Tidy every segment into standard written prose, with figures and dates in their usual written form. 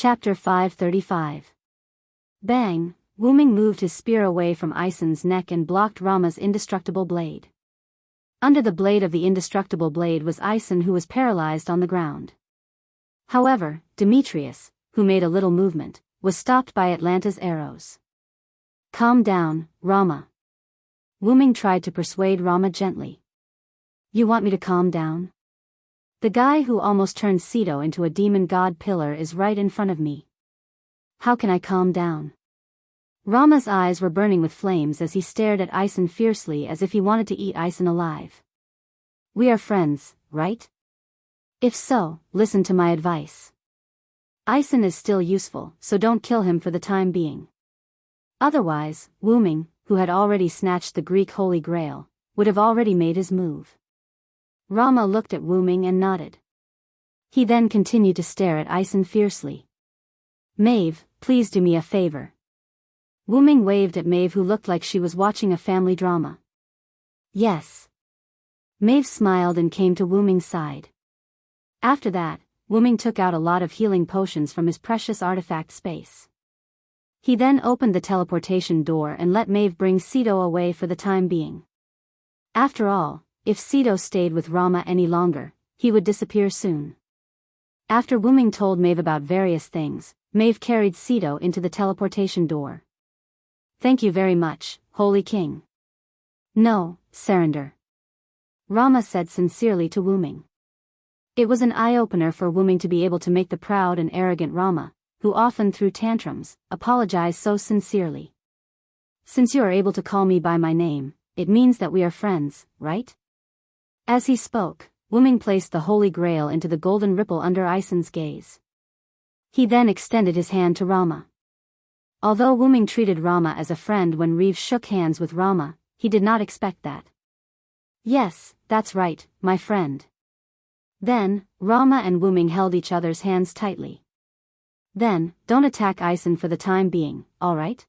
Chapter 535. Bang! Wuming moved his spear away from Isen's neck and blocked Rama's indestructible blade. Under the blade of the indestructible blade was Isen, who was paralyzed on the ground. However, Demetrius, who made a little movement, was stopped by Atlanta's arrows. "Calm down, Rama." Wuming tried to persuade Rama gently. "You want me to calm down? The guy who almost turned Sito into a demon god pillar is right in front of me. How can I calm down?" Rama's eyes were burning with flames as he stared at Isen fiercely, as if he wanted to eat Isen alive. "We are friends, right? If so, listen to my advice. Isen is still useful, so don't kill him for the time being. Otherwise, Wuming, who had already snatched the Greek Holy Grail, would have already made his move." Rama looked at Wuming and nodded. He then continued to stare at Isen fiercely. "Maeve, please do me a favor." Wuming waved at Maeve, who looked like she was watching a family drama. "Yes." Maeve smiled and came to Wuming's side. After that, Wuming took out a lot of healing potions from his precious artifact space. He then opened the teleportation door and let Maeve bring Sito away for the time being. After all, if Sito stayed with Rama any longer, he would disappear soon. After Wuming told Maeve about various things, Maeve carried Sito into the teleportation door. "Thank you very much, Holy King." "No, surrender," Rama said sincerely to Wuming. It was an eye-opener for Wuming to be able to make the proud and arrogant Rama, who often threw tantrums, apologize so sincerely. "Since you are able to call me by my name, it means that we are friends, right?" As he spoke, Wuming placed the Holy Grail into the golden ripple under Isen's gaze. He then extended his hand to Rama. Although Wuming treated Rama as a friend when Reeve shook hands with Rama, he did not expect that. "Yes, that's right, my friend." Then, Rama and Wuming held each other's hands tightly. "Then, don't attack Isen for the time being, alright?"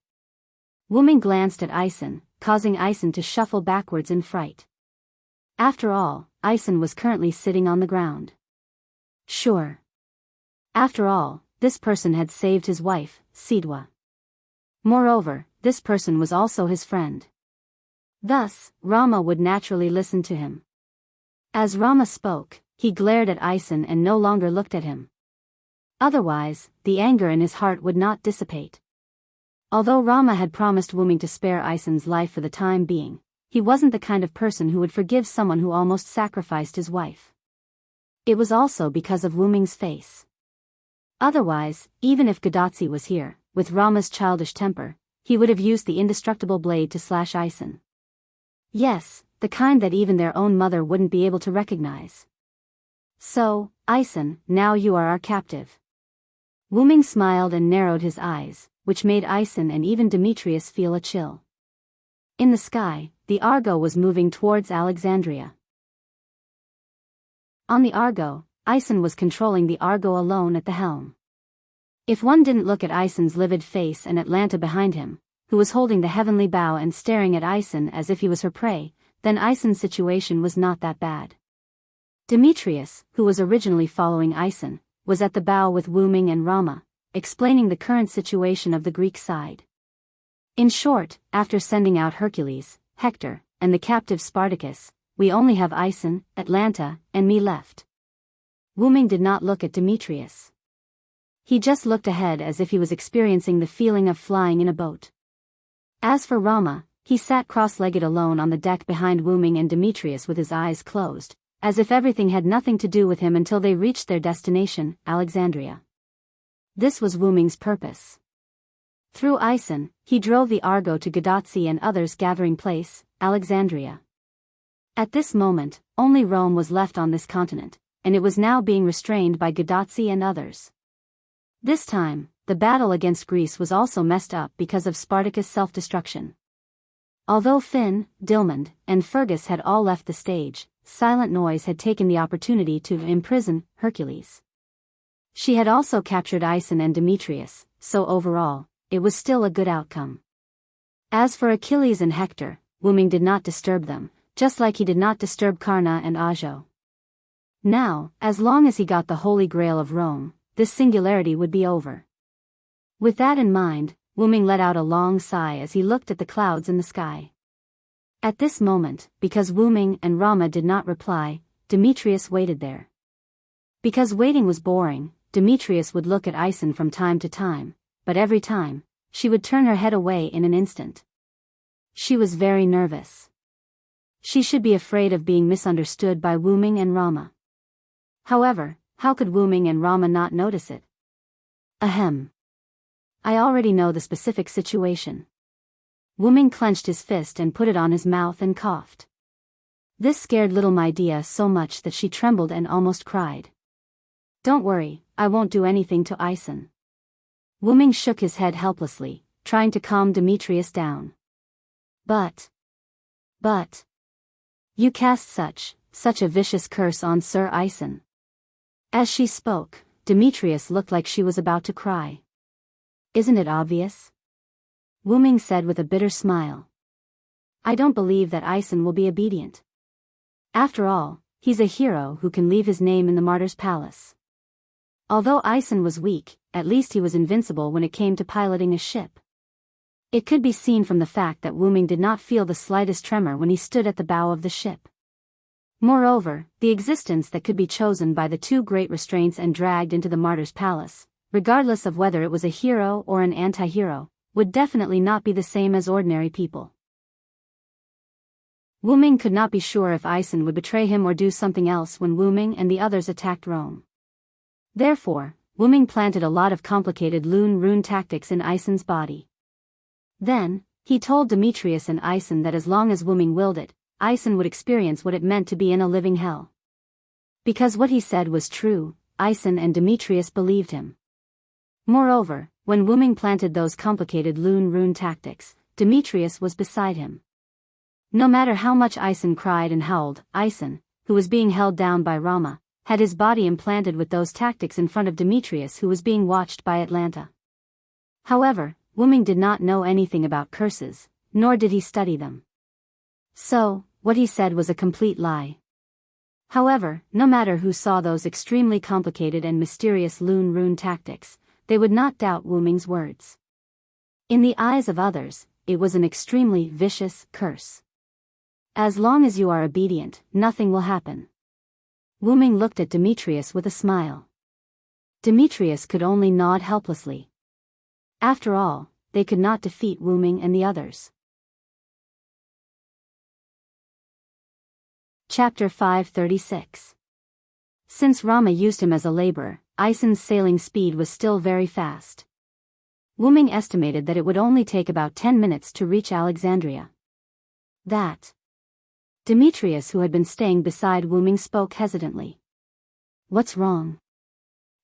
Wuming glanced at Isen, causing Isen to shuffle backwards in fright. After all, Isen was currently sitting on the ground. Sure. After all, this person had saved his wife, Sidwa. Moreover, this person was also his friend. Thus, Rama would naturally listen to him. As Rama spoke, he glared at Isen and no longer looked at him. Otherwise, the anger in his heart would not dissipate. Although Rama had promised Wuming to spare Isen's life for the time being, he wasn't the kind of person who would forgive someone who almost sacrificed his wife. It was also because of Wuming's face. Otherwise, even if Gadatsi was here, with Rama's childish temper, he would have used the indestructible blade to slash Isen. Yes, the kind that even their own mother wouldn't be able to recognize. "So, Isen, now you are our captive." Wuming smiled and narrowed his eyes, which made Isen and even Demetrius feel a chill. In the sky, the Argo was moving towards Alexandria. On the Argo, Isen was controlling the Argo alone at the helm. If one didn't look at Isen's livid face and Atlanta behind him, who was holding the heavenly bow and staring at Isen as if he was her prey, then Isen's situation was not that bad. Demetrius, who was originally following Isen, was at the bow with Wuming and Rama, explaining the current situation of the Greek side. In short, after sending out Hercules, Hector, and the captive Spartacus, we only have Isen, Atlanta, and me left. Wuming did not look at Demetrius. He just looked ahead as if he was experiencing the feeling of flying in a boat. As for Rama, he sat cross-legged alone on the deck behind Wuming and Demetrius with his eyes closed, as if everything had nothing to do with him until they reached their destination, Alexandria. This was Wuming's purpose. Through Isen, he drove the Argo to Gadatsi and others' gathering place, Alexandria. At this moment, only Rome was left on this continent, and it was now being restrained by Gadatsi and others. This time, the battle against Greece was also messed up because of Spartacus' self-destruction. Although Finn, Dilmund, and Fergus had all left the stage, Silent Noise had taken the opportunity to imprison Hercules. She had also captured Isen and Demetrius, so overall, it was still a good outcome. As for Achilles and Hector, Wuming did not disturb them, just like he did not disturb Karna and Ajo. Now, as long as he got the Holy Grail of Rome, this singularity would be over. With that in mind, Wuming let out a long sigh as he looked at the clouds in the sky. At this moment, because Wuming and Rama did not reply, Demetrius waited there. Because waiting was boring, Demetrius would look at Ison from time to time, but every time, she would turn her head away in an instant. She was very nervous. She should be afraid of being misunderstood by Wuming and Rama. However, how could Wuming and Rama not notice it? Ahem. I already know the specific situation. Wuming clenched his fist and put it on his mouth and coughed. This scared little Medea so much that she trembled and almost cried. Don't worry, I won't do anything to Ison. Wuming shook his head helplessly, trying to calm Demetrius down. But. You cast such a vicious curse on Sir Ison. As she spoke, Demetrius looked like she was about to cry. Isn't it obvious? Wuming said with a bitter smile. I don't believe that Ison will be obedient. After all, he's a hero who can leave his name in the martyr's palace. Although Ison was weak, at least he was invincible when it came to piloting a ship. It could be seen from the fact that Wuming did not feel the slightest tremor when he stood at the bow of the ship. Moreover, the existence that could be chosen by the two great restraints and dragged into the martyr's palace, regardless of whether it was a hero or an anti-hero, would definitely not be the same as ordinary people. Wuming could not be sure if Ison would betray him or do something else when Wuming and the others attacked Rome. Therefore, Wuming planted a lot of complicated rune tactics in Ison's body. Then, he told Demetrius and Ison that as long as Wuming willed it, Ison would experience what it meant to be in a living hell. Because what he said was true, Ison and Demetrius believed him. Moreover, when Wuming planted those complicated rune tactics, Demetrius was beside him. No matter how much Ison cried and howled, Ison, who was being held down by Rama, had his body implanted with those tactics in front of Demetrius, who was being watched by Atlanta. However, Wuming did not know anything about curses, nor did he study them. So, what he said was a complete lie. However, no matter who saw those extremely complicated and mysterious rune tactics, they would not doubt Wuming's words. In the eyes of others, it was an extremely vicious curse. As long as you are obedient, nothing will happen. Wuming looked at Demetrius with a smile. Demetrius could only nod helplessly. After all, they could not defeat Wuming and the others. Chapter 536. Since Rama used him as a laborer, Ison's sailing speed was still very fast. Wuming estimated that it would only take about 10 minutes to reach Alexandria. Demetrius, who had been staying beside Wuming, spoke hesitantly. What's wrong?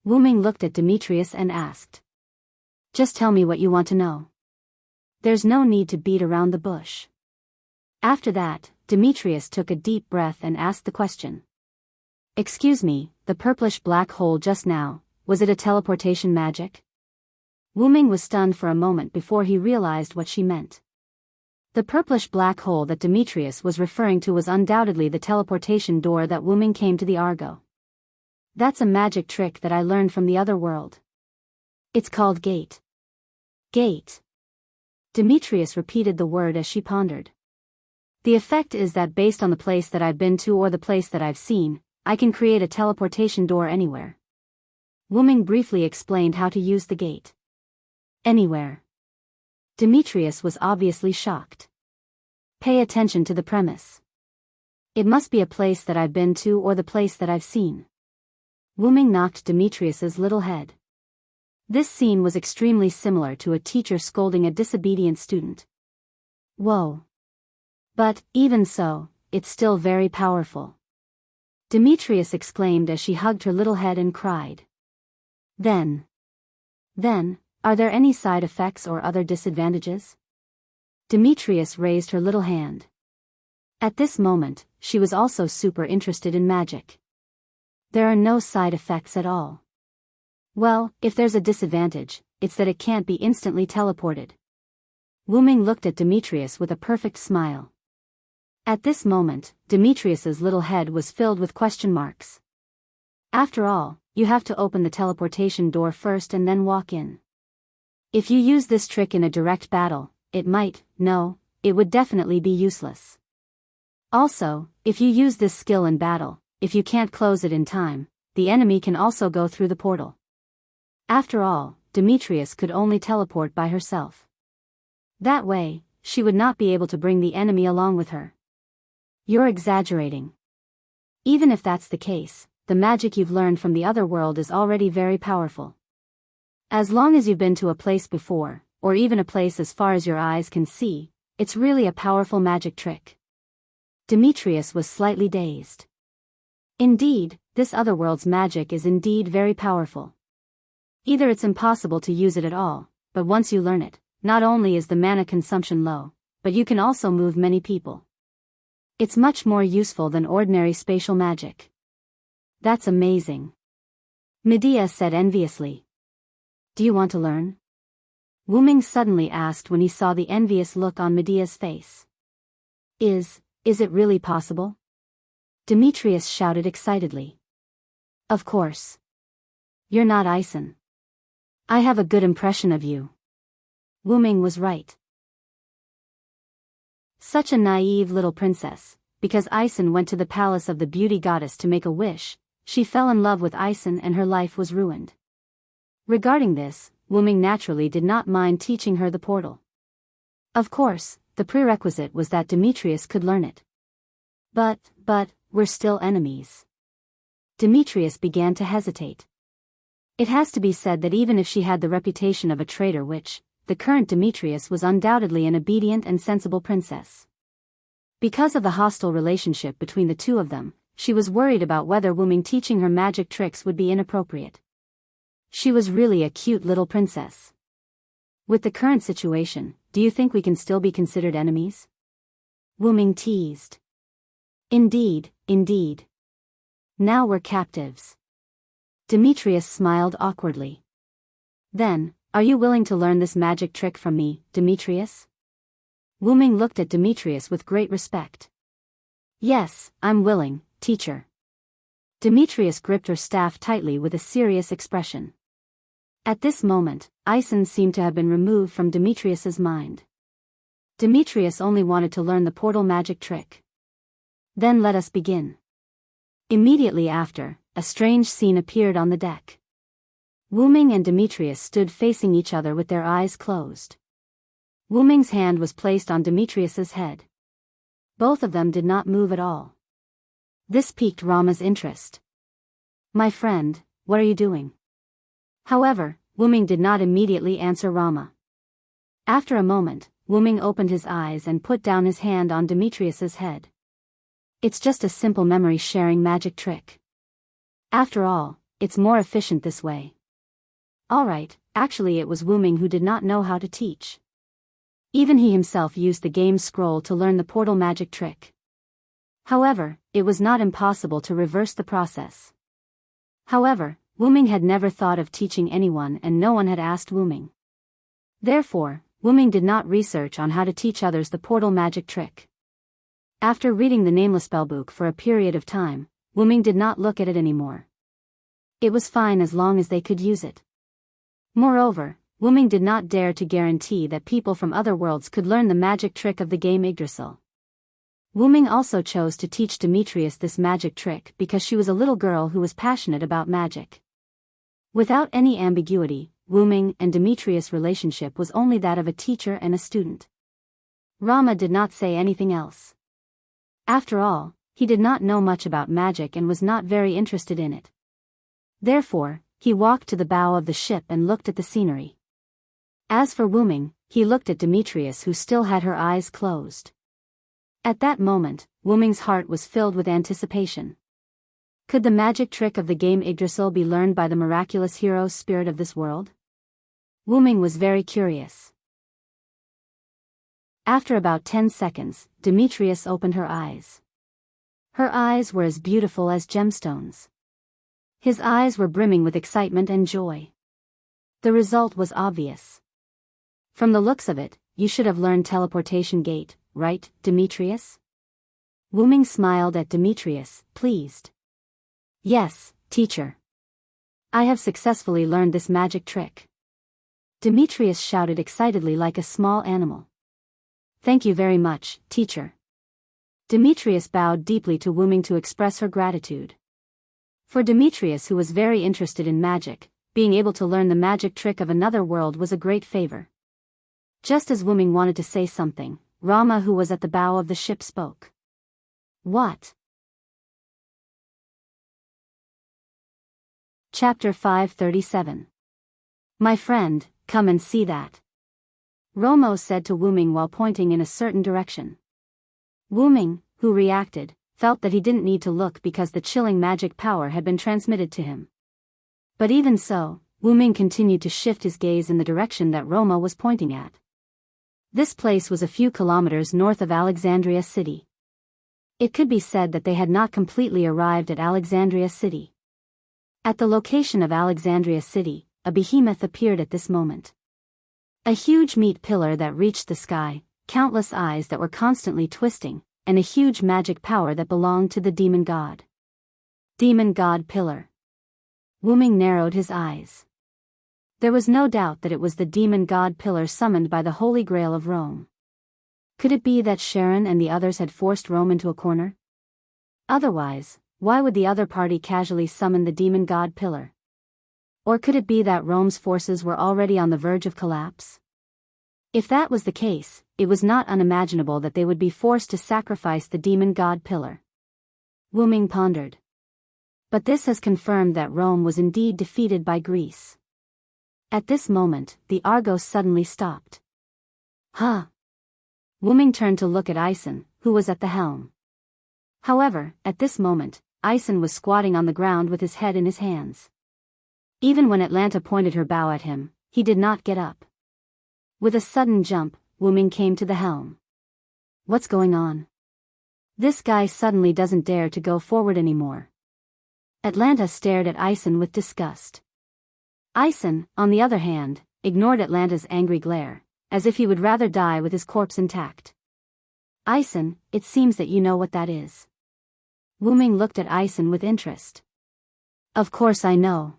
Wuming looked at Demetrius and asked. Just tell me what you want to know. There's no need to beat around the bush. After that, Demetrius took a deep breath and asked the question. Excuse me, the purplish-black hole just now, was it a teleportation magic? Wuming was stunned for a moment before he realized what she meant. The purplish-black hole that Demetrius was referring to was undoubtedly the teleportation door that Wuming came to the Argo. That's a magic trick that I learned from the other world. It's called gate. Gate. Demetrius repeated the word as she pondered. The effect is that based on the place that I've been to or the place that I've seen, I can create a teleportation door anywhere. Wuming briefly explained how to use the gate. Anywhere. Demetrius was obviously shocked. Pay attention to the premise. It must be a place that I've been to or the place that I've seen. Wuming knocked Demetrius's little head. This scene was extremely similar to a teacher scolding a disobedient student. Whoa. But, even so, it's still very powerful. Demetrius exclaimed as she hugged her little head and cried. Then, are there any side effects or other disadvantages? Demetrius raised her little hand. At this moment, she was also super interested in magic. There are no side effects at all. Well, if there's a disadvantage, it's that it can't be instantly teleported. Wuming looked at Demetrius with a perfect smile. At this moment, Demetrius's little head was filled with question marks. After all, you have to open the teleportation door first and then walk in. If you use this trick in a direct battle, it would definitely be useless. Also, if you use this skill in battle, if you can't close it in time, the enemy can also go through the portal. After all, Demetrius could only teleport by herself. That way, she would not be able to bring the enemy along with her. You're exaggerating. Even if that's the case, the magic you've learned from the other world is already very powerful. As long as you've been to a place before, or even a place as far as your eyes can see, it's really a powerful magic trick. Demetrius was slightly dazed. Indeed, this other world's magic is indeed very powerful. Either it's impossible to use it at all, but once you learn it, not only is the mana consumption low, but you can also move many people. It's much more useful than ordinary spatial magic. That's amazing. Medea said enviously. Do you want to learn? Wu-Ming suddenly asked when he saw the envious look on Medea's face. Is it really possible? Demetrius shouted excitedly. Of course. You're not Ison. I have a good impression of you. Wu-Ming was right. Such a naive little princess, because Ison went to the palace of the beauty goddess to make a wish, she fell in love with Ison and her life was ruined. Regarding this, Wu-Ming naturally did not mind teaching her the portal. Of course, the prerequisite was that Demetrius could learn it. But, we're still enemies. Demetrius began to hesitate. It has to be said that even if she had the reputation of a traitor, which, the current Demetrius was undoubtedly an obedient and sensible princess. Because of the hostile relationship between the two of them, she was worried about whether Wu-Ming teaching her magic tricks would be inappropriate. She was really a cute little princess. With the current situation, do you think we can still be considered enemies? Wu-Ming teased. Indeed. Now we're captives. Demetrius smiled awkwardly. Then, are you willing to learn this magic trick from me, Demetrius? Wu-Ming looked at Demetrius with great respect. Yes, I'm willing, teacher. Demetrius gripped her staff tightly with a serious expression. At this moment, Ison seemed to have been removed from Demetrius's mind. Demetrius only wanted to learn the portal magic trick. Then let us begin. Immediately after, a strange scene appeared on the deck. Wu-Ming and Demetrius stood facing each other with their eyes closed. Wu-Ming's hand was placed on Demetrius's head. Both of them did not move at all. This piqued Rama's interest. My friend, what are you doing? However, Wu-Ming did not immediately answer Rama. After a moment, Wu-Ming opened his eyes and put down his hand on Demetrius's head. It's just a simple memory-sharing magic trick. After all, it's more efficient this way. Alright, actually it was Wu-Ming who did not know how to teach. Even he himself used the game scroll to learn the portal magic trick. However, it was not impossible to reverse the process. However, Wu-Ming had never thought of teaching anyone and no one had asked Wu-Ming. Therefore, Wu-Ming did not research on how to teach others the portal magic trick. After reading the nameless spellbook for a period of time, Wu-Ming did not look at it anymore. It was fine as long as they could use it. Moreover, Wu-Ming did not dare to guarantee that people from other worlds could learn the magic trick of the game Yggdrasil. Wu-Ming also chose to teach Demetrius this magic trick because she was a little girl who was passionate about magic. Without any ambiguity, Wu-Ming and Demetrius' relationship was only that of a teacher and a student. Rama did not say anything else. After all, he did not know much about magic and was not very interested in it. Therefore, he walked to the bow of the ship and looked at the scenery. As for Wu-Ming, he looked at Demetrius who still had her eyes closed. At that moment, Wu-Ming's heart was filled with anticipation. Could the magic trick of the game Yggdrasil be learned by the miraculous hero spirit of this world? Wu-Ming was very curious. After about 10 seconds, Demetrius opened her eyes. Her eyes were as beautiful as gemstones. His eyes were brimming with excitement and joy. The result was obvious. From the looks of it, you should have learned teleportation gate, right, Demetrius? Wu-Ming smiled at Demetrius, pleased. Yes, teacher. I have successfully learned this magic trick. Demetrius shouted excitedly like a small animal. Thank you very much, teacher. Demetrius bowed deeply to Wu Ming to express her gratitude. For Demetrius, who was very interested in magic, being able to learn the magic trick of another world was a great favor. Just as Wu Ming wanted to say something, Rama, who was at the bow of the ship, spoke. What? Chapter 537. My friend, come and see that. Romo said to Wu Ming while pointing in a certain direction. Wu Ming, who reacted, felt that he didn't need to look because the chilling magic power had been transmitted to him. But even so, Wu Ming continued to shift his gaze in the direction that Romo was pointing at. This place was a few kilometers north of Alexandria City. It could be said that they had not completely arrived at Alexandria City. At the location of Alexandria City, a behemoth appeared at this moment. A huge meat pillar that reached the sky, countless eyes that were constantly twisting, and a huge magic power that belonged to the demon god. Demon god pillar. Wu Ming narrowed his eyes. There was no doubt that it was the demon god pillar summoned by the Holy Grail of Rome. Could it be that Sharon and the others had forced Rome into a corner? Otherwise, why would the other party casually summon the demon god pillar? Or could it be that Rome's forces were already on the verge of collapse? If that was the case, it was not unimaginable that they would be forced to sacrifice the demon god pillar. Wu Ming pondered. But this has confirmed that Rome was indeed defeated by Greece. At this moment, the Argos suddenly stopped. Huh? Wu Ming turned to look at Ison, who was at the helm. However, at this moment, Ison was squatting on the ground with his head in his hands. Even when Atlanta pointed her bow at him, he did not get up. With a sudden jump, Wu Ming came to the helm. What's going on? This guy suddenly doesn't dare to go forward anymore. Atlanta stared at Ison with disgust. Ison, on the other hand, ignored Atlanta's angry glare, as if he would rather die with his corpse intact. Ison, it seems that you know what that is. Wu Ming looked at Ison with interest. Of course I know.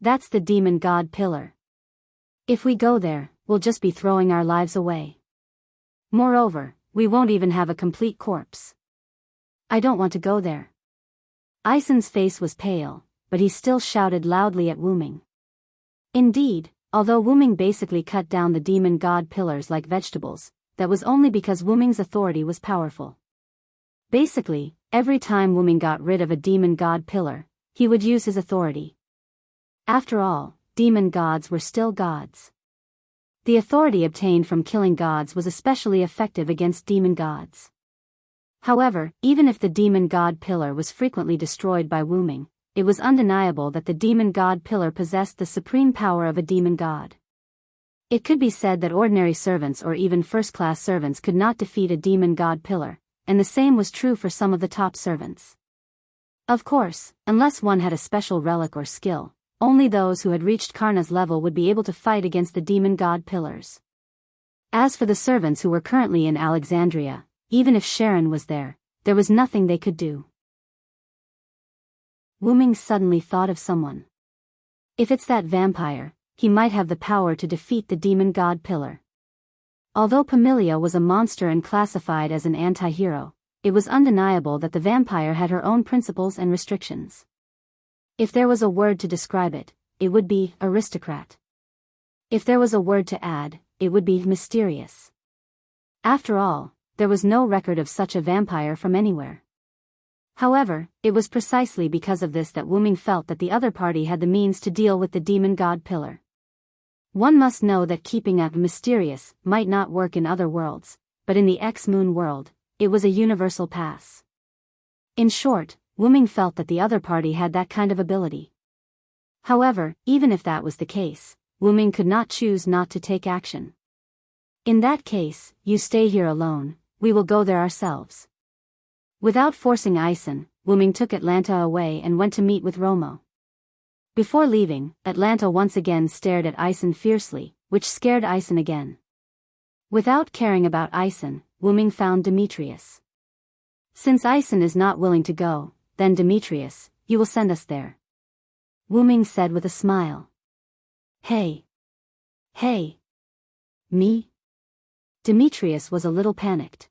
That's the demon god pillar. If we go there, we'll just be throwing our lives away. Moreover, we won't even have a complete corpse. I don't want to go there. Ison's face was pale, but he still shouted loudly at Wu Ming. Indeed, although Wu Ming basically cut down the demon god pillars like vegetables, that was only because Wu Ming's authority was powerful. Basically, every time Wu Ming got rid of a demon god pillar, he would use his authority. After all, demon gods were still gods. The authority obtained from killing gods was especially effective against demon gods. However, even if the demon god pillar was frequently destroyed by Wu Ming, it was undeniable that the demon god pillar possessed the supreme power of a demon god. It could be said that ordinary servants or even first-class servants could not defeat a demon god pillar, and the same was true for some of the top servants. Of course, unless one had a special relic or skill, only those who had reached Karna's level would be able to fight against the demon god pillars. As for the servants who were currently in Alexandria, even if Sharon was there was nothing they could do. Wu Ming suddenly thought of someone. If it's that vampire, he might have the power to defeat the demon god pillar. Although Pamelia was a monster and classified as an anti-hero, it was undeniable that the vampire had her own principles and restrictions. If there was a word to describe it, it would be aristocrat. If there was a word to add, it would be mysterious. After all, there was no record of such a vampire from anywhere. However, it was precisely because of this that Wu Ming felt that the other party had the means to deal with the demon god pillar. One must know that keeping up mysterious might not work in other worlds, but in the X-Moon world, it was a universal pass. In short, Wu Ming felt that the other party had that kind of ability. However, even if that was the case, Wu Ming could not choose not to take action. In that case, you stay here alone, we will go there ourselves. Without forcing Ison, Wu Ming took Atlanta away and went to meet with Romo. Before leaving, Atlanta once again stared at Ison fiercely, which scared Ison again. Without caring about Ison, Wu Ming found Demetrius. Since Ison is not willing to go, then Demetrius, you will send us there. Wu Ming said with a smile. Hey. Hey. Me? Demetrius was a little panicked.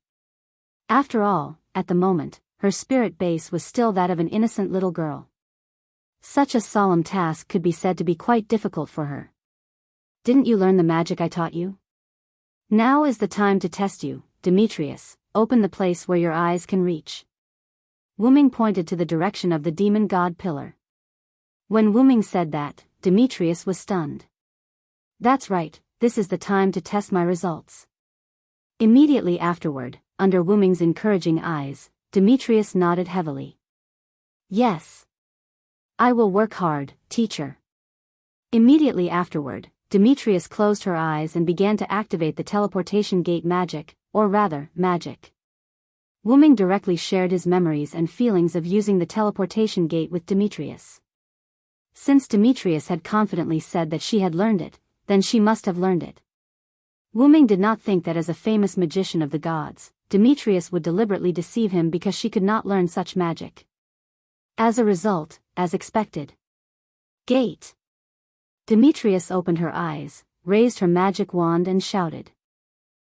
After all, at the moment, her spirit base was still that of an innocent little girl. Such a solemn task could be said to be quite difficult for her. Didn't you learn the magic I taught you? Now is the time to test you, Demetrius. Open the place where your eyes can reach. Wu Ming pointed to the direction of the demon god pillar. When Wu Ming said that, Demetrius was stunned. That's right, this is the time to test my results. Immediately afterward, under Wu Ming's encouraging eyes, Demetrius nodded heavily. Yes. I will work hard, teacher. Immediately afterward, Demetrius closed her eyes and began to activate the teleportation gate magic, or rather, magic. Wu Ming directly shared his memories and feelings of using the teleportation gate with Demetrius. Since Demetrius had confidently said that she had learned it, then she must have learned it. Wu Ming did not think that as a famous magician of the gods, Demetrius would deliberately deceive him because she could not learn such magic. As a result, as expected. Gate. Demetrius opened her eyes, raised her magic wand and shouted.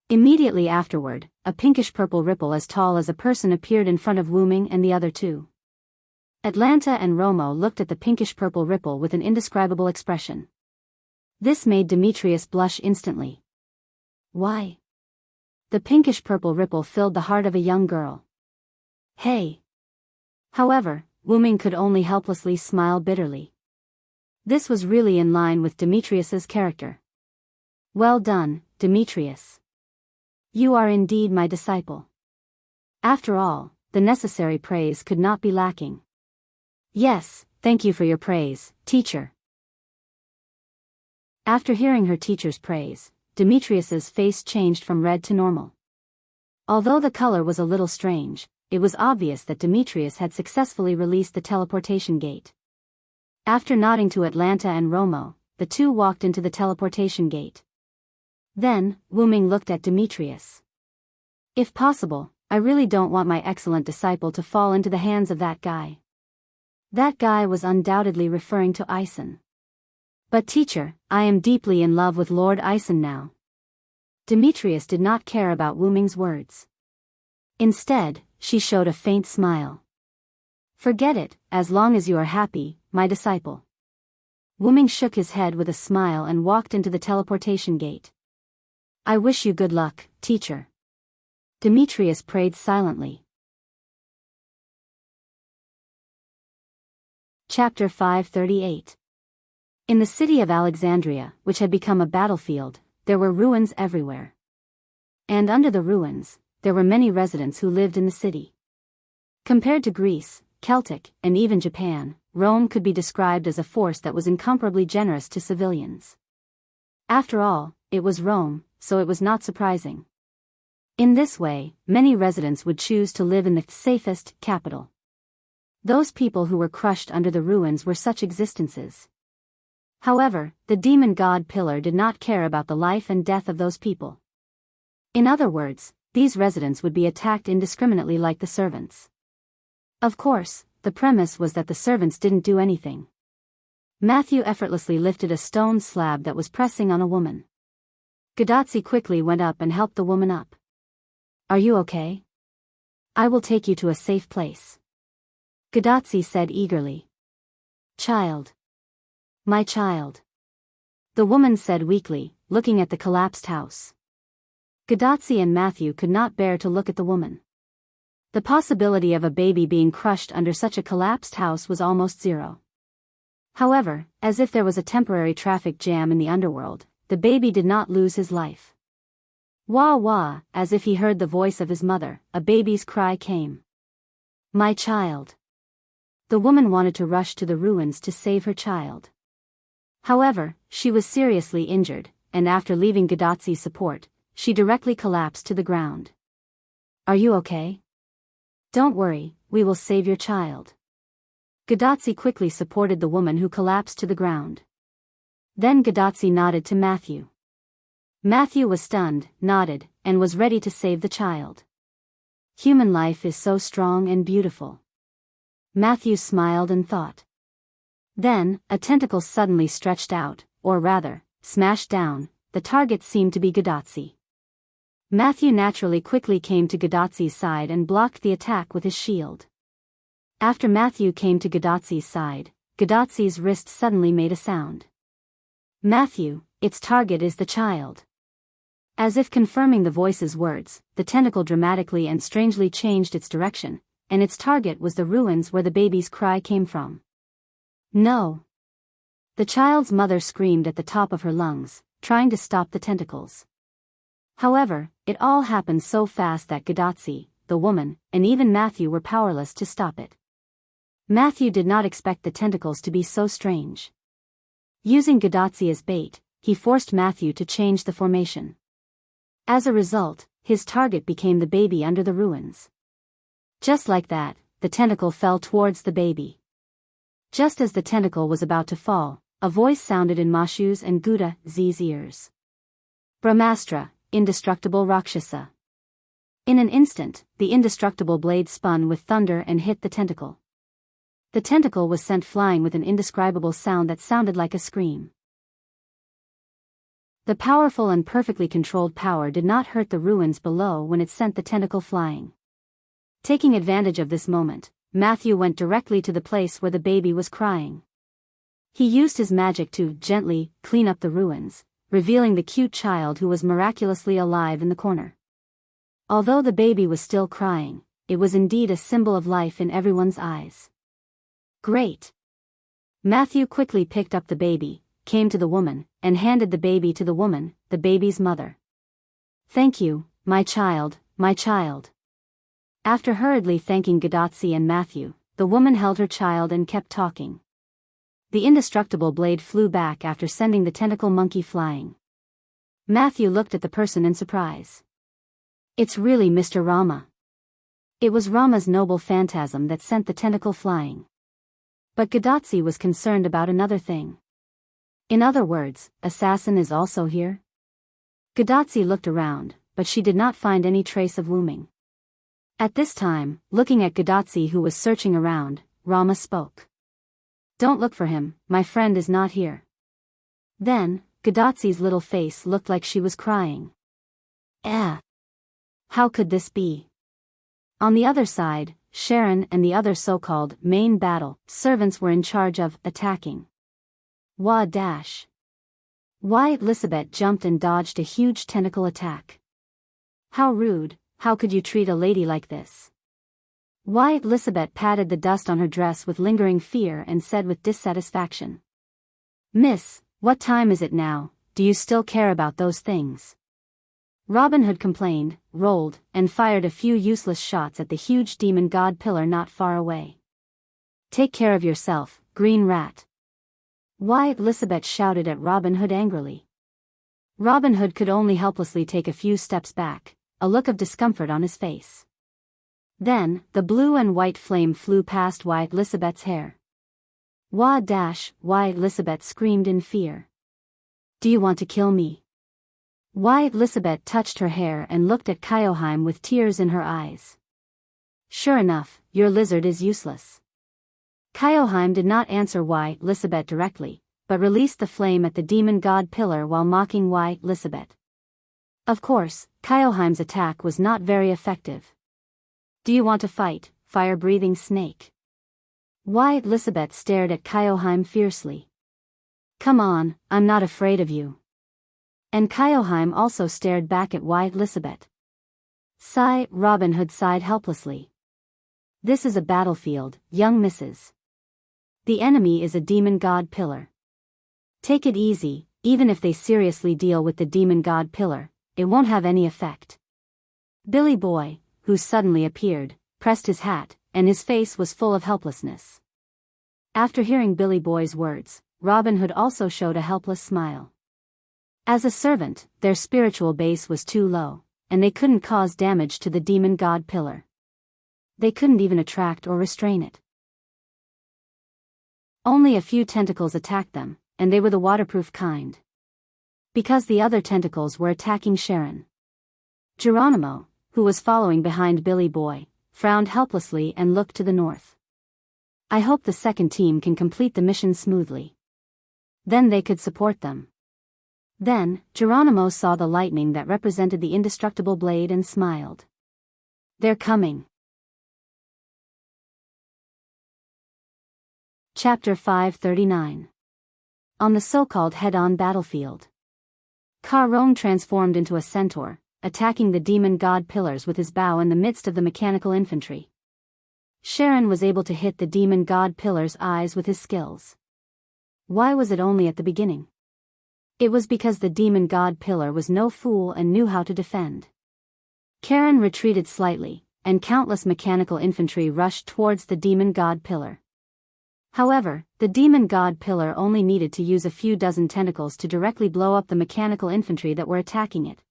Immediately afterward, a pinkish-purple ripple as tall as a person appeared in front of Wu Ming and the other two. Atlanta and Romo looked at the pinkish-purple ripple with an indescribable expression. This made Demetrius blush instantly. Why? The pinkish-purple ripple filled the heart of a young girl. Hey! However, Wu Ming could only helplessly smile bitterly. This was really in line with Demetrius's character. Well done, Demetrius. You are indeed my disciple. After all, the necessary praise could not be lacking. Yes, thank you for your praise, teacher. After hearing her teacher's praise, Demetrius's face changed from red to normal. Although the color was a little strange, it was obvious that Demetrius had successfully released the teleportation gate. After nodding to Atlanta and Romo, the two walked into the teleportation gate. Then, Wu Ming looked at Demetrius. If possible, I really don't want my excellent disciple to fall into the hands of that guy. That guy was undoubtedly referring to Ison. But teacher, I am deeply in love with Lord Ison now. Demetrius did not care about Wu Ming's words. Instead, she showed a faint smile. Forget it, as long as you are happy, my disciple. Wu Ming shook his head with a smile and walked into the teleportation gate. I wish you good luck, teacher. Demetrius prayed silently. Chapter 538. In the city of Alexandria, which had become a battlefield, there were ruins everywhere. And under the ruins, there were many residents who lived in the city. Compared to Greece, Celtic, and even Japan, Rome could be described as a force that was incomparably generous to civilians. After all, it was Rome, so it was not surprising. In this way, many residents would choose to live in the safest capital. Those people who were crushed under the ruins were such existences. However, the demon god Pillar did not care about the life and death of those people. In other words, these residents would be attacked indiscriminately like the servants. Of course, the premise was that the servants didn't do anything. Matthew effortlessly lifted a stone slab that was pressing on a woman. Gadotsi quickly went up and helped the woman up. Are you okay? I will take you to a safe place. Gadotsi said eagerly. Child. My child. The woman said weakly, looking at the collapsed house. Gadotsi and Matthew could not bear to look at the woman. The possibility of a baby being crushed under such a collapsed house was almost zero. However, as if there was a temporary traffic jam in the underworld, the baby did not lose his life. Wah wah, as if he heard the voice of his mother, a baby's cry came. My child. The woman wanted to rush to the ruins to save her child. However, she was seriously injured, and after leaving Gadotsi's support, she directly collapsed to the ground. Are you okay? Don't worry, we will save your child. Gadotsi quickly supported the woman who collapsed to the ground. Then Gadotsi nodded to Matthew. Matthew was stunned, nodded, and was ready to save the child. Human life is so strong and beautiful. Matthew smiled and thought. Then, a tentacle suddenly stretched out, or rather, smashed down. The target seemed to be Gadotsi. Matthew naturally quickly came to Gadotsi's side and blocked the attack with his shield. After Matthew came to Gadotsi's side, Gadotsi's wrist suddenly made a sound. Matthew, its target is the child. As if confirming the voice's words, the tentacle dramatically and strangely changed its direction, and its target was the ruins where the baby's cry came from. No! The child's mother screamed at the top of her lungs, trying to stop the tentacles. However, it all happened so fast that Gadotsi, the woman, and even Matthew were powerless to stop it. Matthew did not expect the tentacles to be so strange. Using Gadotsi as bait, he forced Matthew to change the formation. As a result, his target became the baby under the ruins. Just like that, the tentacle fell towards the baby. Just as the tentacle was about to fall, a voice sounded in Mashu's and Guda's ears. Brahmastra, indestructible Rakshasa. In an instant, the indestructible blade spun with thunder and hit the tentacle. The tentacle was sent flying with an indescribable sound that sounded like a scream. The powerful and perfectly controlled power did not hurt the ruins below when it sent the tentacle flying. Taking advantage of this moment, Matthew went directly to the place where the baby was crying. He used his magic to gently clean up the ruins, revealing the cute child who was miraculously alive in the corner. Although the baby was still crying, it was indeed a symbol of life in everyone's eyes. Great! Matthew quickly picked up the baby, came to the woman, and handed the baby to the woman, the baby's mother. Thank you, my child, my child. After hurriedly thanking Gadotsi and Matthew, the woman held her child and kept talking. The indestructible blade flew back after sending the tentacle monkey flying. Matthew looked at the person in surprise. It's really Mr. Rama. It was Rama's noble phantasm that sent the tentacle flying. But Gadotsi was concerned about another thing. In other words, assassin is also here? Gadotsi looked around, but she did not find any trace of Wuming. At this time, looking at Gadotsi who was searching around, Rama spoke. Don't look for him, my friend is not here. Then, Gadotsi's little face looked like she was crying. How could this be? On the other side, Sharon and the other so-called main battle servants were in charge of attacking. Why Elizabeth jumped and dodged a huge tentacle attack. How rude, how could you treat a lady like this? Why Elizabeth patted the dust on her dress with lingering fear and said with dissatisfaction. Miss, what time is it now, do you still care about those things? Robin Hood complained, rolled, and fired a few useless shots at the huge demon god pillar not far away. Take care of yourself, green rat. Why Elizabeth shouted at Robin Hood angrily. Robin Hood could only helplessly take a few steps back, a look of discomfort on his face. Then, the blue and white flame flew past Why Elizabeth's hair. Why Elizabeth screamed in fear. Do you want to kill me? Why Elizabeth touched her hair and looked at Kyoheim with tears in her eyes. Sure enough, your lizard is useless. Kyoheim did not answer Why Elizabeth directly, but released the flame at the demon god pillar while mocking Why Elizabeth. Of course, Kyoheim's attack was not very effective. Do you want to fight, fire-breathing snake? Why Elizabeth stared at Kyoheim fiercely. Come on, I'm not afraid of you. And Kyoheim also stared back at Why Elizabeth. Sigh, Robin Hood sighed helplessly. This is a battlefield, young missus. The enemy is a demon god pillar. Take it easy, even if they seriously deal with the demon god pillar, it won't have any effect. Billy Boy, who suddenly appeared, pressed his hat, and his face was full of helplessness. After hearing Billy Boy's words, Robin Hood also showed a helpless smile. As a servant, their spiritual base was too low, and they couldn't cause damage to the demon god pillar. They couldn't even attract or restrain it. Only a few tentacles attacked them, and they were the waterproof kind. Because the other tentacles were attacking Sharon. Geronimo, who was following behind Billy Boy, frowned helplessly and looked to the north. I hope the second team can complete the mission smoothly. Then they could support them. Then, Geronimo saw the lightning that represented the indestructible blade and smiled. They're coming. Chapter 539. On the so-called head-on battlefield. Carron transformed into a centaur, attacking the demon god pillars with his bow in the midst of the mechanical infantry. Sharon was able to hit the demon god pillars' eyes with his skills. Why was it only at the beginning? It was because the demon god pillar was no fool and knew how to defend. Karen retreated slightly, and countless mechanical infantry rushed towards the demon god pillar. However, the demon god pillar only needed to use a few dozen tentacles to directly blow up the mechanical infantry that were attacking it.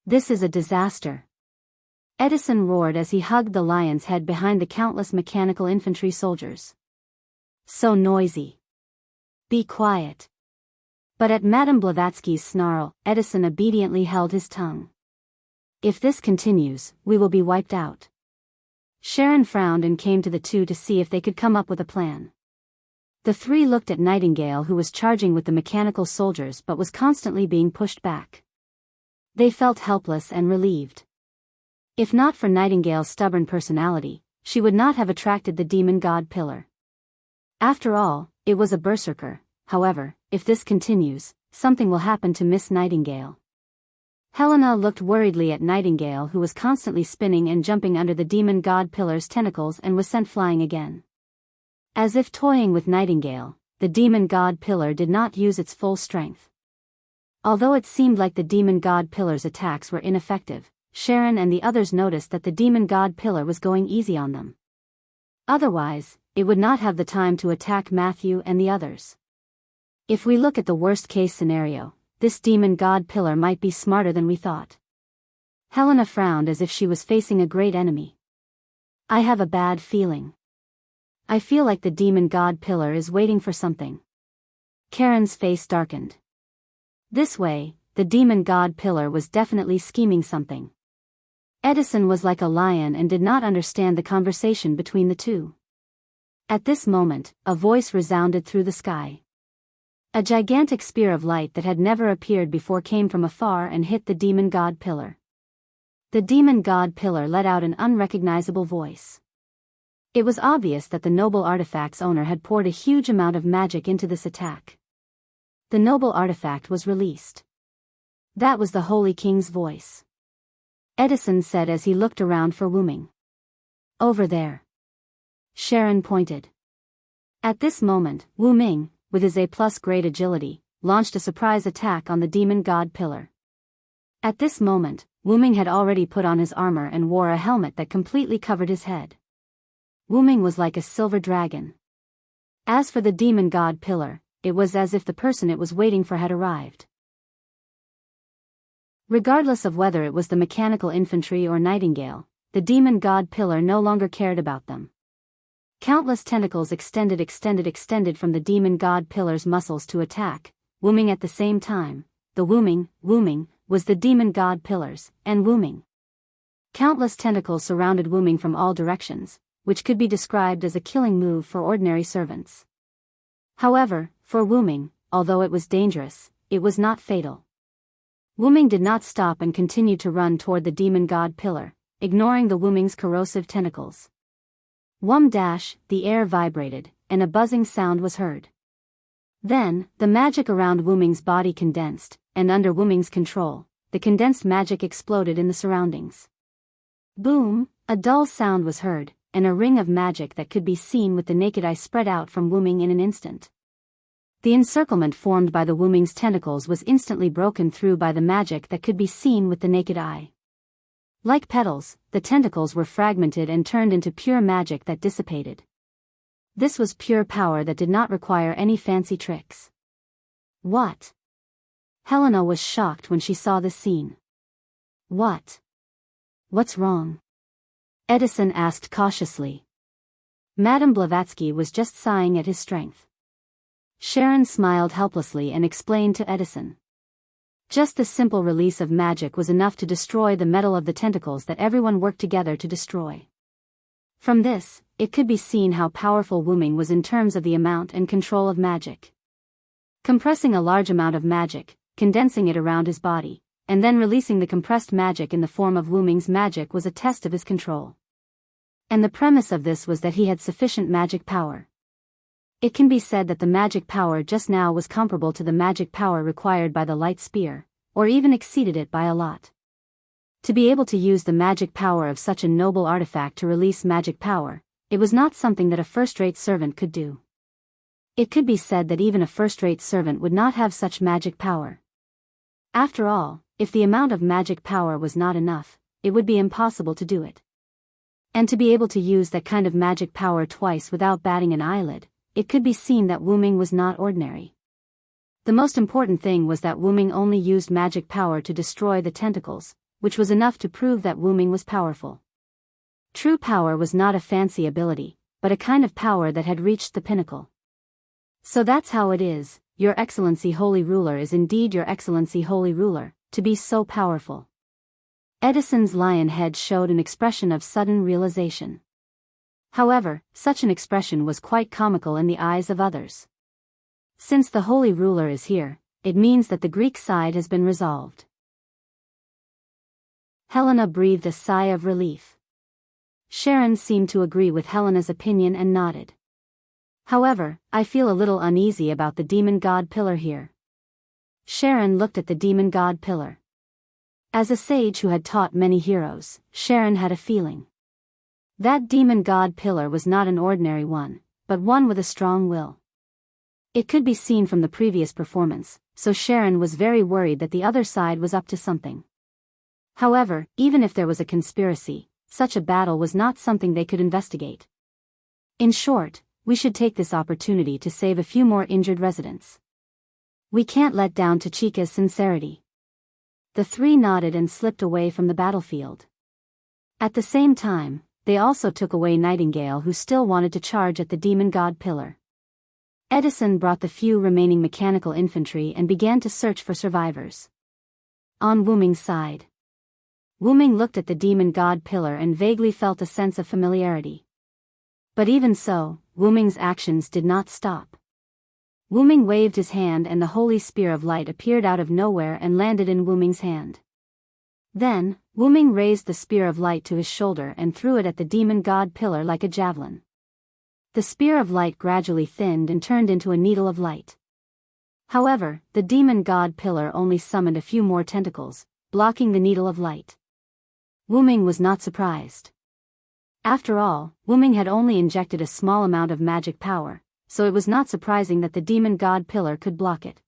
This is a disaster. Edison roared as he hugged the lion's head behind the countless mechanical infantry soldiers. So noisy. Be quiet. But at Madame Blavatsky's snarl, Edison obediently held his tongue. If this continues, we will be wiped out. Sharon frowned and came to the two to see if they could come up with a plan. The three looked at Nightingale, who was charging with the mechanical soldiers but was constantly being pushed back. They felt helpless and relieved. If not for Nightingale's stubborn personality, she would not have attracted the demon god pillar. After all, it was a berserker. However, if this continues, something will happen to Miss Nightingale. Helena looked worriedly at Nightingale, who was constantly spinning and jumping under the demon god pillar's tentacles and was sent flying again. As if toying with Nightingale, the demon god pillar did not use its full strength. Although it seemed like the demon god pillar's attacks were ineffective, Sharon and the others noticed that the demon god pillar was going easy on them. Otherwise, it would not have the time to attack Matthew and the others. If we look at the worst-case scenario, this demon god pillar might be smarter than we thought. Helena frowned as if she was facing a great enemy. I have a bad feeling. I feel like the demon god pillar is waiting for something. Karen's face darkened. This way, the demon god pillar was definitely scheming something. Edison was like a lion and did not understand the conversation between the two. At this moment, a voice resounded through the sky. A gigantic spear of light that had never appeared before came from afar and hit the demon god pillar. The demon god pillar let out an unrecognizable voice. It was obvious that the noble artifact's owner had poured a huge amount of magic into this attack. The noble artifact was released. That was the Holy King's voice. Edison said as he looked around for Wu Ming. Over there. Sharon pointed. At this moment, Wu Ming, with his A+ grade agility, launched a surprise attack on the demon god pillar. At this moment, Wu Ming had already put on his armor and wore a helmet that completely covered his head. Wu Ming was like a silver dragon. As for the demon god pillar, it was as if the person it was waiting for had arrived. Regardless of whether it was the mechanical infantry or Nightingale, the demon god pillar no longer cared about them. Countless tentacles extended from the demon god pillar's muscles to attack, Wu Ming at the same time. The Wu Ming, was the demon god pillars, and Wu Ming. Countless tentacles surrounded Wu Ming from all directions, which could be described as a killing move for ordinary servants. However, for Wu Ming, although it was dangerous, it was not fatal. Wu Ming did not stop and continued to run toward the demon god pillar, ignoring the Wu Ming's corrosive tentacles. The air vibrated, and a buzzing sound was heard. Then, the magic around Wu Ming's body condensed, and under Wu Ming's control, the condensed magic exploded in the surroundings. Boom, a dull sound was heard, and a ring of magic that could be seen with the naked eye spread out from Wu Ming in an instant. The encirclement formed by the Wu Ming's tentacles was instantly broken through by the magic that could be seen with the naked eye. Like petals, the tentacles were fragmented and turned into pure magic that dissipated. This was pure power that did not require any fancy tricks. What? Helena was shocked when she saw this scene. What? What's wrong? Edison asked cautiously. Madame Blavatsky was just sighing at his strength. Sharon smiled helplessly and explained to Edison. Just the simple release of magic was enough to destroy the metal of the tentacles that everyone worked together to destroy. From this, it could be seen how powerful Wu Ming was in terms of the amount and control of magic. Compressing a large amount of magic, condensing it around his body, and then releasing the compressed magic in the form of Wu Ming's magic was a test of his control. And the premise of this was that he had sufficient magic power. It can be said that the magic power just now was comparable to the magic power required by the light spear, or even exceeded it by a lot. To be able to use the magic power of such a noble artifact to release magic power, it was not something that a first-rate servant could do. It could be said that even a first-rate servant would not have such magic power. After all, if the amount of magic power was not enough, it would be impossible to do it. And to be able to use that kind of magic power twice without batting an eyelid, it could be seen that Wu Ming was not ordinary. The most important thing was that Wu Ming only used magic power to destroy the tentacles, which was enough to prove that Wu Ming was powerful. True power was not a fancy ability, but a kind of power that had reached the pinnacle. So that's how it is, Your Excellency Holy Ruler is indeed Your Excellency Holy Ruler, to be so powerful. Edison's lion head showed an expression of sudden realization. However, such an expression was quite comical in the eyes of others. Since the Holy Ruler is here, it means that the Greek side has been resolved. Helena breathed a sigh of relief. Sharon seemed to agree with Helena's opinion and nodded. However, I feel a little uneasy about the demon god pillar here. Sharon looked at the demon god pillar. As a sage who had taught many heroes, Sharon had a feeling. That demon god pillar was not an ordinary one, but one with a strong will. It could be seen from the previous performance, so Sharon was very worried that the other side was up to something. However, even if there was a conspiracy, such a battle was not something they could investigate. In short, we should take this opportunity to save a few more injured residents. We can't let down Tachika's sincerity. The three nodded and slipped away from the battlefield. At the same time, they also took away Nightingale, who still wanted to charge at the demon god pillar. Edison brought the few remaining mechanical infantry and began to search for survivors. On Wu Ming's side, Wu Ming looked at the demon god pillar and vaguely felt a sense of familiarity. But even so, Wu Ming's actions did not stop. Wu Ming waved his hand and the holy spear of light appeared out of nowhere and landed in Wu Ming's hand. Then, Wu Ming raised the spear of light to his shoulder and threw it at the demon god pillar like a javelin. The spear of light gradually thinned and turned into a needle of light. However, the demon god pillar only summoned a few more tentacles, blocking the needle of light. Wu Ming was not surprised. After all, Wu Ming had only injected a small amount of magic power, so it was not surprising that the demon god pillar could block it.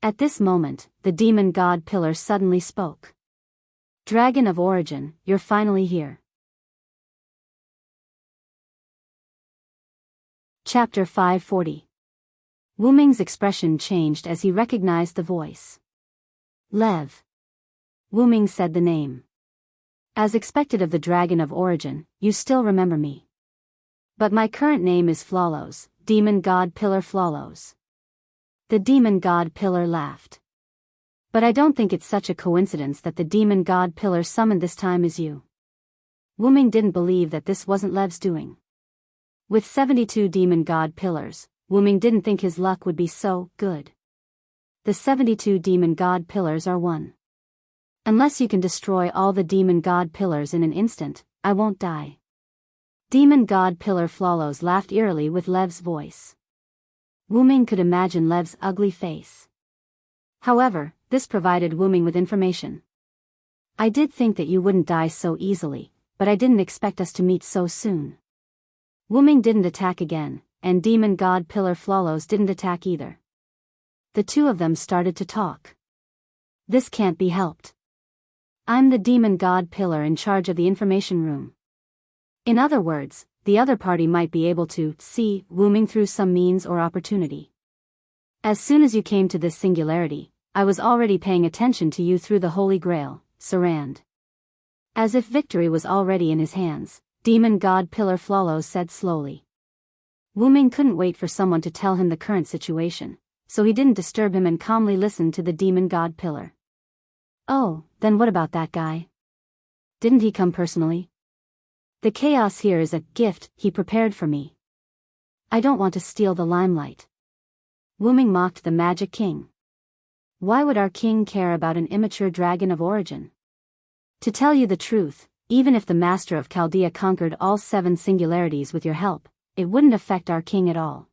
At this moment, the demon god pillar suddenly spoke. Dragon of Origin, you're finally here. Chapter 540. Wu Ming's expression changed as he recognized the voice. Lev. Wu Ming said the name. As expected of the Dragon of Origin, you still remember me. But my current name is Flawless, Demon God Pillar Flawless. The Demon God Pillar laughed. But I don't think it's such a coincidence that the Demon God Pillar summoned this time is you. Wu Ming didn't believe that this wasn't Lev's doing. With 72 Demon God Pillars, Wu Ming didn't think his luck would be so good. The 72 Demon God Pillars are one. Unless you can destroy all the Demon God Pillars in an instant, I won't die. Demon God Pillar Flawless laughed eerily with Lev's voice. Wu Ming could imagine Lev's ugly face. However, this provided Wu Ming with information. I did think that you wouldn't die so easily, but I didn't expect us to meet so soon. Wu Ming didn't attack again, and Demon God Pillar Flawless didn't attack either. The two of them started to talk. This can't be helped. I'm the Demon God Pillar in charge of the information room. In other words, the other party might be able to see Wu Ming through some means or opportunity. As soon as you came to this singularity, I was already paying attention to you through the Holy Grail, Sarand. As if victory was already in his hands, Demon God Pillar Flawless said slowly. Wu Ming couldn't wait for someone to tell him the current situation, so he didn't disturb him and calmly listened to the Demon God Pillar. Oh, then what about that guy? Didn't he come personally? The chaos here is a gift he prepared for me. I don't want to steal the limelight. Wu Ming mocked the Magic King. Why would our king care about an immature dragon of origin? To tell you the truth, even if the master of Chaldea conquered all 7 singularities with your help, it wouldn't affect our king at all.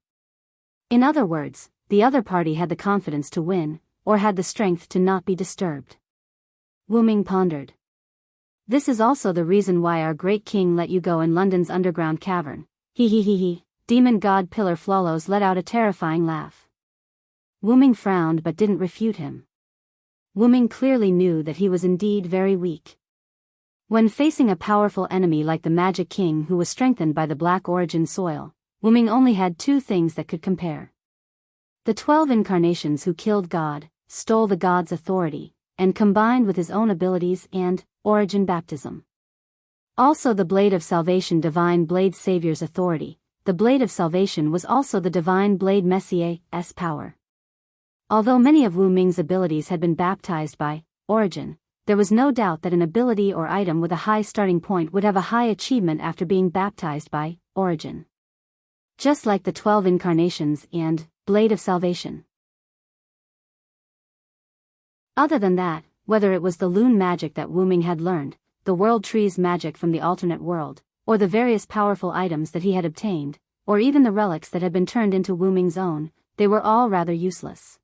In other words, the other party had the confidence to win, or had the strength to not be disturbed. Wu Ming pondered. This is also the reason why our great king let you go in London's underground cavern. He. Demon god Pillar Flawless let out a terrifying laugh. Wu Ming frowned but didn't refute him. Wu Ming clearly knew that he was indeed very weak. When facing a powerful enemy like the Magic King who was strengthened by the Black Origin soil, Wu Ming only had 2 things that could compare. The 12 incarnations who killed God, stole the god's authority, and combined with his own abilities and origin baptism. Also the Blade of Salvation Divine Blade Savior's authority. The Blade of Salvation was also the Divine Blade Messier's power. Although many of Wu Ming's abilities had been baptized by origin, there was no doubt that an ability or item with a high starting point would have a high achievement after being baptized by origin. Just like the 12 incarnations and Blade of Salvation. Other than that, whether it was the Loon magic that Wu Ming had learned, the World Tree's magic from the alternate world, or the various powerful items that he had obtained, or even the relics that had been turned into Wu Ming's own, they were all rather useless.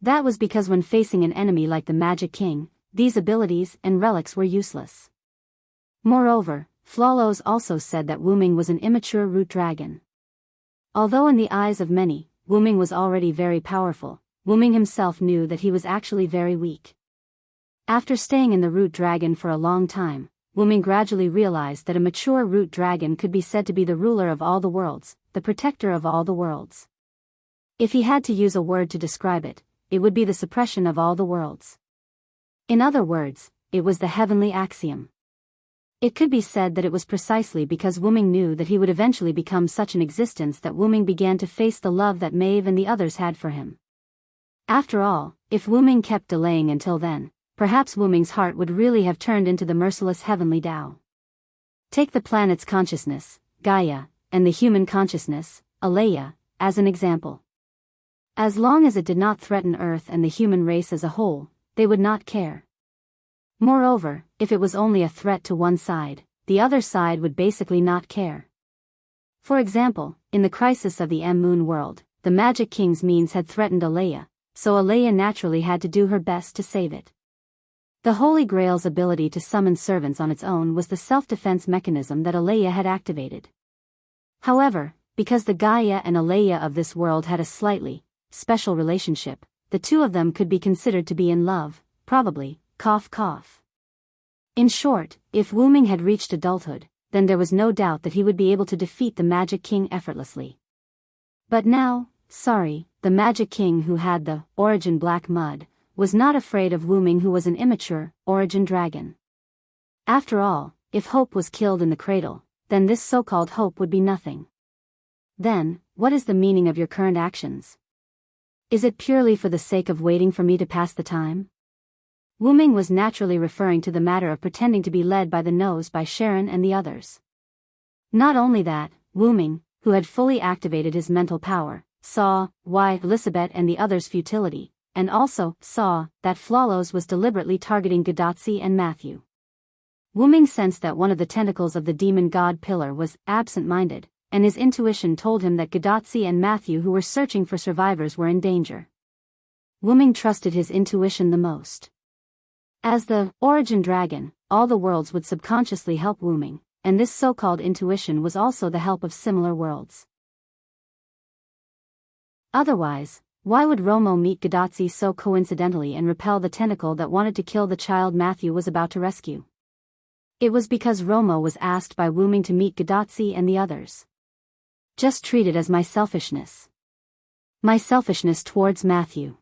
That was because when facing an enemy like the Magic King, these abilities and relics were useless. Moreover, Flawless also said that Wu Ming was an immature root dragon. Although in the eyes of many, Wu Ming was already very powerful, Wu Ming himself knew that he was actually very weak. After staying in the root dragon for a long time, Wu Ming gradually realized that a mature root dragon could be said to be the ruler of all the worlds, the protector of all the worlds. If he had to use a word to describe it, it would be the suppression of all the worlds. In other words, it was the heavenly axiom. It could be said that it was precisely because Wu Ming knew that he would eventually become such an existence that Wu Ming began to face the love that Maeve and the others had for him. After all, if Wu Ming kept delaying until then, perhaps Wu Ming's heart would really have turned into the merciless heavenly Tao. Take the planet's consciousness, Gaia, and the human consciousness, Alea, as an example. As long as it did not threaten Earth and the human race as a whole, they would not care. Moreover, if it was only a threat to one side, the other side would basically not care. For example, in the crisis of the M-Moon world, the Magic King's means had threatened Alea, so Alea naturally had to do her best to save it. The Holy Grail's ability to summon servants on its own was the self-defense mechanism that Alea had activated. However, because the Gaia and Alea of this world had a slightly special relationship, the two of them could be considered to be in love, probably, cough cough. In short, if Wu Ming had reached adulthood, then there was no doubt that he would be able to defeat the Magic King effortlessly. But now, the Magic King who had the origin black mud, was not afraid of Wu Ming who was an immature origin dragon. After all, if hope was killed in the cradle, then this so-called hope would be nothing. Then, what is the meaning of your current actions? Is it purely for the sake of waiting for me to pass the time? Wu Ming was naturally referring to the matter of pretending to be led by the nose by Sharon and the others. Not only that, Wu Ming, who had fully activated his mental power, saw why Elizabeth and the others' futility, and also saw that Flawless was deliberately targeting Gadotsi and Matthew. Wu Ming sensed that one of the tentacles of the demon god Pillar was absent-minded, and his intuition told him that Gadotsi and Matthew who were searching for survivors were in danger. Wu Ming trusted his intuition the most. As the origin dragon, all the worlds would subconsciously help Wu Ming, and this so-called intuition was also the help of similar worlds. Otherwise, why would Romo meet Gadotsi so coincidentally and repel the tentacle that wanted to kill the child Matthew was about to rescue? It was because Romo was asked by Wu Ming to meet Gadotsi and the others. Just treat it as my selfishness. My selfishness towards Matthew.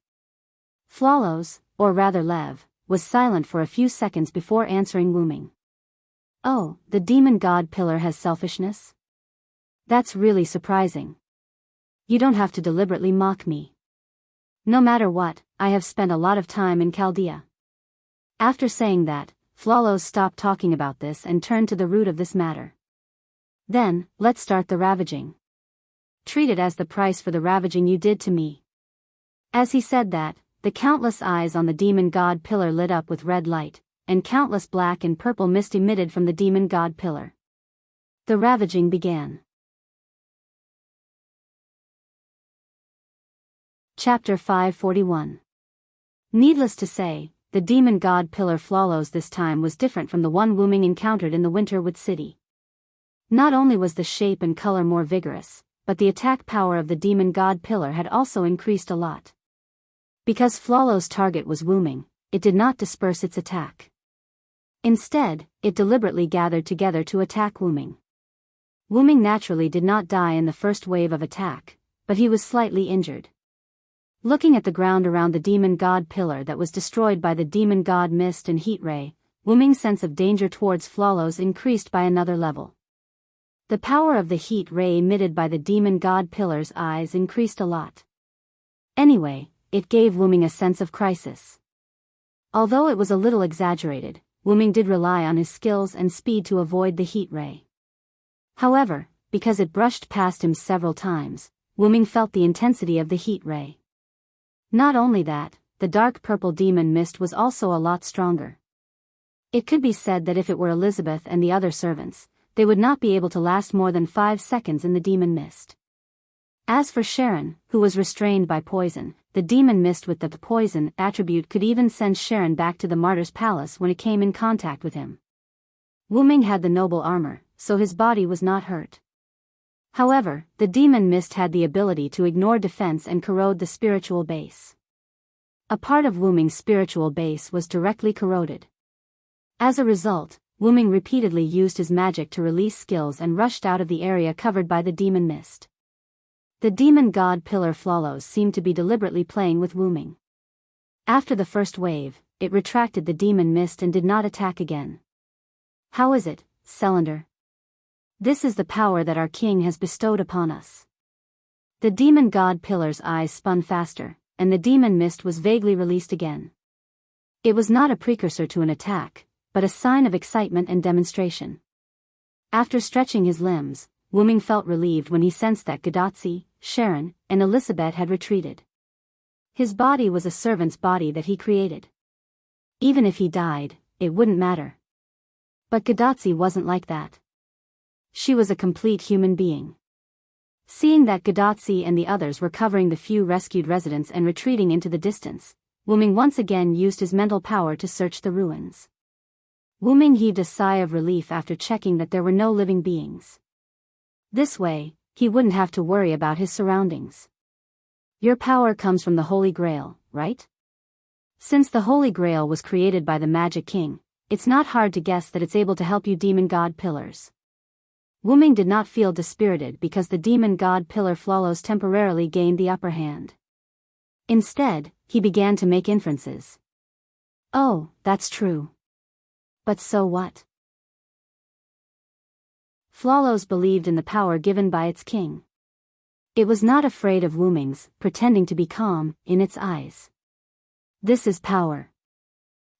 Flawless, or rather Lev, was silent for a few seconds before answering Wu Ming. Oh, the demon god Pillar has selfishness? That's really surprising. You don't have to deliberately mock me. No matter what, I have spent a lot of time in Chaldea. After saying that, Flawless stopped talking about this and turned to the root of this matter. Then, let's start the ravaging. Treat it as the price for the ravaging you did to me. As he said that, the countless eyes on the demon god pillar lit up with red light, and countless black and purple mist emitted from the demon god pillar. The ravaging began. Chapter 541. Needless to say, the demon god pillar Flawless this time was different from the one Wu Ming encountered in the Winterwood City. Not only was the shape and color more vigorous, but the attack power of the demon god pillar had also increased a lot. Because Flawless' target was Wu Ming, it did not disperse its attack. Instead, it deliberately gathered together to attack Wu Ming. Wu Ming naturally did not die in the first wave of attack, but he was slightly injured. Looking at the ground around the demon god pillar that was destroyed by the demon god mist and heat ray, Wu Ming's sense of danger towards Flawless increased by another level. The power of the heat ray emitted by the demon god pillar's eyes increased a lot. Anyway, it gave Wu Ming a sense of crisis. Although it was a little exaggerated, Wu Ming did rely on his skills and speed to avoid the heat ray. However, because it brushed past him several times, Wu Ming felt the intensity of the heat ray. Not only that, the dark purple demon mist was also a lot stronger. It could be said that if it were Elizabeth and the other servants, they would not be able to last more than 5 seconds in the demon mist. As for Sharon, who was restrained by poison, the demon mist with the poison attribute could even send Sharon back to the martyr's palace when it came in contact with him. Wu Ming had the noble armor, so his body was not hurt. However, the demon mist had the ability to ignore defense and corrode the spiritual base. A part of Wu Ming's spiritual base was directly corroded. As a result, Wu Ming repeatedly used his magic to release skills and rushed out of the area covered by the demon mist. The demon god pillar Flawless seemed to be deliberately playing with Wu Ming. After the first wave, it retracted the demon mist and did not attack again. How is it, Cylinder? This is the power that our king has bestowed upon us. The demon god pillar's eyes spun faster, and the demon mist was vaguely released again. It was not a precursor to an attack, but a sign of excitement and demonstration. After stretching his limbs, Wu Ming felt relieved when he sensed that Gadotsi, Sharon, and Elizabeth had retreated. His body was a servant's body that he created. Even if he died, it wouldn't matter. But Gadotsi wasn't like that. She was a complete human being. Seeing that Gadotsi and the others were covering the few rescued residents and retreating into the distance, Wu Ming once again used his mental power to search the ruins. Wu Ming heaved a sigh of relief after checking that there were no living beings. This way, he wouldn't have to worry about his surroundings. Your power comes from the Holy Grail, right? Since the Holy Grail was created by the Magic King, it's not hard to guess that it's able to help you demon god pillars. Wu Ming did not feel dispirited because the demon god pillar Flawless temporarily gained the upper hand. Instead, he began to make inferences. Oh, that's true. But so what? Flawless believed in the power given by its king. It was not afraid of Wu Ming's pretending to be calm in its eyes. This is power.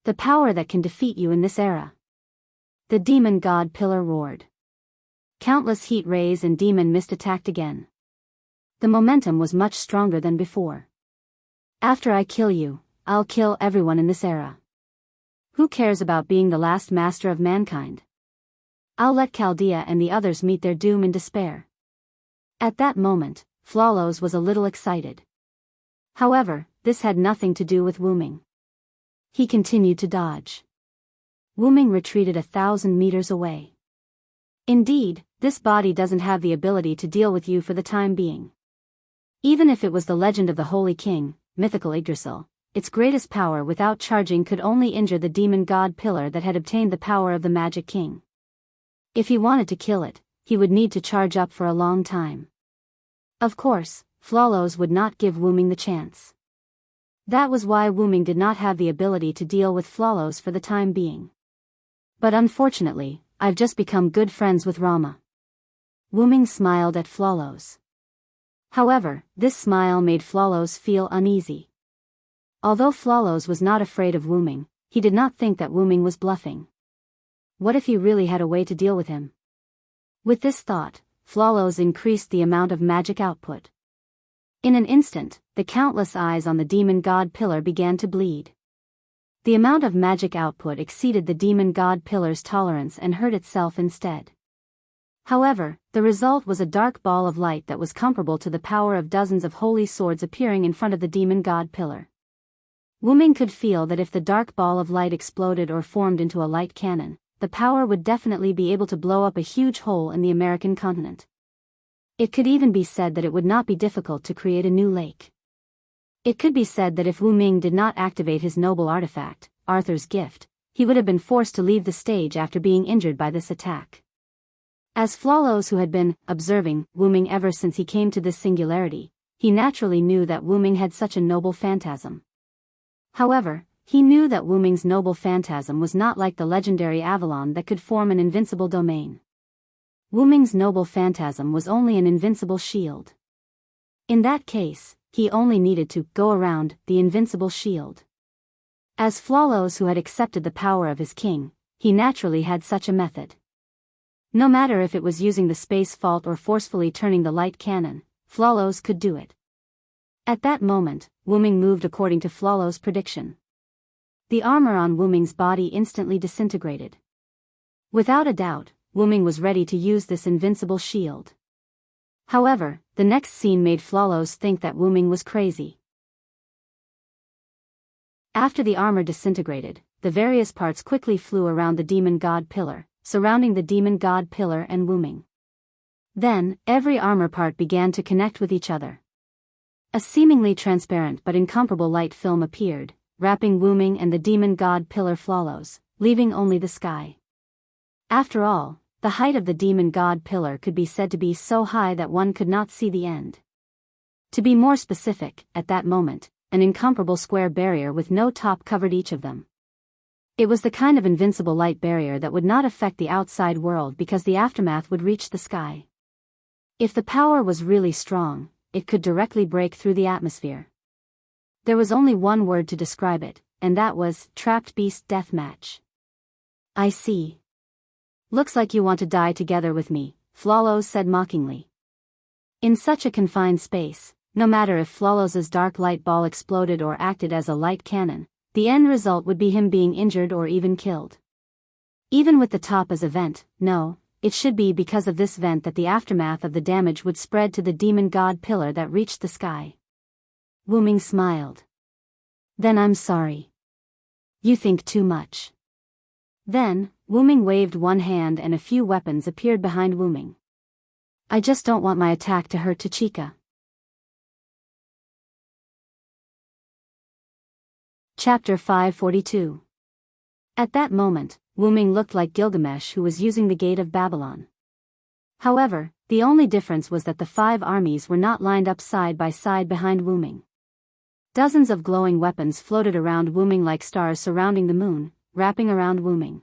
The power that can defeat you in this era. The demon god pillar roared. Countless heat rays and demon mist attacked again. The momentum was much stronger than before. After I kill you, I'll kill everyone in this era. Who cares about being the last master of mankind? I'll let Chaldea and the others meet their doom in despair. At that moment, Flawless was a little excited. However, this had nothing to do with Wu Ming. He continued to dodge. Wu Ming retreated 1,000 meters away. Indeed, this body doesn't have the ability to deal with you for the time being. Even if it was the legend of the Holy King, mythical Yggdrasil, its greatest power without charging could only injure the demon god pillar that had obtained the power of the Magic King. If he wanted to kill it, he would need to charge up for a long time. Of course, Flawless would not give Wu Ming the chance. That was why Wu Ming did not have the ability to deal with Flawless for the time being. But unfortunately, I've just become good friends with Rama. Wu Ming smiled at Flawless. However, this smile made Flawless feel uneasy. Although Flawless was not afraid of Wu Ming, he did not think that Wu Ming was bluffing. What if he really had a way to deal with him? With this thought, Flawless increased the amount of magic output. In an instant, the countless eyes on the demon god pillar began to bleed. The amount of magic output exceeded the demon god pillar's tolerance and hurt itself instead. However, the result was a dark ball of light that was comparable to the power of dozens of holy swords appearing in front of the demon god pillar. Wu Ming could feel that if the dark ball of light exploded or formed into a light cannon, the power would definitely be able to blow up a huge hole in the American continent. It could even be said that it would not be difficult to create a new lake. It could be said that if Wu Ming did not activate his noble artifact, Arthur's gift, he would have been forced to leave the stage after being injured by this attack. As Flawless, who had been observing Wu Ming ever since he came to this singularity, he naturally knew that Wu Ming had such a noble phantasm. However, he knew that Wu Ming's noble phantasm was not like the legendary Avalon that could form an invincible domain. Wu Ming's noble phantasm was only an invincible shield. In that case, he only needed to go around the invincible shield. As Flawless, who had accepted the power of his king, he naturally had such a method. No matter if it was using the space fault or forcefully turning the light cannon, Flawless could do it. At that moment, Wu Ming moved according to Flawless' prediction. The armor on Wu Ming's body instantly disintegrated. Without a doubt, Wu Ming was ready to use this invincible shield. However, the next scene made Flawless think that Wu Ming was crazy. After the armor disintegrated, the various parts quickly flew around the demon god pillar, surrounding the demon god pillar and Wu Ming. Then, every armor part began to connect with each other. A seemingly transparent but incomparable light film appeared, wrapping Wu Ming and the demon god pillar Flawless, leaving only the sky. After all, the height of the demon god pillar could be said to be so high that one could not see the end. To be more specific, at that moment, an incomparable square barrier with no top covered each of them. It was the kind of invincible light barrier that would not affect the outside world because the aftermath would reach the sky. If the power was really strong, it could directly break through the atmosphere. There was only one word to describe it, and that was Trapped Beast Deathmatch. I see. Looks like you want to die together with me, Flawless said mockingly. In such a confined space, no matter if Flawless's dark light ball exploded or acted as a light cannon, the end result would be him being injured or even killed. Even with the top as a vent, no, it should be because of this vent that the aftermath of the damage would spread to the demon god pillar that reached the sky. Wu Ming smiled. Then I'm sorry. You think too much. Then, Wu Ming waved one hand and a few weapons appeared behind Wu Ming. I just don't want my attack to hurt Tachika. Chapter 542. At that moment, Wu Ming looked like Gilgamesh who was using the gate of Babylon. However, the only difference was that the 5 armies were not lined up side by side behind Wu Ming. Dozens of glowing weapons floated around Wu Ming like stars surrounding the moon, wrapping around Wu Ming.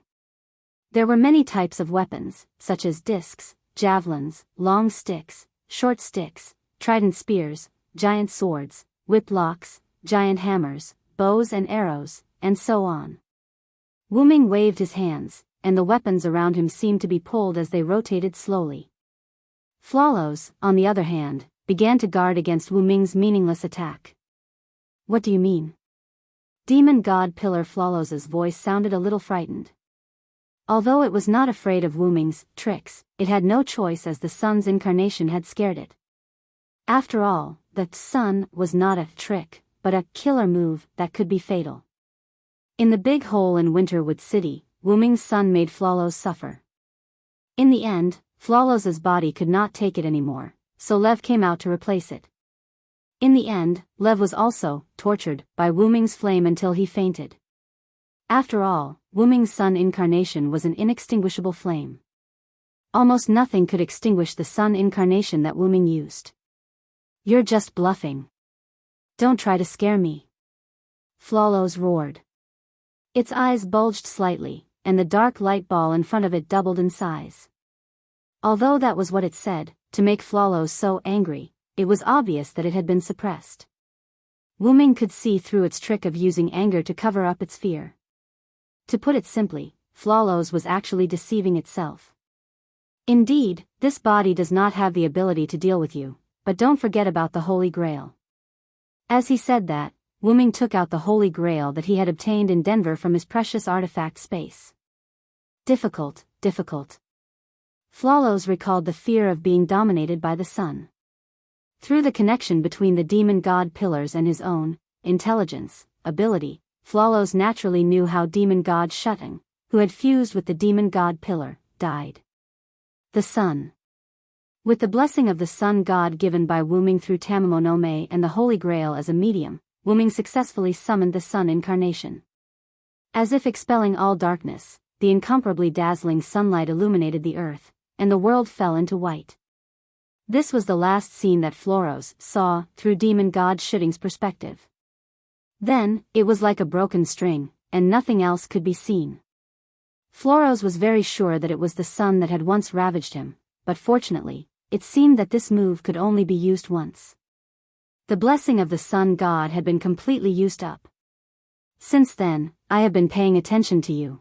There were many types of weapons, such as discs, javelins, long sticks, short sticks, trident spears, giant swords, whiplocks, giant hammers, bows and arrows, and so on. Wu Ming waved his hands, and the weapons around him seemed to be pulled as they rotated slowly. Flawless, on the other hand, began to guard against Wu Ming's meaningless attack. What do you mean? Demon God Pillar Flawless's voice sounded a little frightened. Although it was not afraid of Wu Ming's tricks, it had no choice as the sun's incarnation had scared it. After all, the sun was not a trick, but a killer move that could be fatal. In the big hole in Winterwood City, Wu Ming's son made Flawless suffer. In the end, Flawless's body could not take it anymore, so Lev came out to replace it. In the end, Lev was also tortured by Wu Ming's flame until he fainted. After all, Wu Ming's sun incarnation was an inextinguishable flame. Almost nothing could extinguish the sun incarnation that Wu Ming used. You're just bluffing. Don't try to scare me. Flawless roared. Its eyes bulged slightly, and the dark light ball in front of it doubled in size. Although that was what it said, to make Flawless so angry, it was obvious that it had been suppressed. Wu Ming could see through its trick of using anger to cover up its fear. To put it simply, Flawless was actually deceiving itself. Indeed, this body does not have the ability to deal with you, but don't forget about the Holy Grail. As he said that, Wu-Ming took out the Holy Grail that he had obtained in Denver from his precious artifact space. Difficult. Flawless recalled the fear of being dominated by the sun. Through the connection between the demon god pillars and his own intelligence, ability, Flawless naturally knew how demon god Shutting, who had fused with the demon god pillar, died. The sun. With the blessing of the sun god given by Wu-Ming through Tamamonome and the Holy Grail as a medium, Wu-Ming successfully summoned the sun incarnation. As if expelling all darkness, the incomparably dazzling sunlight illuminated the earth, and the world fell into white. This was the last scene that Flawless saw through demon god Shutting's perspective. Then, it was like a broken string, and nothing else could be seen. Flawless was very sure that it was the sun that had once ravaged him, but fortunately, it seemed that this move could only be used once. The blessing of the sun god had been completely used up. Since then, I have been paying attention to you.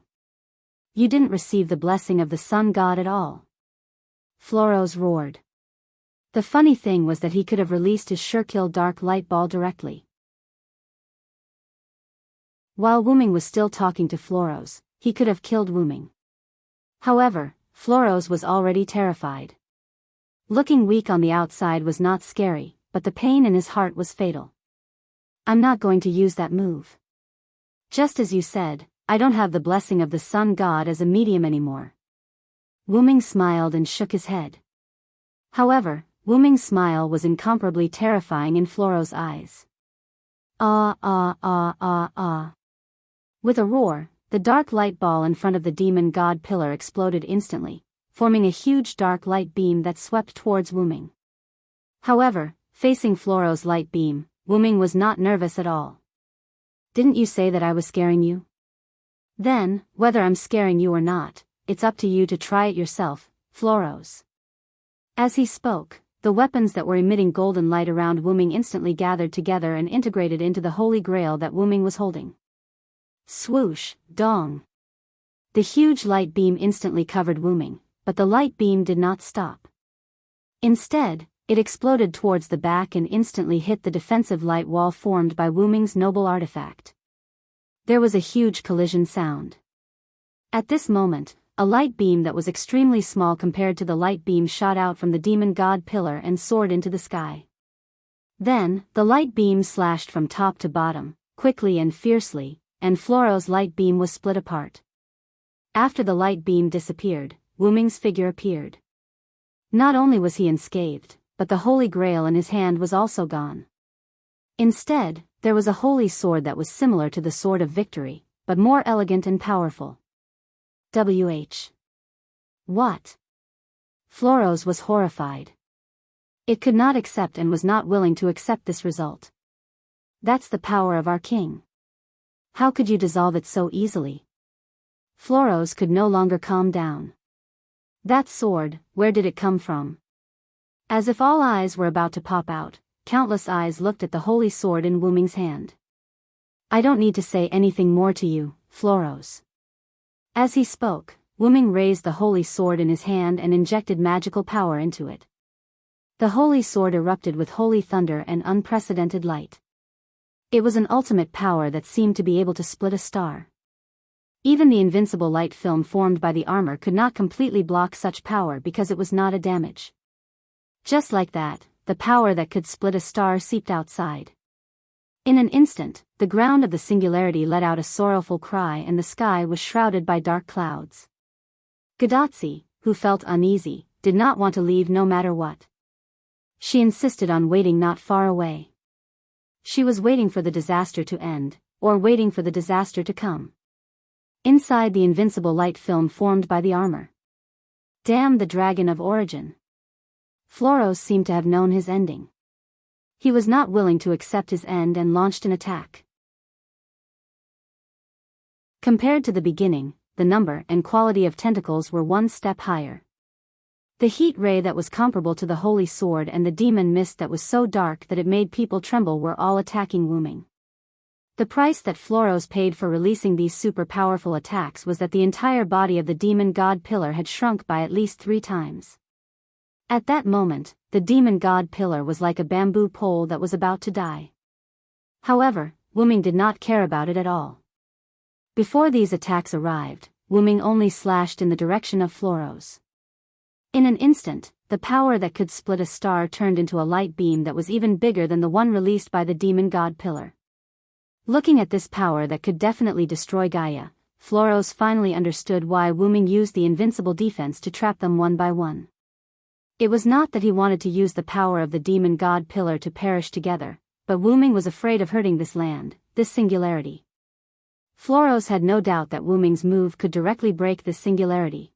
You didn't receive the blessing of the sun god at all. Flawless roared. The funny thing was that he could have released his sure-kill dark light ball directly. While Wu-Ming was still talking to Flawless, he could have killed Wu-Ming. However, Flawless was already terrified. Looking weak on the outside was not scary, but the pain in his heart was fatal. I'm not going to use that move. Just as you said, I don't have the blessing of the sun god as a medium anymore. Wu-Ming smiled and shook his head. However, Wu-Ming's smile was incomparably terrifying in Flawless' eyes. With a roar, the dark light ball in front of the demon god pillar exploded instantly, forming a huge dark light beam that swept towards Wu-Ming. However, facing Flawless' light beam, Wu-Ming was not nervous at all. Didn't you say that I was scaring you? Then, whether I'm scaring you or not, it's up to you to try it yourself, Flawless. As he spoke, the weapons that were emitting golden light around Wu-Ming instantly gathered together and integrated into the Holy Grail that Wu-Ming was holding. Swoosh, dong. The huge light beam instantly covered Wu-Ming, but the light beam did not stop. Instead, it exploded towards the back and instantly hit the defensive light wall formed by Wu-Ming's noble artifact. There was a huge collision sound. At this moment, a light beam that was extremely small compared to the light beam shot out from the demon god pillar and soared into the sky. Then, the light beam slashed from top to bottom, quickly and fiercely, and Flawless' light beam was split apart. After the light beam disappeared, Wu-Ming's figure appeared. Not only was he unscathed, but the Holy Grail in his hand was also gone. Instead, there was a holy sword that was similar to the Sword of Victory, but more elegant and powerful. What? Flawless was horrified. It could not accept and was not willing to accept this result. That's the power of our king. How could you dissolve it so easily? Flawless could no longer calm down. That sword, where did it come from? As if all eyes were about to pop out, countless eyes looked at the holy sword in Wu-Ming's hand. I don't need to say anything more to you, Flawless. As he spoke, Wu-Ming raised the holy sword in his hand and injected magical power into it. The holy sword erupted with holy thunder and unprecedented light. It was an ultimate power that seemed to be able to split a star. Even the invincible light film formed by the armor could not completely block such power because it was not a damage. Just like that, the power that could split a star seeped outside. In an instant, the ground of the singularity let out a sorrowful cry and the sky was shrouded by dark clouds. Gadotsi, who felt uneasy, did not want to leave no matter what. She insisted on waiting not far away. She was waiting for the disaster to end, or waiting for the disaster to come. Inside the invincible light film formed by the armor. Damn the dragon of origin. Flawless seemed to have known his ending. He was not willing to accept his end and launched an attack. Compared to the beginning, the number and quality of tentacles were one step higher. The heat ray that was comparable to the holy sword and the demon mist that was so dark that it made people tremble were all attacking Wu-Ming. The price that Floros paid for releasing these super powerful attacks was that the entire body of the demon god pillar had shrunk by at least 3 times. At that moment, the demon god pillar was like a bamboo pole that was about to die. However, Wuming did not care about it at all. Before these attacks arrived, Wuming only slashed in the direction of Floros. In an instant, the power that could split a star turned into a light beam that was even bigger than the one released by the demon god pillar. Looking at this power that could definitely destroy Gaia, Floros finally understood why Wuming used the invincible defense to trap them one by one. It was not that he wanted to use the power of the demon god pillar to perish together, but Wuming was afraid of hurting this land, this singularity. Floros had no doubt that Wuming's move could directly break this singularity.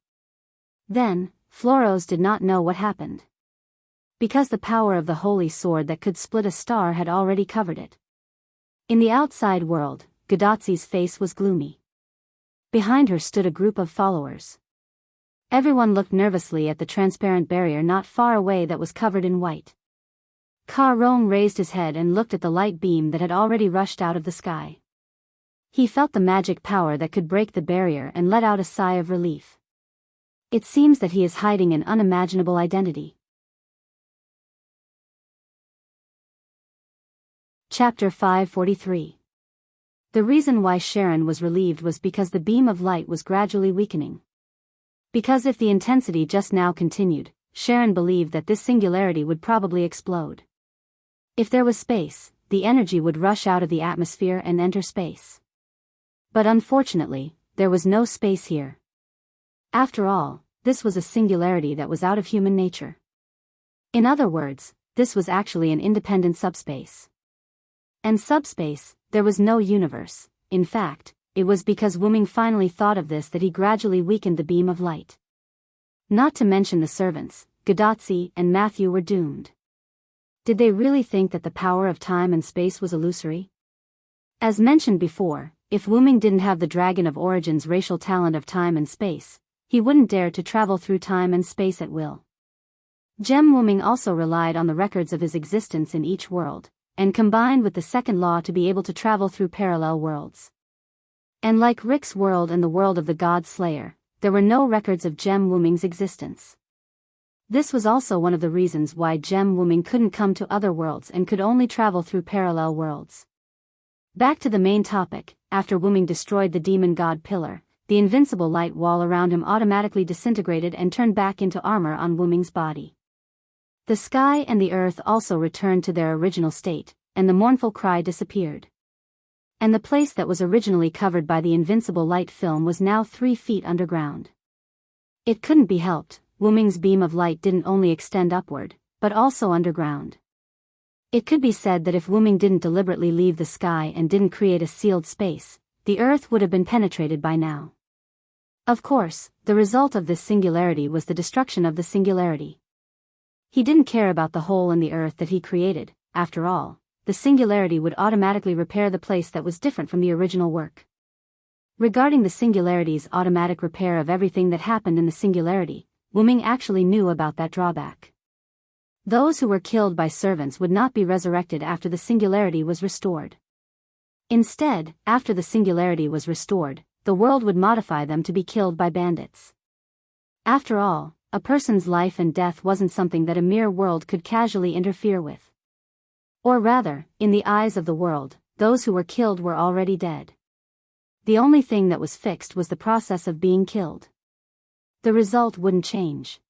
Then, Floros did not know what happened. Because the power of the holy sword that could split a star had already covered it. In the outside world, Gadatsi's face was gloomy. Behind her stood a group of followers. Everyone looked nervously at the transparent barrier not far away that was covered in white. Ka Rong raised his head and looked at the light beam that had already rushed out of the sky. He felt the magic power that could break the barrier and let out a sigh of relief. It seems that he is hiding an unimaginable identity. Chapter 543. The reason why Sharon was relieved was because the beam of light was gradually weakening. Because if the intensity just now continued, Sharon believed that this singularity would probably explode. If there was space, the energy would rush out of the atmosphere and enter space. But unfortunately, there was no space here. After all, this was a singularity that was out of human nature. In other words, this was actually an independent subspace. And subspace, there was no universe. In fact, it was because Wuming finally thought of this that he gradually weakened the beam of light. Not to mention the servants, Gadatsi and Matthew were doomed. Did they really think that the power of time and space was illusory? As mentioned before, if Wuming didn't have the Dragon of Origin's racial talent of time and space, he wouldn't dare to travel through time and space at will. Gem Wuming also relied on the records of his existence in each world, and combined with the second law to be able to travel through parallel worlds. And like Rick's world and the world of the God Slayer, there were no records of Gem Wuming's existence. This was also one of the reasons why Gem Wuming couldn't come to other worlds and could only travel through parallel worlds. Back to the main topic, after Wuming destroyed the demon god pillar, the invincible light wall around him automatically disintegrated and turned back into armor on Wuming's body. The sky and the earth also returned to their original state, and the mournful cry disappeared. And the place that was originally covered by the invincible light film was now 3 feet underground. It couldn't be helped, Wuming's beam of light didn't only extend upward, but also underground. It could be said that if Wuming didn't deliberately leave the sky and didn't create a sealed space, the earth would have been penetrated by now. Of course, the result of this singularity was the destruction of the singularity. He didn't care about the hole in the earth that he created. After all, the singularity would automatically repair the place that was different from the original work. Regarding the singularity's automatic repair of everything that happened in the singularity, Wuming actually knew about that drawback. Those who were killed by servants would not be resurrected after the singularity was restored. Instead, after the singularity was restored, the world would modify them to be killed by bandits. After all, a person's life and death wasn't something that a mere world could casually interfere with. Or rather, in the eyes of the world, those who were killed were already dead. The only thing that was fixed was the process of being killed. The result wouldn't change.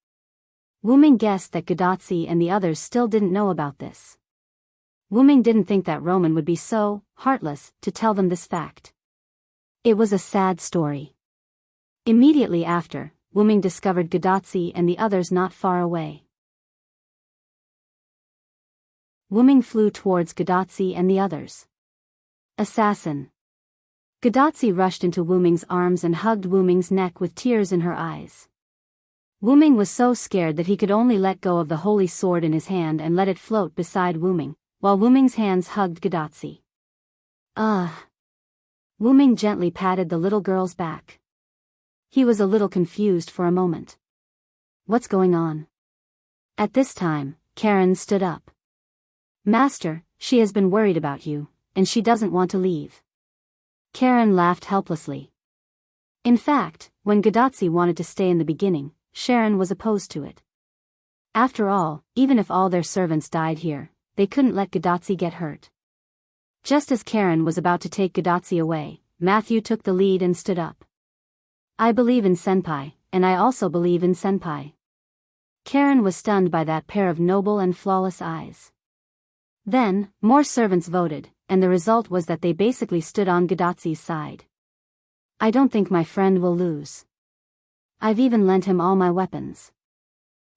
Wuming guessed that Gadatsi and the others still didn't know about this. Wuming didn't think that Roman would be so heartless to tell them this fact. It was a sad story. Immediately after, Wuming discovered Gadatsi and the others not far away. Wuming flew towards Gadatsi and the others. Assassin. Gadatsi rushed into Wuming's arms and hugged Wuming's neck with tears in her eyes. Wuming was so scared that he could only let go of the holy sword in his hand and let it float beside Wuming, while Wuming's hands hugged Gadatsi. Wuming gently patted the little girl's back. He was a little confused for a moment. What's going on? At this time, Karen stood up. Master, she has been worried about you. and she doesn't want to leave. Karen laughed helplessly. In fact, when Gadotsi wanted to stay in the beginning, Sharon was opposed to it. After all, even if all their servants died here, they couldn't let Gadotsi get hurt. Just as Karen was about to take Gadotsi away, Matthew took the lead and stood up. I believe in Senpai, and I also believe in Senpai. Karen was stunned by that pair of noble and flawless eyes. Then, more servants voted, and the result was that they basically stood on Gadotsi's side. I don't think my friend will lose. I've even lent him all my weapons.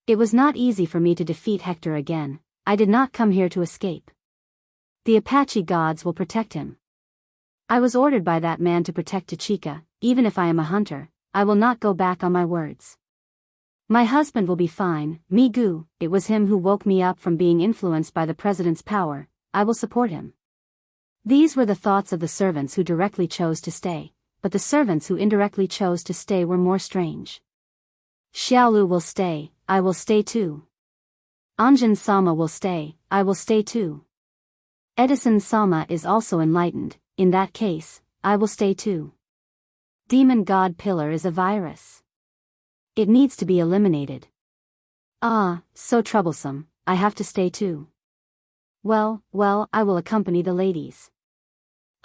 It was not easy for me to defeat Hector again. I did not come here to escape. The Apache gods will protect him. I was ordered by that man to protect Tachika. Even if I am a hunter, I will not go back on my words. My husband will be fine. Migu, it was him who woke me up from being influenced by the president's power. I will support him. These were the thoughts of the servants who directly chose to stay, but the servants who indirectly chose to stay were more strange. Xiaolu will stay, I will stay too. Anjin Sama will stay, I will stay too. Edison Sama is also enlightened, in that case, I will stay too. Demon God Pillar is a virus. It needs to be eliminated. Ah, so troublesome, I have to stay too. Well, I will accompany the ladies.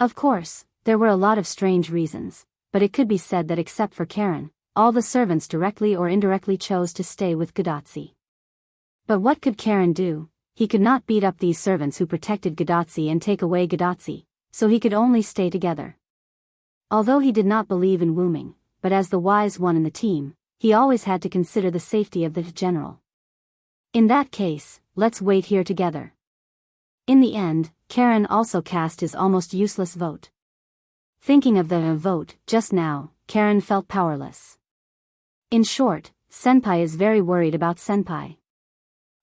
Of course, there were a lot of strange reasons, but it could be said that except for Karen, all the servants directly or indirectly chose to stay with Gadotsi. But what could Karen do? He could not beat up these servants who protected Gadotsi and take away Gadotsi, so he could only stay together. Although he did not believe in wooming, but as the wise one in the team, he always had to consider the safety of the general. In that case, let's wait here together. In the end, Karen also cast his almost useless vote. Thinking of the vote just now, Karen felt powerless. In short, Senpai is very worried about Senpai.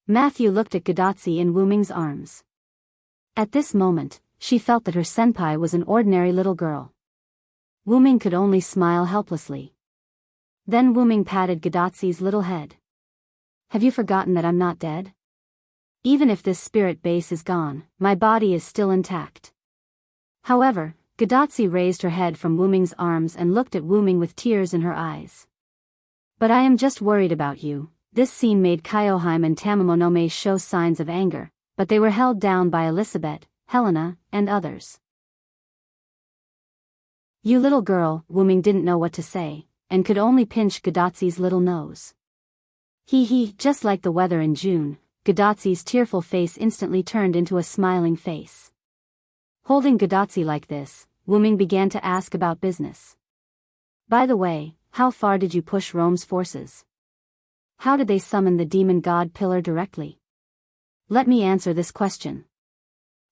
Matthew looked at Gadotsi in Wooming's arms. At this moment, she felt that her Senpai was an ordinary little girl. Wooming could only smile helplessly. Then Wooming patted Gadotsi's little head. Have you forgotten that I'm not dead? Even if this spirit base is gone, my body is still intact. However, Gadotsi raised her head from Wooming's arms and looked at Wooming with tears in her eyes. But I am just worried about you. This scene made Kyoheim and Tamamonome show signs of anger, but they were held down by Elizabeth, Helena, and others. You little girl, Wooming didn't know what to say, and could only pinch Gadotsi's little nose. Just like the weather in June, Gadotsi's tearful face instantly turned into a smiling face. Holding Gadotsi like this, Wooming began to ask about business. By the way, how far did you push Rome's forces? How did they summon the demon god pillar directly? Let me answer this question.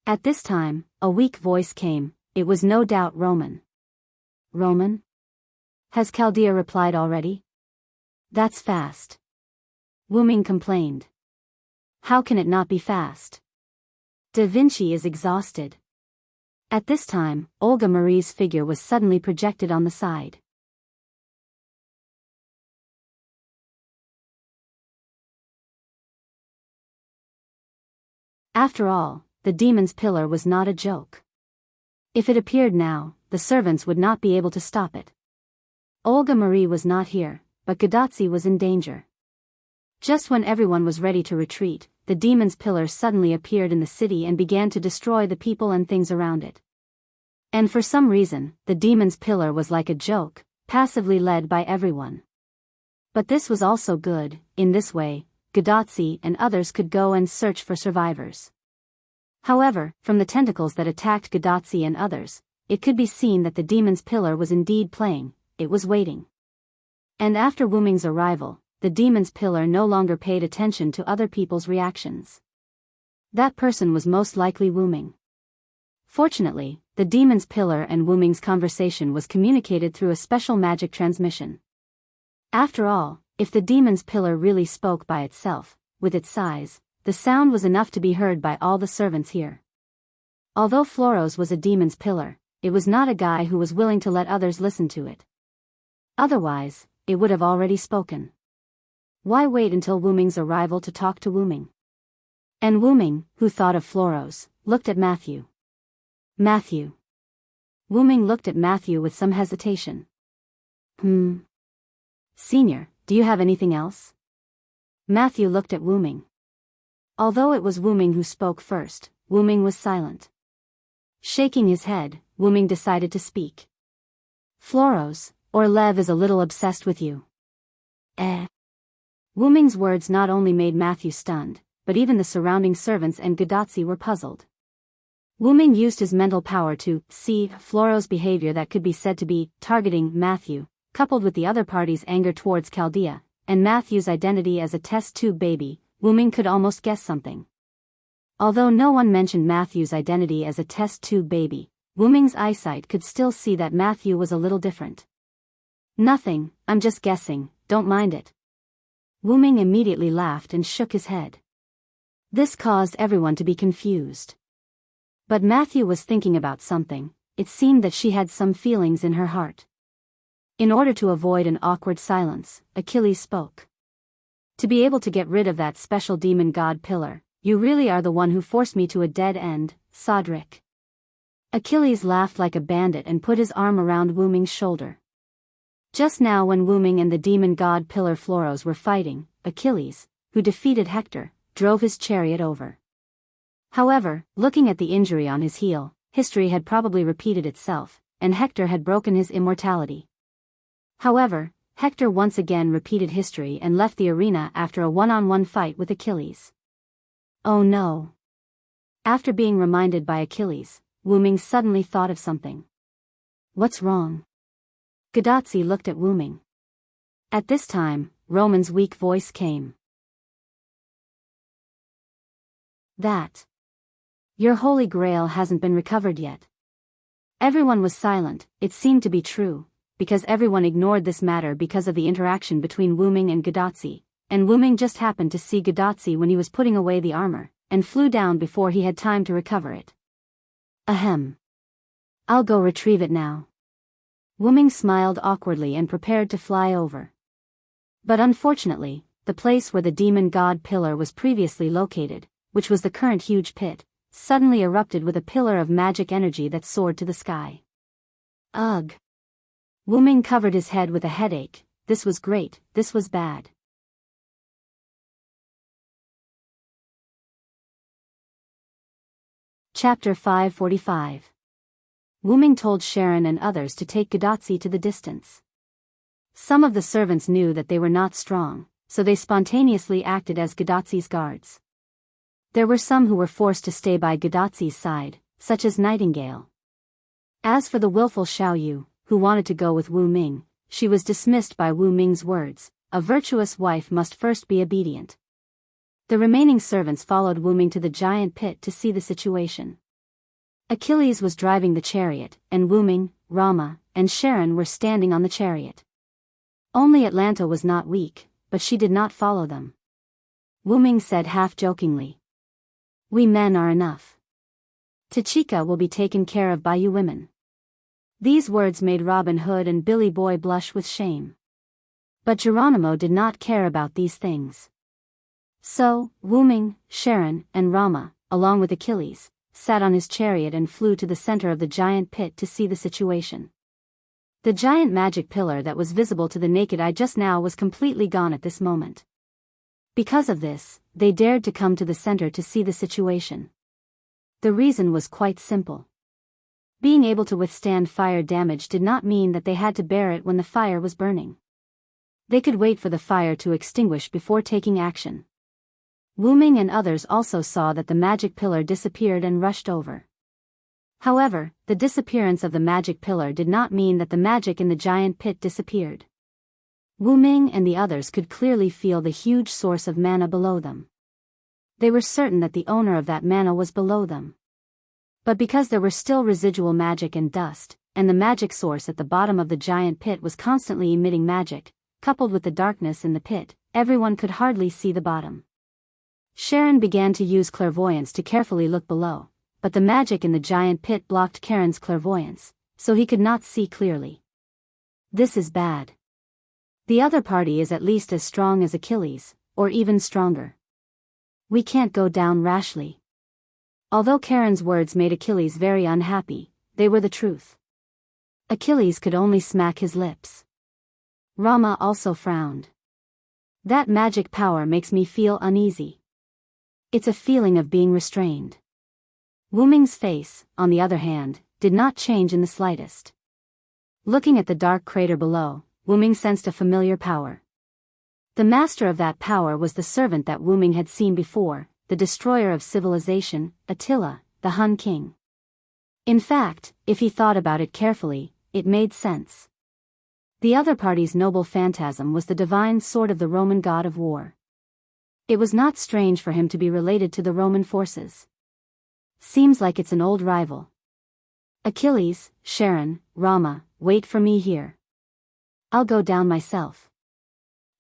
At this time, a weak voice came. It was no doubt Roman. Roman? Has Chaldea replied already? That's fast. Wooming complained. How can it not be fast? Da Vinci is exhausted. At this time, Olga Marie's figure was suddenly projected on the side. After all, the demon's pillar was not a joke. If it appeared now, the servants would not be able to stop it. Olga Marie was not here, but Gadotsi was in danger. Just when everyone was ready to retreat, the demon's pillar suddenly appeared in the city and began to destroy the people and things around it. And for some reason, the demon's pillar was like a joke, passively led by everyone. But this was also good. In this way, Gadotsi and others could go and search for survivors. However, from the tentacles that attacked Gadotsi and others, it could be seen that the demon's pillar was indeed playing, it was waiting. And after Wooming's arrival, the demon's pillar no longer paid attention to other people's reactions. That person was most likely Wooming. Fortunately, the demon's pillar and Wooming's conversation was communicated through a special magic transmission. After all, if the demon's pillar really spoke by itself, with its size, the sound was enough to be heard by all the servants here. Although Floros was a demon's pillar, it was not a guy who was willing to let others listen to it. Otherwise, it would have already spoken. Why wait until Wooming's arrival to talk to Wooming? And Wooming, who thought of Floros, looked at Matthew. Matthew. Wu Ming looked at Matthew with some hesitation. Senior, do you have anything else? Matthew looked at Wu Ming. Although it was Wu Ming who spoke first, Wu Ming was silent. Shaking his head, Wu Ming decided to speak. Floros, or Lev is a little obsessed with you. Wu Ming's words not only made Matthew stunned, but even the surrounding servants and Gadotsi were puzzled. Wu Ming used his mental power to see Floros' behavior that could be said to be targeting Matthew, coupled with the other party's anger towards Chaldea, and Matthew's identity as a test tube baby. Wu Ming could almost guess something. Although no one mentioned Matthew's identity as a test tube baby, Wu Ming's eyesight could still see that Matthew was a little different. Nothing, I'm just guessing, don't mind it. Wu Ming immediately laughed and shook his head. This caused everyone to be confused. But Matthew was thinking about something. It seemed that she had some feelings in her heart. In order to avoid an awkward silence, Achilles spoke. To be able to get rid of that special demon god pillar, you really are the one who forced me to a dead end, Sodric. Achilles laughed like a bandit and put his arm around Wu Ming's shoulder. Just now when Wu Ming and the demon god pillar Floros were fighting, Achilles, who defeated Hector, drove his chariot over. However, looking at the injury on his heel, history had probably repeated itself, and Hector had broken his immortality. However, Hector once again repeated history and left the arena after a one-on-one fight with Achilles. Oh no. After being reminded by Achilles, Wu Ming suddenly thought of something. What's wrong? Gadotsi looked at Wu Ming. At this time, Roman's weak voice came. That. Your holy grail hasn't been recovered yet. Everyone was silent. It seemed to be true, because everyone ignored this matter because of the interaction between Wu Ming and Gadotsi, and Wu Ming just happened to see Gadotsi when he was putting away the armor, and flew down before he had time to recover it. Ahem. I'll go retrieve it now. Wu Ming smiled awkwardly and prepared to fly over. But unfortunately, the place where the demon god pillar was previously located, which was the current huge pit, suddenly erupted with a pillar of magic energy that soared to the sky. Ugh. Wu Ming covered his head with a headache. This was great, this was bad. Chapter 545. Wu Ming told Sharon and others to take Gadotsi to the distance. Some of the servants knew that they were not strong, so they spontaneously acted as Gadotsi's guards. There were some who were forced to stay by Gadotsi's side, such as Nightingale. As for the willful Xiao Yu, who wanted to go with Wu Ming, she was dismissed by Wu Ming's words, a virtuous wife must first be obedient. The remaining servants followed Wu Ming to the giant pit to see the situation. Achilles was driving the chariot, and Wu Ming, Rama, and Sharon were standing on the chariot. Only Atlanta was not weak, but she did not follow them. Wu Ming said half-jokingly. We men are enough. Tachika will be taken care of by you women. These words made Robin Hood and Billy Boy blush with shame. But Geronimo did not care about these things. So, Wu Ming, Sharon, and Rama, along with Achilles, sat on his chariot and flew to the center of the giant pit to see the situation. The giant magic pillar that was visible to the naked eye just now was completely gone at this moment. Because of this, they dared to come to the center to see the situation. The reason was quite simple. Being able to withstand fire damage did not mean that they had to bear it when the fire was burning. They could wait for the fire to extinguish before taking action. Wu Ming and others also saw that the magic pillar disappeared and rushed over. However, the disappearance of the magic pillar did not mean that the magic in the giant pit disappeared. Wu Ming and the others could clearly feel the huge source of mana below them. They were certain that the owner of that mana was below them. But because there were still residual magic and dust, and the magic source at the bottom of the giant pit was constantly emitting magic, coupled with the darkness in the pit, everyone could hardly see the bottom. Sharon began to use clairvoyance to carefully look below, but the magic in the giant pit blocked Karen's clairvoyance, so he could not see clearly. This is bad. The other party is at least as strong as Achilles, or even stronger. We can't go down rashly. Although Charon's words made Achilles very unhappy, they were the truth. Achilles could only smack his lips. Rama also frowned. That magic power makes me feel uneasy. It's a feeling of being restrained. Wu Ming's face, on the other hand, did not change in the slightest. Looking at the dark crater below, Wu Ming sensed a familiar power. The master of that power was the servant that Wu Ming had seen before, the destroyer of civilization, Attila, the Hun king. In fact, if he thought about it carefully, it made sense. The other party's noble phantasm was the divine sword of the Roman god of war. It was not strange for him to be related to the Roman forces. Seems like it's an old rival. Achilles, Charon, Rama, wait for me here. I'll go down myself.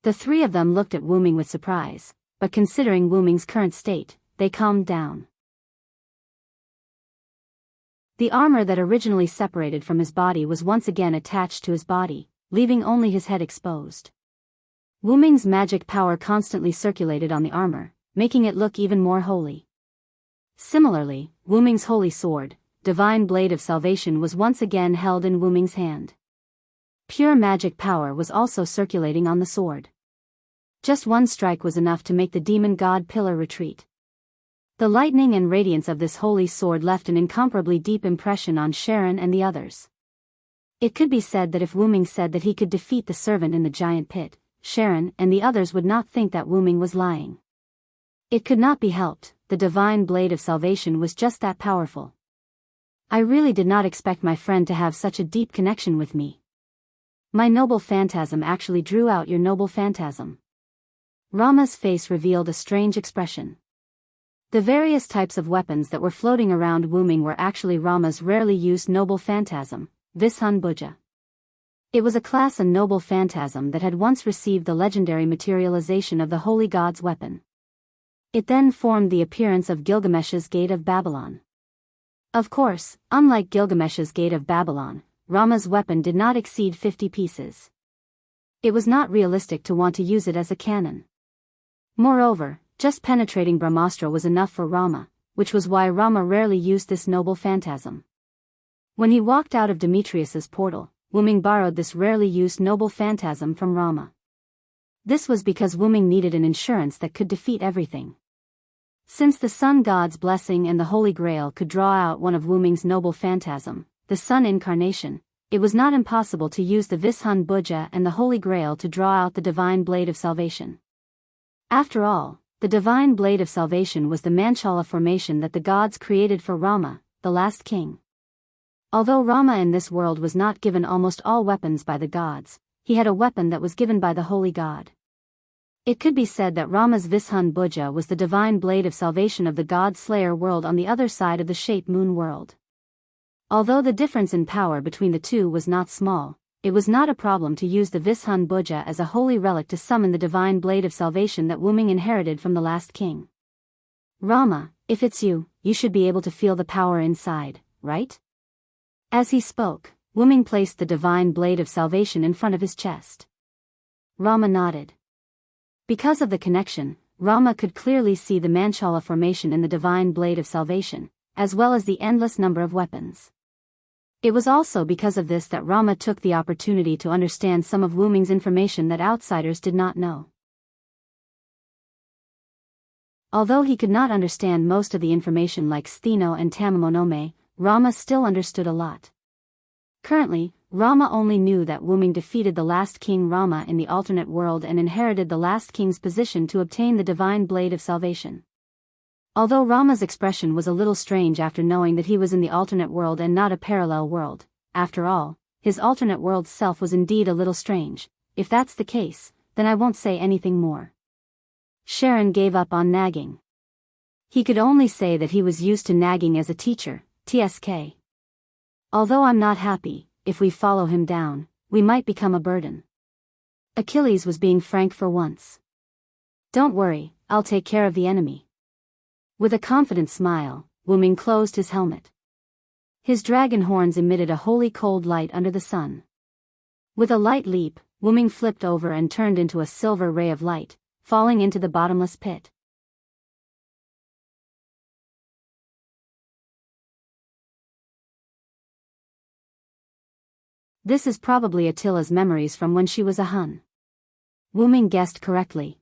The three of them looked at Wu Ming with surprise, but considering Wu Ming's current state, they calmed down. The armor that originally separated from his body was once again attached to his body, leaving only his head exposed. Wu Ming's magic power constantly circulated on the armor, making it look even more holy. Similarly, Wu Ming's holy sword, divine blade of salvation, was once again held in Wu Ming's hand. Pure magic power was also circulating on the sword. Just one strike was enough to make the demon god pillar retreat. The lightning and radiance of this holy sword left an incomparably deep impression on Charon and the others. It could be said that if Wu Ming said that he could defeat the servant in the giant pit, Charon and the others would not think that Wu Ming was lying. It could not be helped, the divine blade of salvation was just that powerful. I really did not expect my friend to have such a deep connection with me. My noble phantasm actually drew out your noble phantasm. Rama's face revealed a strange expression. The various types of weapons that were floating around Wu Ming were actually Rama's rarely used noble phantasm, Vishun Bhuja. It was a class and noble phantasm that had once received the legendary materialization of the holy god's weapon. It then formed the appearance of Gilgamesh's Gate of Babylon. Of course, unlike Gilgamesh's Gate of Babylon, Rama's weapon did not exceed 50 pieces. It was not realistic to want to use it as a cannon. Moreover, just penetrating Brahmastra was enough for Rama, which was why Rama rarely used this noble phantasm. When he walked out of Demetrius's portal, Wu Ming borrowed this rarely used noble phantasm from Rama. This was because Wu Ming needed an insurance that could defeat everything. Since the sun god's blessing and the Holy Grail could draw out one of Wu Ming's noble phantasm, the sun incarnation, it was not impossible to use the Vishun Bhuja and the Holy Grail to draw out the divine blade of salvation. After all, the divine blade of salvation was the Manchala formation that the gods created for Rama, the last king. Although Rama in this world was not given almost all weapons by the gods, he had a weapon that was given by the holy god. It could be said that Rama's Vishun Bhuja was the divine blade of salvation of the god-slayer world on the other side of the shape moon world. Although the difference in power between the two was not small, it was not a problem to use the Vishun Bhuja as a holy relic to summon the divine blade of salvation that Wu Ming inherited from the last king. Rama, if it's you, you should be able to feel the power inside, right? As he spoke, Wu Ming placed the divine blade of salvation in front of his chest. Rama nodded. Because of the connection, Rama could clearly see the Manchala formation in the divine blade of salvation, as well as the endless number of weapons. It was also because of this that Rama took the opportunity to understand some of Wu Ming's information that outsiders did not know. Although he could not understand most of the information like Stheno and Tamamonome, Rama still understood a lot. Currently, Rama only knew that Wu Ming defeated the last king Rama in the alternate world and inherited the last king's position to obtain the divine blade of salvation. Although Rama's expression was a little strange after knowing that he was in the alternate world and not a parallel world, after all, his alternate world self was indeed a little strange. If that's the case, then I won't say anything more. Charon gave up on nagging. He could only say that he was used to nagging as a teacher, TSK. Although I'm not happy, if we follow him down, we might become a burden. Achilles was being frank for once. Don't worry, I'll take care of the enemy. With a confident smile, Wu Ming closed his helmet. His dragon horns emitted a holy cold light under the sun. With a light leap, Wu Ming flipped over and turned into a silver ray of light, falling into the bottomless pit. This is probably Attila's memories from when she was a Hun. Wu Ming guessed correctly.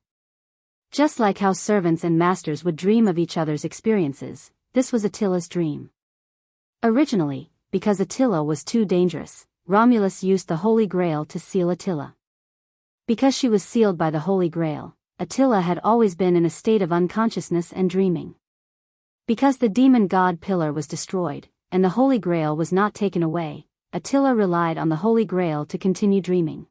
Just like how servants and masters would dream of each other's experiences, this was Attila's dream. Originally, because Attila was too dangerous, Romulus used the Holy Grail to seal Attila. Because she was sealed by the Holy Grail, Attila had always been in a state of unconsciousness and dreaming. Because the demon god pillar was destroyed, and the Holy Grail was not taken away, Attila relied on the Holy Grail to continue dreaming.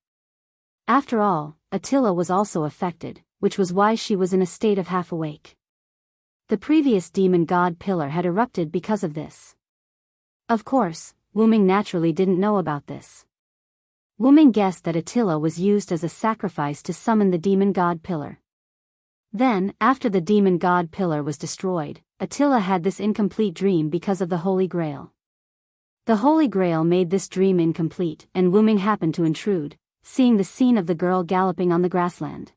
After all, Attila was also affected, which was why she was in a state of half-awake. The previous demon god pillar had erupted because of this. Of course, Wu Ming naturally didn't know about this. Wu Ming guessed that Attila was used as a sacrifice to summon the demon god pillar. Then, after the demon god pillar was destroyed, Attila had this incomplete dream because of the Holy Grail. The Holy Grail made this dream incomplete, and Wu Ming happened to intrude, seeing the scene of the girl galloping on the grassland.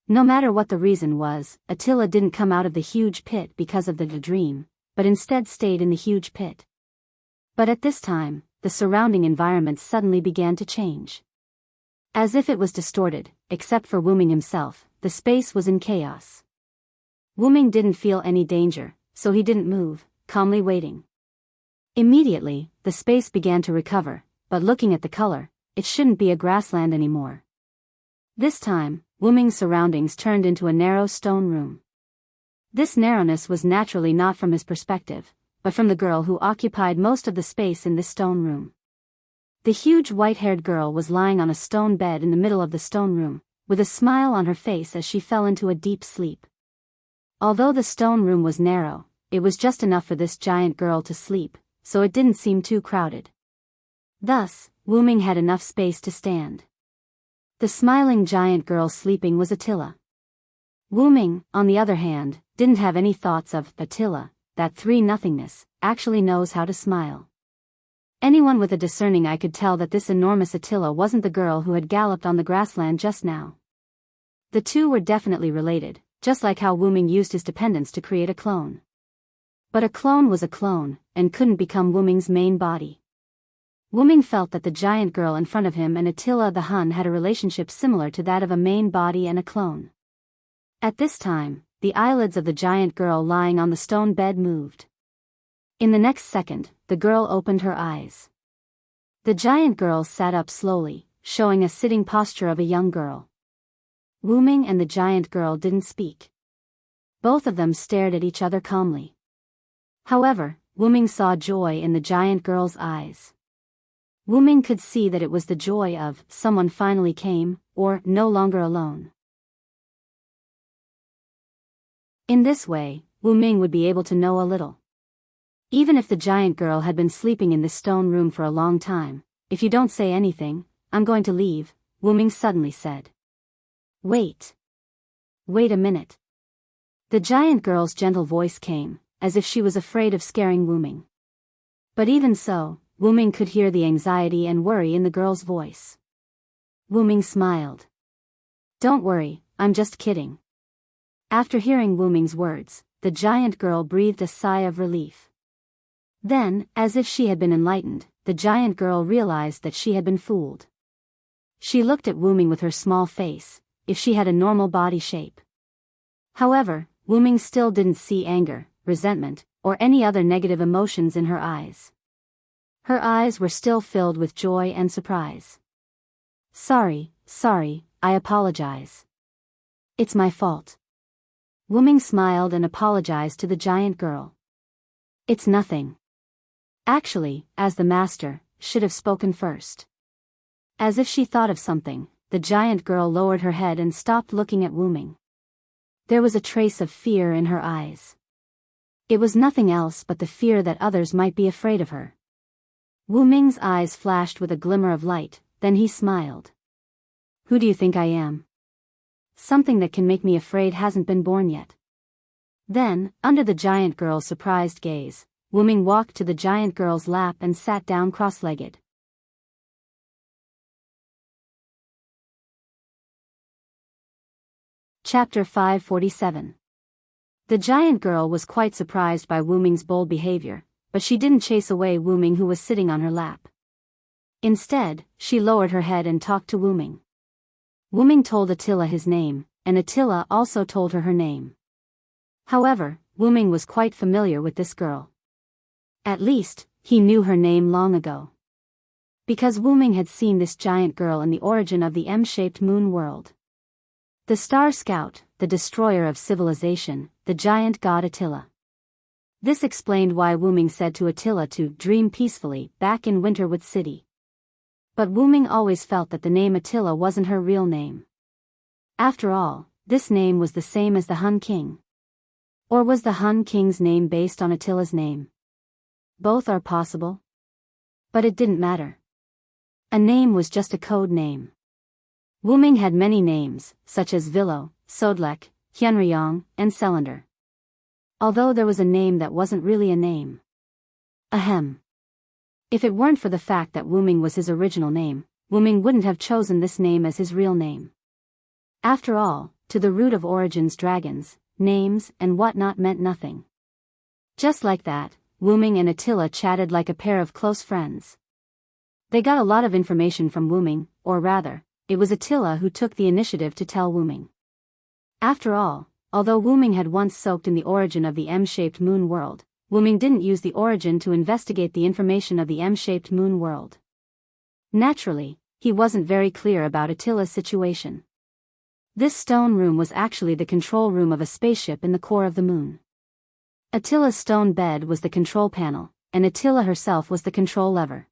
No matter what the reason was, Attila didn't come out of the huge pit because of the dream, but instead stayed in the huge pit. But at this time, the surrounding environment suddenly began to change. As if it was distorted, except for Wu Ming himself, the space was in chaos. Wu Ming didn't feel any danger, so he didn't move, calmly waiting. Immediately, the space began to recover, but looking at the color, it shouldn't be a grassland anymore. This time, Wu Ming's surroundings turned into a narrow stone room. This narrowness was naturally not from his perspective, but from the girl who occupied most of the space in this stone room. The huge white-haired girl was lying on a stone bed in the middle of the stone room, with a smile on her face as she fell into a deep sleep. Although the stone room was narrow, it was just enough for this giant girl to sleep, so it didn't seem too crowded. Thus, Wu Ming had enough space to stand. The smiling giant girl sleeping was Attila. Wu Ming, on the other hand, didn't have any thoughts of Attila. That three nothingness, actually knows how to smile. Anyone with a discerning eye could tell that this enormous Attila wasn't the girl who had galloped on the grassland just now. The two were definitely related, just like how Wu Ming used his dependence to create a clone. But a clone was a clone, and couldn't become Wu Ming's main body. Wu Ming felt that the giant girl in front of him and Attila the Hun had a relationship similar to that of a main body and a clone. At this time, the eyelids of the giant girl lying on the stone bed moved. In the next second, the girl opened her eyes. The giant girl sat up slowly, showing a sitting posture of a young girl. Wu Ming and the giant girl didn't speak. Both of them stared at each other calmly. However, Wu Ming saw joy in the giant girl's eyes. Wu Ming could see that it was the joy of someone finally came, or no longer alone. In this way, Wu Ming would be able to know a little. Even if the giant girl had been sleeping in this stone room for a long time, if you don't say anything, I'm going to leave, Wu Ming suddenly said. Wait. Wait a minute. The giant girl's gentle voice came, as if she was afraid of scaring Wu Ming. But even so, Wu Ming could hear the anxiety and worry in the girl's voice. Wu Ming smiled. Don't worry, I'm just kidding. After hearing Wu Ming's words, the giant girl breathed a sigh of relief. Then, as if she had been enlightened, the giant girl realized that she had been fooled. She looked at Wu Ming with her small face, if she had a normal body shape. However, Wu Ming still didn't see anger, resentment, or any other negative emotions in her eyes. Her eyes were still filled with joy and surprise. Sorry, I apologize. It's my fault. Wu Ming smiled and apologized to the giant girl. It's nothing. Actually, as the master, should have spoken first. As if she thought of something, the giant girl lowered her head and stopped looking at Wu Ming. There was a trace of fear in her eyes. It was nothing else but the fear that others might be afraid of her. Wu Ming's eyes flashed with a glimmer of light, then he smiled. Who do you think I am? Something that can make me afraid hasn't been born yet. Then, under the giant girl's surprised gaze, Wu Ming walked to the giant girl's lap and sat down cross-legged. Chapter 547. The giant girl was quite surprised by Wu Ming's bold behavior, but she didn't chase away Wu Ming who was sitting on her lap. Instead, she lowered her head and talked to Wuming. Wuming told Attila his name, and Attila also told her name. However, Wuming was quite familiar with this girl. At least, he knew her name long ago. Because Wuming had seen this giant girl in the origin of the M-shaped moon world. The Star Scout, the destroyer of civilization, the giant god Attila. This explained why Wuming said to Attila to dream peacefully back in Winterwood City. But Wuming always felt that the name Attila wasn't her real name. After all, this name was the same as the Hun King. Or was the Hun King's name based on Attila's name? Both are possible. But it didn't matter. A name was just a code name. Wuming had many names, such as Vilo, Sodlek, Hyunryong, and Selander. Although there was a name that wasn't really a name. Ahem. If it weren't for the fact that Wuming was his original name, Wuming wouldn't have chosen this name as his real name. After all, to the root of origins dragons, names, and whatnot meant nothing. Just like that, Wuming and Attila chatted like a pair of close friends. They got a lot of information from Wuming, or rather, it was Attila who took the initiative to tell Wuming. After all, although Wuming had once soaked in the origin of the M-shaped moon world, Wuming didn't use the origin to investigate the information of the M-shaped moon world. Naturally, he wasn't very clear about Attila's situation. This stone room was actually the control room of a spaceship in the core of the moon. Attila's stone bed was the control panel, and Attila herself was the control lever.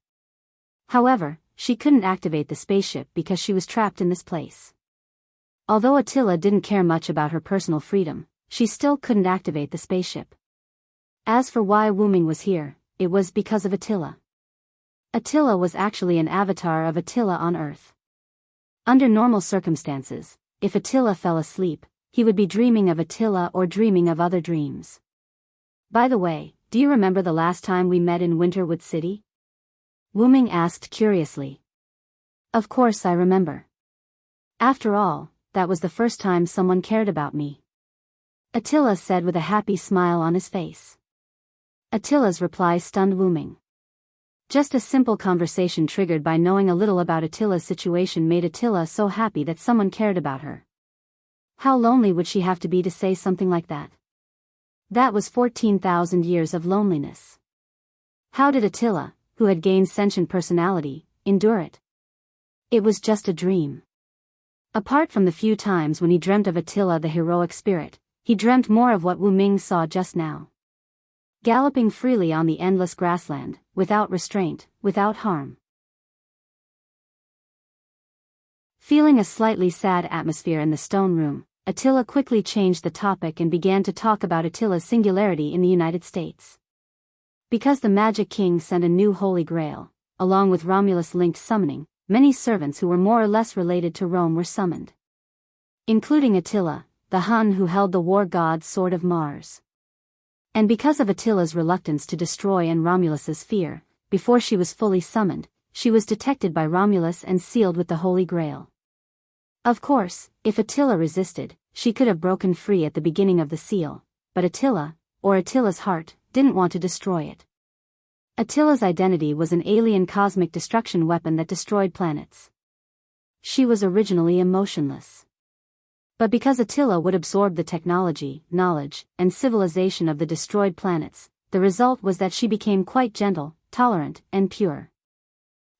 However, she couldn't activate the spaceship because she was trapped in this place. Although Attila didn't care much about her personal freedom, she still couldn't activate the spaceship. As for why Wuming was here, it was because of Attila. Attila was actually an avatar of Attila on Earth. Under normal circumstances, if Attila fell asleep, he would be dreaming of Attila or dreaming of other dreams. By the way, do you remember the last time we met in Winterwood City? Wuming asked curiously. Of course I remember. After all, that was the first time someone cared about me. Attila said with a happy smile on his face. Attila's reply stunned Wuming. Just a simple conversation triggered by knowing a little about Attila's situation made Attila so happy that someone cared about her. How lonely would she have to be to say something like that? That was 14,000 years of loneliness. How did Attila, who had gained sentient personality, endure it? It was just a dream. Apart from the few times when he dreamt of Attila the heroic spirit, he dreamt more of what Wuming saw just now. Galloping freely on the endless grassland, without restraint, without harm. Feeling a slightly sad atmosphere in the stone room, Attila quickly changed the topic and began to talk about Attila's singularity in the United States. Because the Magic King sent a new Holy Grail, along with Romulus-linked summoning, many servants who were more or less related to Rome were summoned. Including Attila, the Hun who held the war god's Sword of Mars. And because of Attila's reluctance to destroy and Romulus's fear, before she was fully summoned, she was detected by Romulus and sealed with the Holy Grail. Of course, if Attila resisted, she could have broken free at the beginning of the seal, but Attila, or Attila's heart, didn't want to destroy it. Attila's identity was an alien cosmic destruction weapon that destroyed planets. She was originally emotionless. But because Attila would absorb the technology, knowledge, and civilization of the destroyed planets, the result was that she became quite gentle, tolerant, and pure.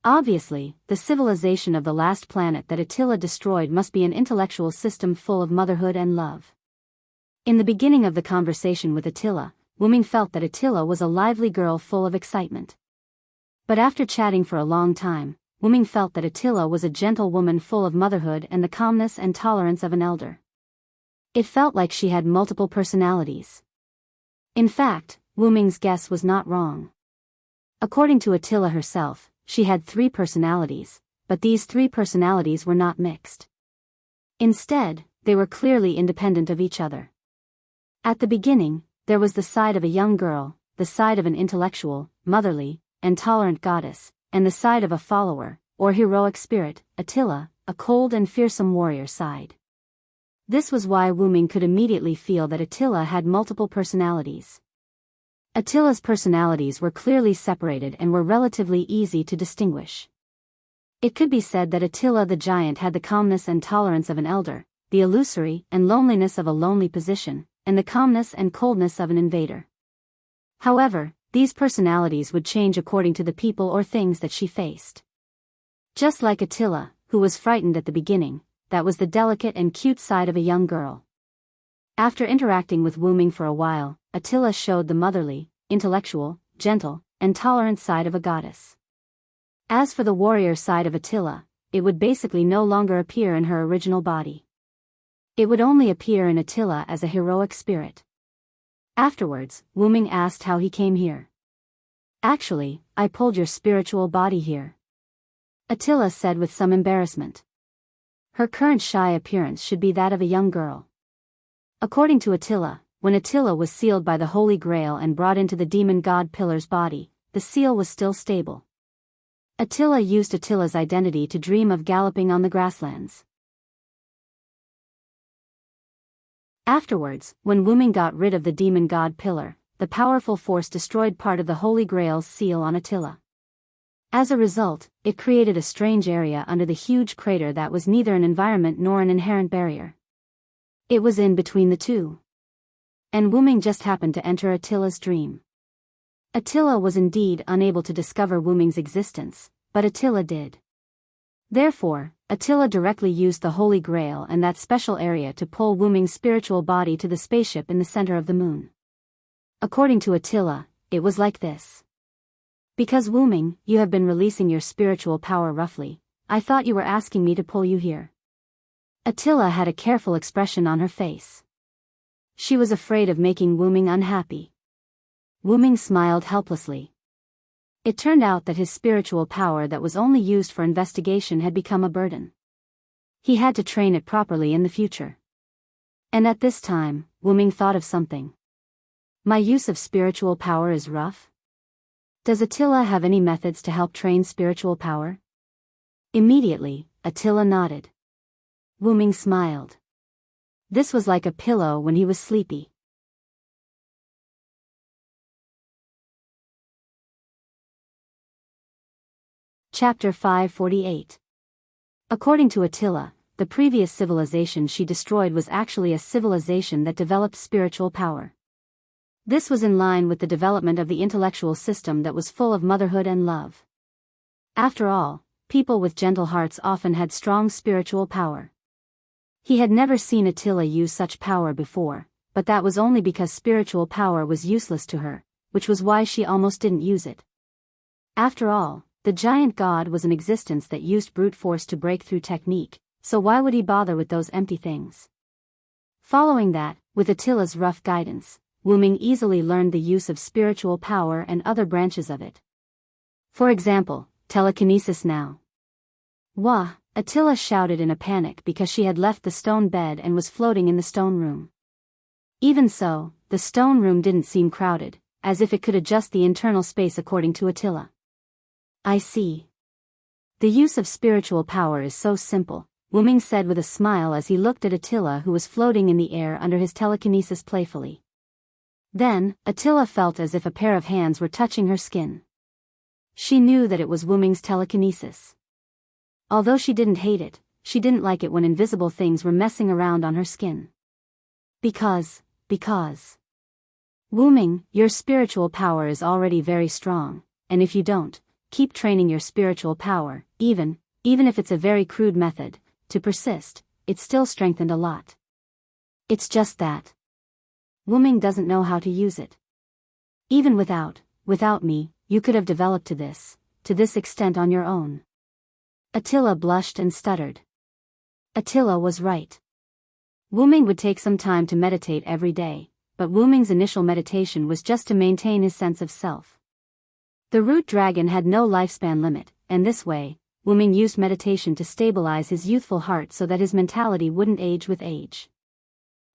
Obviously, the civilization of the last planet that Attila destroyed must be an intellectual system full of motherhood and love. In the beginning of the conversation with Attila, Wuming felt that Attila was a lively girl full of excitement. But after chatting for a long time, Wuming felt that Attila was a gentle woman full of motherhood and the calmness and tolerance of an elder. It felt like she had multiple personalities. In fact, Wuming's guess was not wrong. According to Attila herself, she had 3 personalities, but these 3 personalities were not mixed. Instead, they were clearly independent of each other. At the beginning, there was the side of a young girl, the side of an intellectual, motherly, and tolerant goddess, and the side of a follower, or heroic spirit, Attila, a cold and fearsome warrior side. This was why Wuming could immediately feel that Attila had multiple personalities. Attila's personalities were clearly separated and were relatively easy to distinguish. It could be said that Attila the giant had the calmness and tolerance of an elder, the illusory and loneliness of a lonely position, and the calmness and coldness of an invader. However, these personalities would change according to the people or things that she faced. Just like Attila, who was frightened at the beginning, that was the delicate and cute side of a young girl. After interacting with Wu Ming for a while, Attila showed the motherly, intellectual, gentle, and tolerant side of a goddess. As for the warrior side of Attila, it would basically no longer appear in her original body. It would only appear in Attila as a heroic spirit. Afterwards, Wu Ming asked how he came here. Actually, I pulled your spiritual body here, Attila said with some embarrassment. Her current shy appearance should be that of a young girl. According to Attila, when Attila was sealed by the Holy Grail and brought into the demon god Pillar's body, the seal was still stable. Attila used Attila's identity to dream of galloping on the grasslands. Afterwards, when Wu Ming got rid of the demon god Pillar, the powerful force destroyed part of the Holy Grail's seal on Attila. As a result, it created a strange area under the huge crater that was neither an environment nor an inherent barrier. It was in between the two. And Wu Ming just happened to enter Attila's dream. Attila was indeed unable to discover Wu Ming's existence, but Attila did. Therefore, Attila directly used the Holy Grail and that special area to pull Wu Ming's spiritual body to the spaceship in the center of the moon. According to Attila, it was like this. Because Wu Ming, you have been releasing your spiritual power roughly, I thought you were asking me to pull you here. Attila had a careful expression on her face. She was afraid of making Wu Ming unhappy. Wu Ming smiled helplessly. It turned out that his spiritual power that was only used for investigation had become a burden. He had to train it properly in the future. And at this time, Wu Ming thought of something. My use of spiritual power is rough? Does Attila have any methods to help train spiritual power? Immediately, Attila nodded. Wu Ming smiled. This was like a pillow when he was sleepy. Chapter 548. According to Attila, the previous civilization she destroyed was actually a civilization that developed spiritual power. This was in line with the development of the intellectual system that was full of motherhood and love. After all, people with gentle hearts often had strong spiritual power. He had never seen Attila use such power before, but that was only because spiritual power was useless to her, which was why she almost didn't use it. After all, the giant god was an existence that used brute force to break through technique, so why would he bother with those empty things? Following that, with Attila's rough guidance, Wu Ming easily learned the use of spiritual power and other branches of it. For example, telekinesis now. Wah! Attila shouted in a panic because she had left the stone bed and was floating in the stone room. Even so, the stone room didn't seem crowded, as if it could adjust the internal space according to Attila. I see. The use of spiritual power is so simple, Wu Ming said with a smile as he looked at Attila who was floating in the air under his telekinesis playfully. Then, Attila felt as if a pair of hands were touching her skin. She knew that it was Wu Ming's telekinesis. Although she didn't hate it, she didn't like it when invisible things were messing around on her skin. Because. Wu Ming, your spiritual power is already very strong, and if you don't, keep training your spiritual power, even if it's a very crude method, to persist, it's still strengthened a lot. It's just that Wu Ming doesn't know how to use it. Even without me, you could have developed to this extent on your own. Attila blushed and stuttered. Attila was right. Wu Ming would take some time to meditate every day, but Wu Ming's initial meditation was just to maintain his sense of self. The root dragon had no lifespan limit, and this way, Wu Ming used meditation to stabilize his youthful heart so that his mentality wouldn't age with age.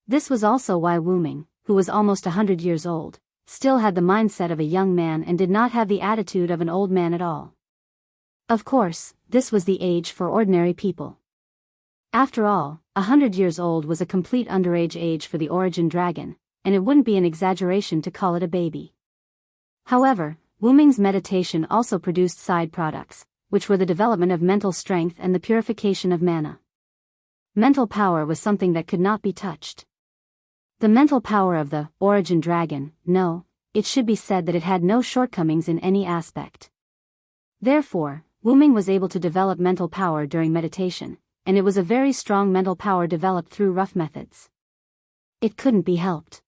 This was also why Wu Ming, who was almost 100 years old, still had the mindset of a young man and did not have the attitude of an old man at all. Of course, this was the age for ordinary people. After all, 100 years old was a complete underage age for the origin dragon, and it wouldn't be an exaggeration to call it a baby. However, Wu Ming's meditation also produced side products, which were the development of mental strength and the purification of mana. Mental power was something that could not be touched. The mental power of the origin dragon, no, it should be said that it had no shortcomings in any aspect. Therefore, Wu-Ming was able to develop mental power during meditation, and it was a very strong mental power developed through rough methods. It couldn't be helped.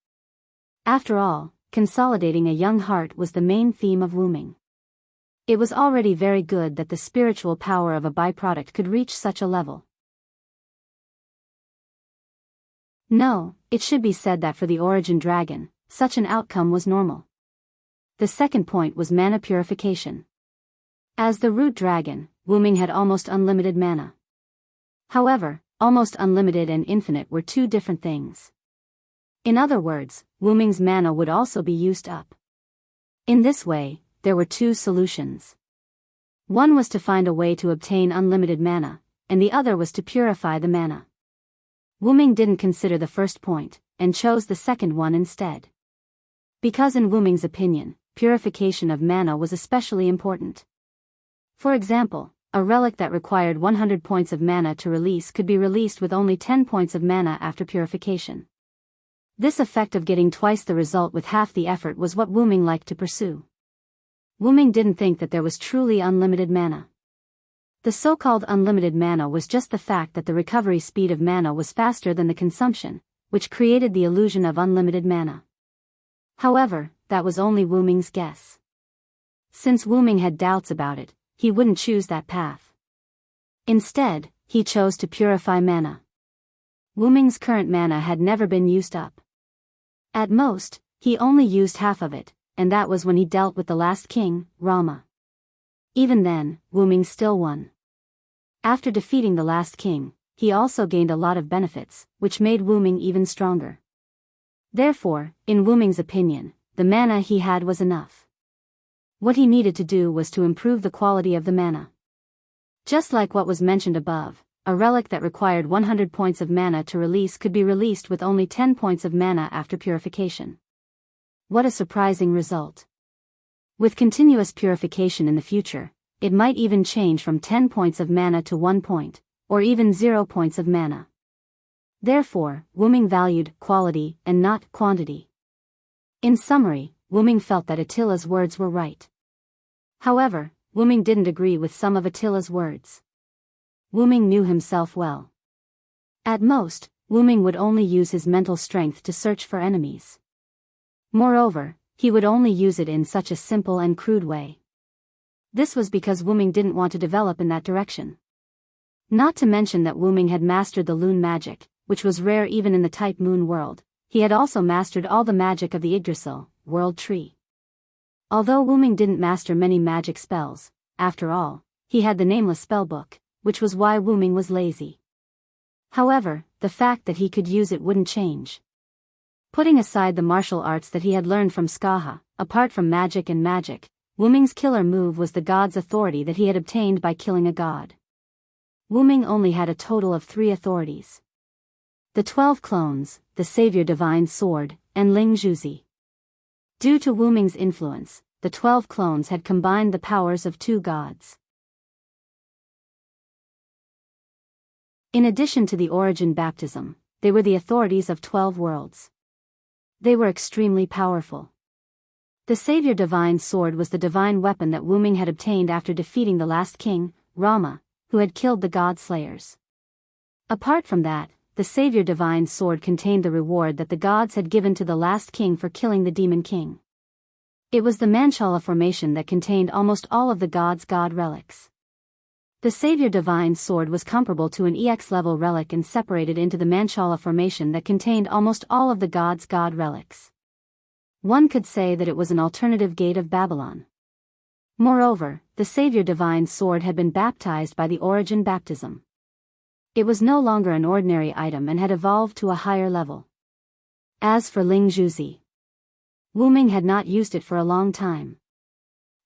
After all, consolidating a young heart was the main theme of Wu-Ming. It was already very good that the spiritual power of a byproduct could reach such a level. No, it should be said that for the origin dragon, such an outcome was normal. The second point was mana purification. As the root dragon, Wu-Ming had almost unlimited mana. However, almost unlimited and infinite were two different things. In other words, Wu-Ming's mana would also be used up. In this way, there were two solutions. One was to find a way to obtain unlimited mana, and the other was to purify the mana. Wu-Ming didn't consider the first point, and chose the second one instead. Because in Wu-Ming's opinion, purification of mana was especially important. For example, a relic that required 100 points of mana to release could be released with only 10 points of mana after purification. This effect of getting twice the result with half the effort was what Wu-Ming liked to pursue. Wu-Ming didn't think that there was truly unlimited mana. The so-called unlimited mana was just the fact that the recovery speed of mana was faster than the consumption, which created the illusion of unlimited mana. However, that was only Wu-Ming's guess. Since Wu-Ming had doubts about it, he wouldn't choose that path. Instead, he chose to purify mana. Wu-Ming's current mana had never been used up. At most, he only used half of it, and that was when he dealt with the last king, Rama. Even then, Wu-Ming still won. After defeating the last king, he also gained a lot of benefits, which made Wu-Ming even stronger. Therefore, in Wu-Ming's opinion, the mana he had was enough. What he needed to do was to improve the quality of the mana. Just like what was mentioned above, a relic that required 100 points of mana to release could be released with only 10 points of mana after purification. What a surprising result. With continuous purification in the future, it might even change from 10 points of mana to 1 point, or even 0 points of mana. Therefore, Wu-Ming valued quality and not quantity. In summary, Wu-Ming felt that Attila's words were right. However, Wu-Ming didn't agree with some of Attila's words. Wu-Ming knew himself well. At most, Wu-Ming would only use his mental strength to search for enemies. Moreover, he would only use it in such a simple and crude way. This was because Wu-Ming didn't want to develop in that direction. Not to mention that Wu-Ming had mastered the Lune magic, which was rare even in the type Moon world. He had also mastered all the magic of the Yggdrasil, world tree. Although Wu-Ming didn't master many magic spells, after all, he had the nameless spellbook, which was why Wu-Ming was lazy. However, the fact that he could use it wouldn't change. Putting aside the martial arts that he had learned from Skaha, apart from magic and magic, Wu-Ming's killer move was the god's authority that he had obtained by killing a god. Wu-Ming only had a total of 3 authorities. The 12 clones, the Savior Divine Sword, and Ling Zhuzi. Due to Wu-Ming's influence, the 12 clones had combined the powers of 2 gods. In addition to the origin baptism, they were the authorities of 12 worlds. They were extremely powerful. The Savior Divine Sword was the divine weapon that Wu-Ming had obtained after defeating the last king, Rama, who had killed the god slayers. Apart from that, the Savior Divine Sword contained the reward that the gods had given to the last king for killing the demon king. It was the Manchala formation that contained almost all of the gods' god relics. The Savior Divine Sword was comparable to an EX-level relic and separated into the Manchala formation that contained almost all of the gods' god relics. One could say that it was an alternative gate of Babylon. Moreover, the Savior Divine Sword had been baptized by the origin baptism. It was no longer an ordinary item and had evolved to a higher level. As for Ling Zhuzi, Wu-Ming had not used it for a long time.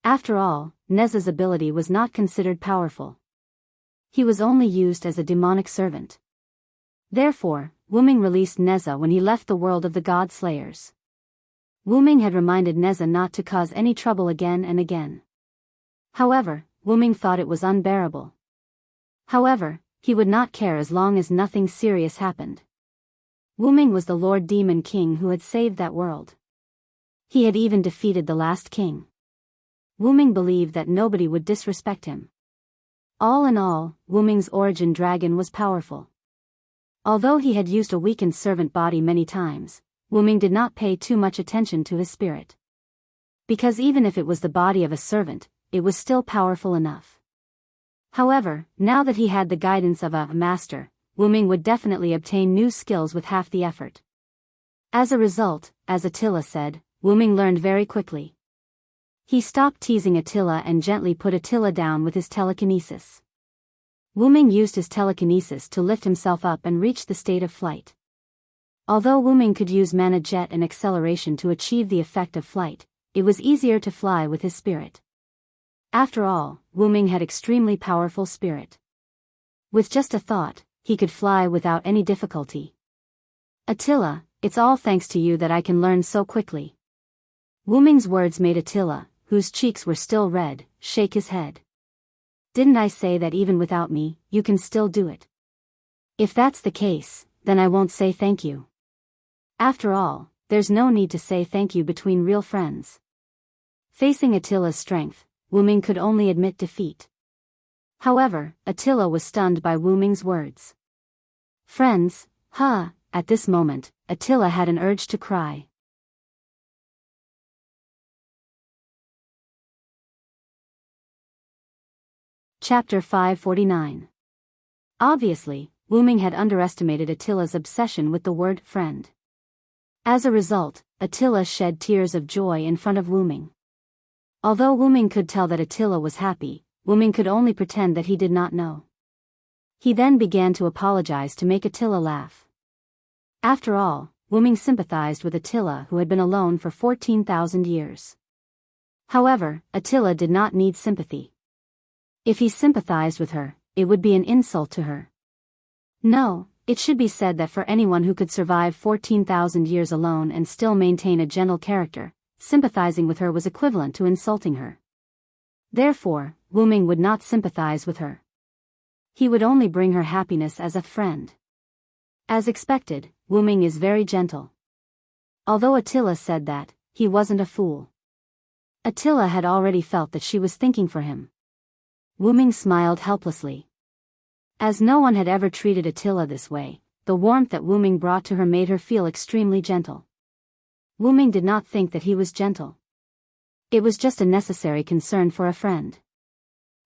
After all, Neza's ability was not considered powerful. He was only used as a demonic servant. Therefore, Wu-Ming released Neza when he left the world of the god slayers. Wu-Ming had reminded Neza not to cause any trouble again and again. However, Wu-ming thought it was unbearable. However, he would not care as long as nothing serious happened. Wu-ming was the Lord Demon King who had saved that world. He had even defeated the last king. Wu-ming believed that nobody would disrespect him. All in all, Wu-ming's origin dragon was powerful. Although he had used a weakened servant body many times, Wu-ming did not pay too much attention to his spirit. Because even if it was the body of a servant, it was still powerful enough. However, now that he had the guidance of a master, Wu-ming would definitely obtain new skills with half the effort. As a result, as Attila said, Wu-ming learned very quickly. He stopped teasing Attila and gently put Attila down with his telekinesis. Wu-ming used his telekinesis to lift himself up and reach the state of flight. Although Wu-ming could use mana jet and acceleration to achieve the effect of flight, it was easier to fly with his spirit. After all, Wu-ming had extremely powerful spirit. With just a thought, he could fly without any difficulty. Attila, it's all thanks to you that I can learn so quickly. Wu-ming's words made Attila, whose cheeks were still red, shake his head. Didn't I say that even without me, you can still do it? If that's the case, then I won't say thank you. After all, there's no need to say thank you between real friends. Facing Attila's strength, Wu-ming could only admit defeat. However, Attila was stunned by Wu-ming's words. Friends, huh? At this moment, Attila had an urge to cry. Chapter 549. Obviously, Wu-ming had underestimated Attila's obsession with the word friend. As a result, Attila shed tears of joy in front of Wu-ming. Although Wu-ming could tell that Attila was happy, Wu-ming could only pretend that he did not know. He then began to apologize to make Attila laugh. After all, Wu-ming sympathized with Attila who had been alone for 14,000 years. However, Attila did not need sympathy. If he sympathized with her, it would be an insult to her. No, it should be said that for anyone who could survive 14,000 years alone and still maintain a gentle character, sympathizing with her was equivalent to insulting her. Therefore, Wu-ming would not sympathize with her. He would only bring her happiness as a friend. As expected, Wu-ming is very gentle. Although Attila said that, he wasn't a fool. Attila had already felt that she was thinking for him. Wu-ming smiled helplessly. As no one had ever treated Attila this way, the warmth that Wu-ming brought to her made her feel extremely gentle. Wu-ming did not think that he was gentle. It was just a necessary concern for a friend.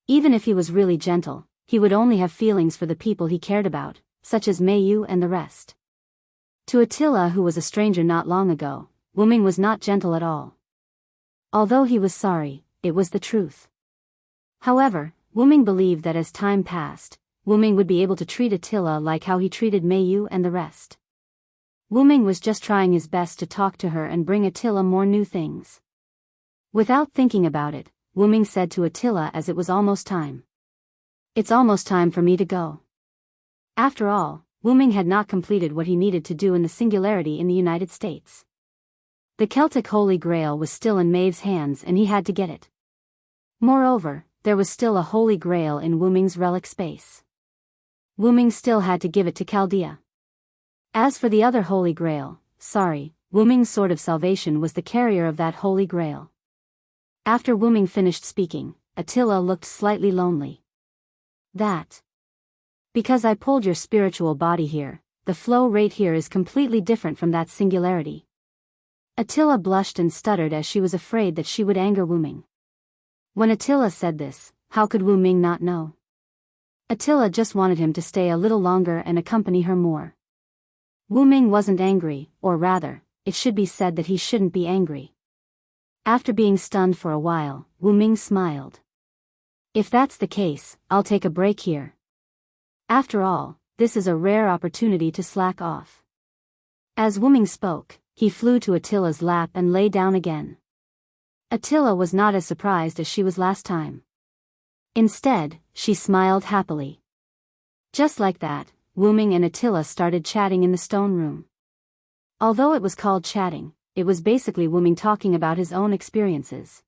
Even if he was really gentle, he would only have feelings for the people he cared about, such as Meiyu and the rest. To Attila, who was a stranger not long ago, Wu-ming was not gentle at all. Although he was sorry, it was the truth. However, Wu-ming believed that as time passed, Wu-ming would be able to treat Attila like how he treated Meiyu and the rest. Wu-ming was just trying his best to talk to her and bring Attila more new things. Without thinking about it, Wu-ming said to Attila as it was almost time. It's almost time for me to go. After all, Wu-ming had not completed what he needed to do in the Singularity in the United States. The Celtic Holy Grail was still in Maeve's hands and he had to get it. Moreover, there was still a Holy Grail in Wu-ming's relic space. Wu-ming still had to give it to Chaldea. As for the other Holy Grail, Wu-ming's Sword of Salvation was the carrier of that Holy Grail. After Wu-ming finished speaking, Attila looked slightly lonely. Because I pulled your spiritual body here, the flow rate here is completely different from that Singularity. Attila blushed and stuttered as she was afraid that she would anger Wu-ming. When Attila said this, how could Wu-ming not know? Attila just wanted him to stay a little longer and accompany her more. Wu-ming wasn't angry, or rather, it should be said that he shouldn't be angry. After being stunned for a while, Wu-ming smiled. If that's the case, I'll take a break here. After all, this is a rare opportunity to slack off. As Wu-ming spoke, he flew to Attila's lap and lay down again. Attila was not as surprised as she was last time. Instead, she smiled happily. Just like that, Wu-ming and Attila started chatting in the stone room. Although it was called chatting, it was basically Wu-ming talking about his own experiences.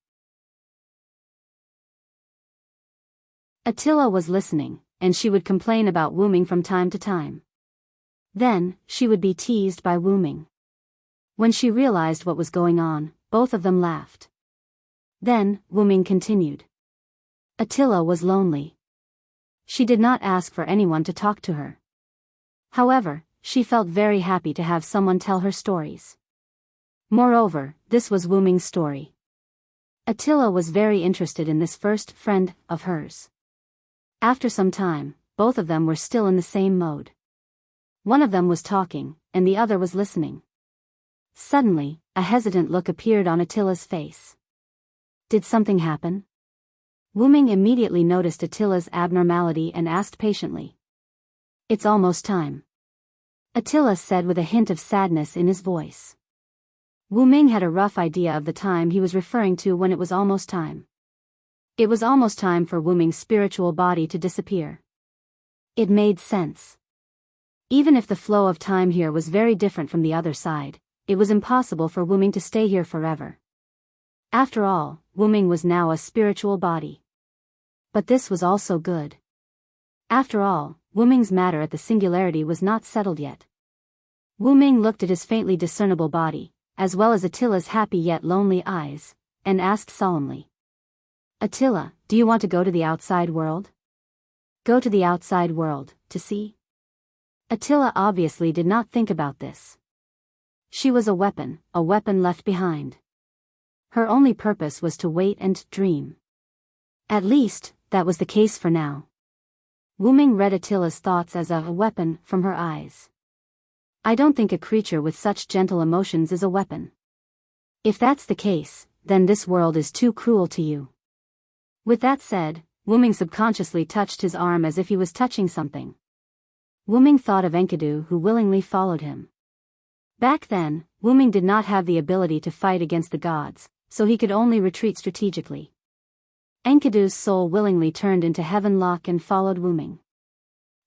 Attila was listening, and she would complain about Wu Ming from time to time. Then, she would be teased by Wu Ming. When she realized what was going on, both of them laughed. Then, Wu Ming continued. Attila was lonely. She did not ask for anyone to talk to her. However, she felt very happy to have someone tell her stories. Moreover, this was Wu Ming's story. Attila was very interested in this first friend of hers. After some time, both of them were still in the same mode. One of them was talking, and the other was listening. Suddenly, a hesitant look appeared on Attila's face. Did something happen? Wu Ming immediately noticed Attila's abnormality and asked patiently. It's almost time. Attila said with a hint of sadness in his voice. Wu Ming had a rough idea of the time he was referring to when it was almost time. It was almost time for Wu Ming's spiritual body to disappear. It made sense. Even if the flow of time here was very different from the other side, it was impossible for Wu Ming to stay here forever. After all, Wu Ming was now a spiritual body. But this was also good. After all, Wu Ming's matter at the singularity was not settled yet. Wu Ming looked at his faintly discernible body, as well as Attila's happy yet lonely eyes, and asked solemnly. Attila, do you want to go to the outside world? Go to the outside world, to see? Attila obviously did not think about this. She was a weapon left behind. Her only purpose was to wait and dream. At least, that was the case for now. Wu Ming read Attila's thoughts as a weapon from her eyes. I don't think a creature with such gentle emotions is a weapon. If that's the case, then this world is too cruel to you. With that said, Wu Ming subconsciously touched his arm as if he was touching something. Wu Ming thought of Enkidu, who willingly followed him. Back then, Wu Ming did not have the ability to fight against the gods, so he could only retreat strategically. Enkidu's soul willingly turned into Heavenlock and followed Wu Ming.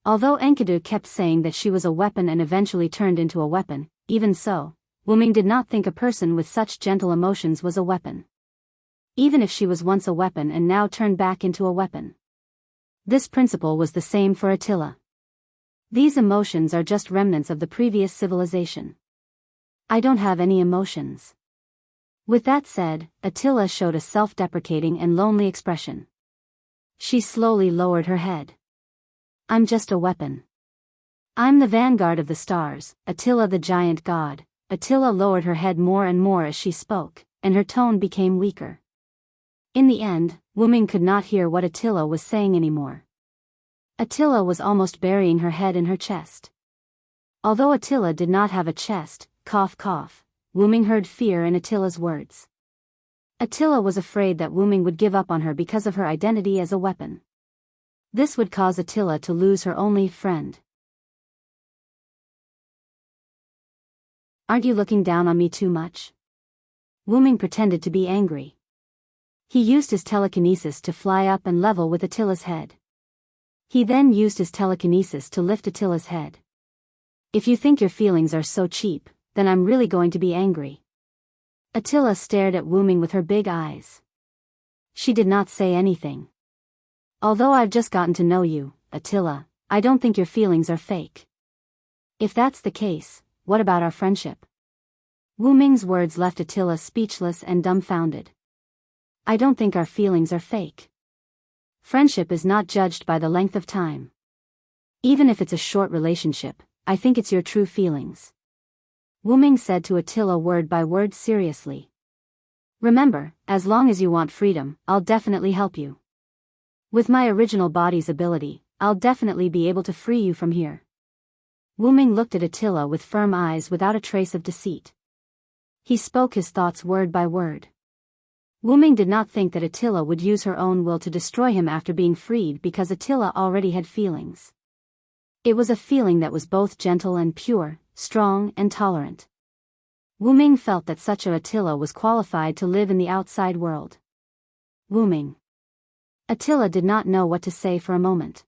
Although Enkidu kept saying that she was a weapon and eventually turned into a weapon, even so, Wu Ming did not think a person with such gentle emotions was a weapon. Even if she was once a weapon and now turned back into a weapon. This principle was the same for Attila. These emotions are just remnants of the previous civilization. I don't have any emotions. With that said, Attila showed a self-deprecating and lonely expression. She slowly lowered her head. I'm just a weapon. I'm the vanguard of the stars, Attila the giant god. Attila lowered her head more and more as she spoke, and her tone became weaker. In the end, Wu Ming could not hear what Attila was saying anymore. Attila was almost burying her head in her chest. Although Attila did not have a chest, cough cough, Wu Ming heard fear in Attila's words. Attila was afraid that Wu Ming would give up on her because of her identity as a weapon. This would cause Attila to lose her only friend. Aren't you looking down on me too much? Wu Ming pretended to be angry. He used his telekinesis to fly up and level with Attila's head. He then used his telekinesis to lift Attila's head. If you think your feelings are so cheap, then I'm really going to be angry. Attila stared at Wu Ming with her big eyes. She did not say anything. Although I've just gotten to know you, Attila, I don't think your feelings are fake. If that's the case, what about our friendship? Wu Ming's words left Attila speechless and dumbfounded. I don't think our feelings are fake. Friendship is not judged by the length of time. Even if it's a short relationship, I think it's your true feelings. Wu Ming said to Attila word by word seriously. Remember, as long as you want freedom, I'll definitely help you. With my original body's ability, I'll definitely be able to free you from here. Wu Ming looked at Attila with firm eyes without a trace of deceit. He spoke his thoughts word by word. Wu Ming did not think that Attila would use her own will to destroy him after being freed because Attila already had feelings. It was a feeling that was both gentle and pure, strong and tolerant. Wu Ming felt that such a Attila was qualified to live in the outside world. Wu Ming. Attila did not know what to say for a moment.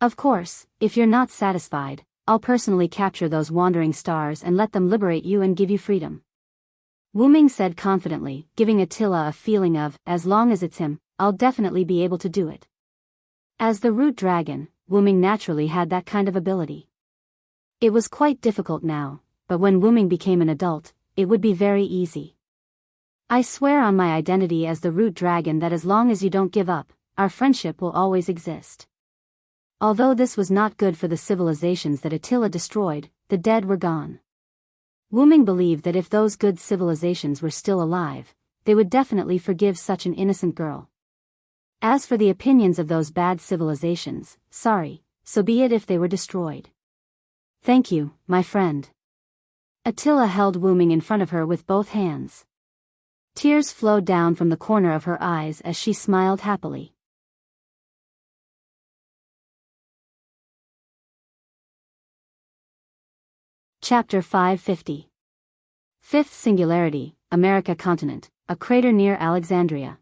Of course, if you're not satisfied, I'll personally capture those wandering stars and let them liberate you and give you freedom. Wu Ming said confidently, giving Attila a feeling of, as long as it's him, I'll definitely be able to do it. As the root dragon, Wuming naturally had that kind of ability. It was quite difficult now, but when Wuming became an adult, it would be very easy. I swear on my identity as the root dragon that as long as you don't give up, our friendship will always exist. Although this was not good for the civilizations that Attila destroyed, the dead were gone. Wuming believed that if those good civilizations were still alive, they would definitely forgive such an innocent girl. As for the opinions of those bad civilizations, sorry, so be it if they were destroyed. Thank you, my friend. Attila held Wuming in front of her with both hands. Tears flowed down from the corner of her eyes as she smiled happily. Chapter 550. Fifth Singularity, America Continent, a crater near Alexandria.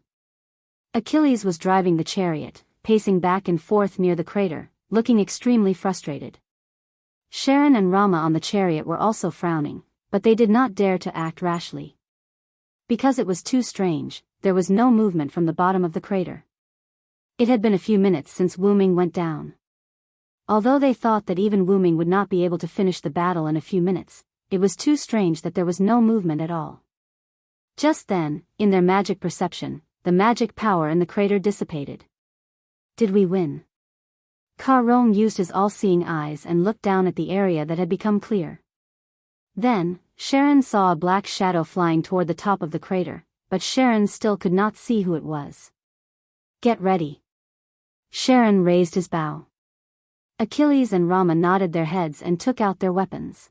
Achilles was driving the chariot, pacing back and forth near the crater, looking extremely frustrated. Sharon and Rama on the chariot were also frowning, but they did not dare to act rashly. Because it was too strange, there was no movement from the bottom of the crater. It had been a few minutes since Wuming went down. Although they thought that even Wuming would not be able to finish the battle in a few minutes, it was too strange that there was no movement at all. Just then, in their magic perception, the magic power in the crater dissipated. Did we win? Ka-Rong used his all-seeing eyes and looked down at the area that had become clear. Then, Sharon saw a black shadow flying toward the top of the crater, but Sharon still could not see who it was. Get ready. Sharon raised his bow. Achilles and Rama nodded their heads and took out their weapons.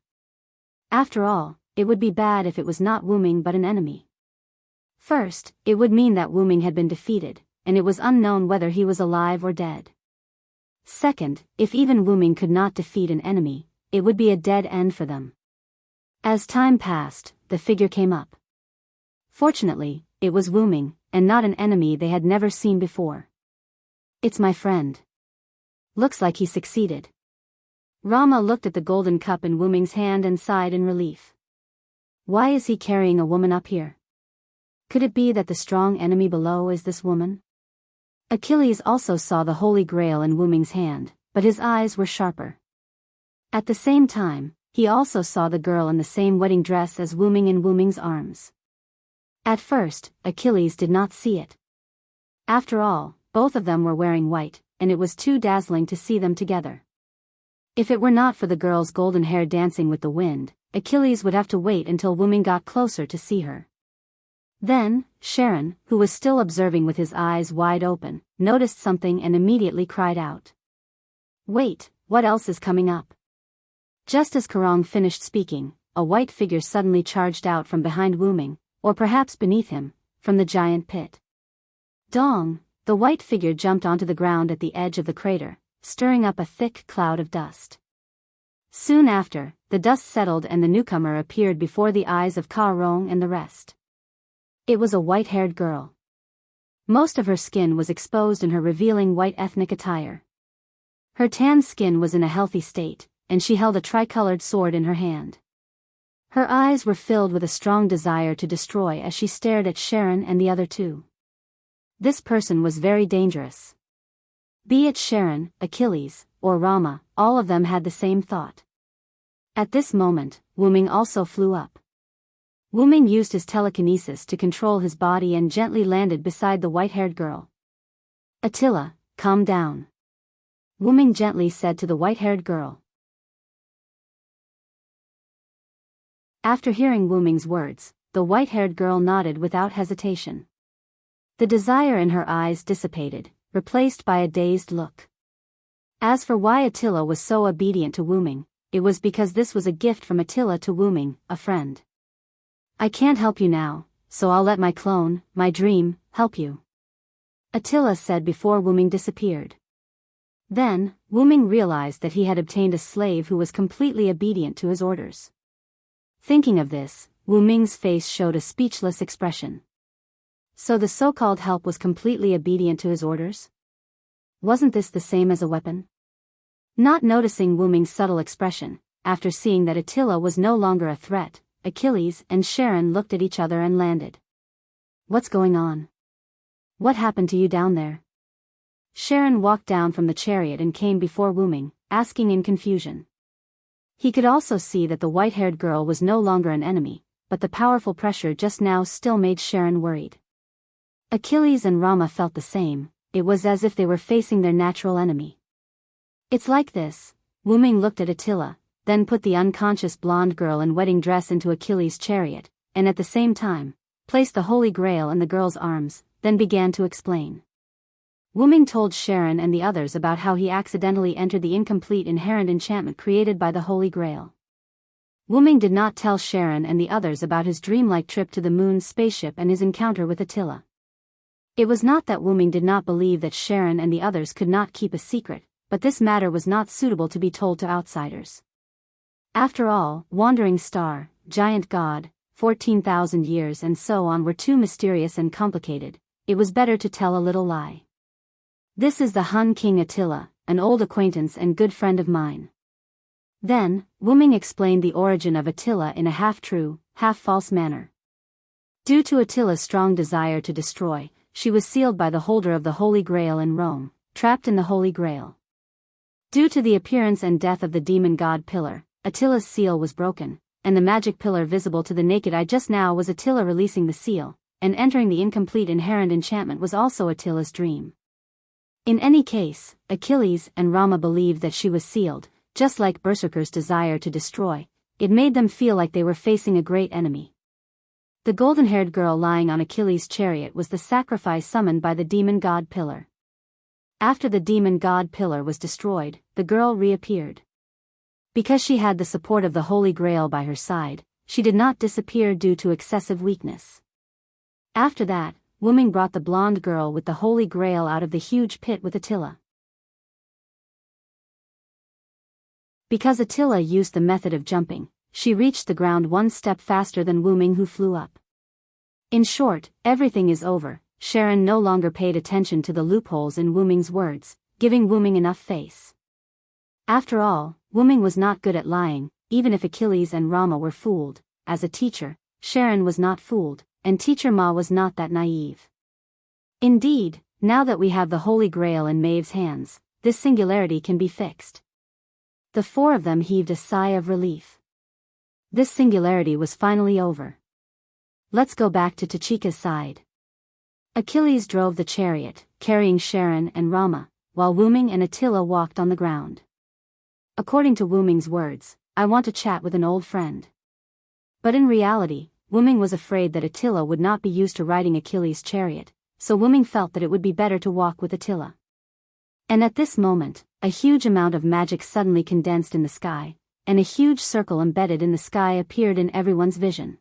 After all, it would be bad if it was not Wuming but an enemy. First, it would mean that Wuming had been defeated, and it was unknown whether he was alive or dead. Second, if even Wuming could not defeat an enemy, it would be a dead end for them. As time passed, the figure came up. Fortunately, it was Wuming, and not an enemy they had never seen before. It's my friend. Looks like he succeeded. Rama looked at the golden cup in Wuming's hand and sighed in relief. Why is he carrying a woman up here? Could it be that the strong enemy below is this woman? Achilles also saw the Holy Grail in Wuming's hand, but his eyes were sharper. At the same time, he also saw the girl in the same wedding dress as Wuming in Wuming's arms. At first, Achilles did not see it. After all, both of them were wearing white, and it was too dazzling to see them together. If it were not for the girl's golden hair dancing with the wind, Achilles would have to wait until Wuming got closer to see her. Then, Sharon, who was still observing with his eyes wide open, noticed something and immediately cried out. Wait, what else is coming up? Just as Ka-Rong finished speaking, a white figure suddenly charged out from behind Wuming, or perhaps beneath him, from the giant pit. Dong! The white figure jumped onto the ground at the edge of the crater, stirring up a thick cloud of dust. Soon after, the dust settled and the newcomer appeared before the eyes of Ka-Rong and the rest. It was a white-haired girl. Most of her skin was exposed in her revealing white ethnic attire. Her tan skin was in a healthy state, and she held a tricolored sword in her hand. Her eyes were filled with a strong desire to destroy as she stared at Sharon and the other two. This person was very dangerous. Be it Sharon, Achilles, or Rama, all of them had the same thought. At this moment, Wuming also flew up. Wuming used his telekinesis to control his body and gently landed beside the white-haired girl. Attila, calm down. Wuming gently said to the white-haired girl. After hearing Wuming's words, the white-haired girl nodded without hesitation. The desire in her eyes dissipated, replaced by a dazed look. As for why Attila was so obedient to Wuming, it was because this was a gift from Attila to Wuming, a friend. I can't help you now, so I'll let my clone, my dream, help you. Attila said before Wuming disappeared. Then, Wuming realized that he had obtained a slave who was completely obedient to his orders. Thinking of this, Wuming's face showed a speechless expression. So the so-called help was completely obedient to his orders? Wasn't this the same as a weapon? Not noticing Wuming's subtle expression, after seeing that Attila was no longer a threat, Achilles and Sharon looked at each other and landed. What's going on? What happened to you down there? Sharon walked down from the chariot and came before Wu Ming, asking in confusion. He could also see that the white-haired girl was no longer an enemy, but the powerful pressure just now still made Sharon worried. Achilles and Rama felt the same. It was as if they were facing their natural enemy. It's like this. Wu Ming looked at Attila, then put the unconscious blonde girl in wedding dress into Achilles' chariot, and at the same time, placed the Holy Grail in the girl's arms, then began to explain. Wu Ming told Sharon and the others about how he accidentally entered the incomplete inherent enchantment created by the Holy Grail. Wu Ming did not tell Sharon and the others about his dreamlike trip to the moon's spaceship and his encounter with Attila. It was not that Wu Ming did not believe that Sharon and the others could not keep a secret, but this matter was not suitable to be told to outsiders. After all, Wandering Star, Giant God, 14,000 years and so on were too mysterious and complicated. It was better to tell a little lie. This is the Hun King Attila, an old acquaintance and good friend of mine. Then, Wu Ming explained the origin of Attila in a half-true, half-false manner. Due to Attila's strong desire to destroy, she was sealed by the holder of the Holy Grail in Rome, trapped in the Holy Grail. Due to the appearance and death of the demon god Pillar, Attila's seal was broken, and the magic pillar visible to the naked eye just now was Attila releasing the seal, and entering the incomplete inherent enchantment was also Attila's dream. In any case, Achilles and Rama believed that she was sealed, just like berserkers' desire to destroy. It made them feel like they were facing a great enemy. The golden-haired girl lying on Achilles' chariot was the sacrifice summoned by the demon god Pillar. After the demon god Pillar was destroyed, the girl reappeared. Because she had the support of the Holy Grail by her side, she did not disappear due to excessive weakness. After that, Wu Ming brought the blonde girl with the Holy Grail out of the huge pit with Attila. Because Attila used the method of jumping, she reached the ground one step faster than Wu Ming, who flew up. In short, everything is over. Sharon no longer paid attention to the loopholes in Wu Ming's words, giving Wu Ming enough face. After all, Wu Ming was not good at lying, even if Achilles and Rama were fooled. As a teacher, Sharon was not fooled, and Teacher Ma was not that naive. Indeed, now that we have the Holy Grail in Maeve's hands, this singularity can be fixed. The four of them heaved a sigh of relief. This singularity was finally over. Let's go back to Tachika's side. Achilles drove the chariot, carrying Sharon and Rama, while Wu Ming and Attila walked on the ground. According to Wu Ming's words, I want to chat with an old friend. But in reality, Wu Ming was afraid that Attila would not be used to riding Achilles' chariot, so Wu Ming felt that it would be better to walk with Attila. And at this moment, a huge amount of magic suddenly condensed in the sky, and a huge circle embedded in the sky appeared in everyone's vision.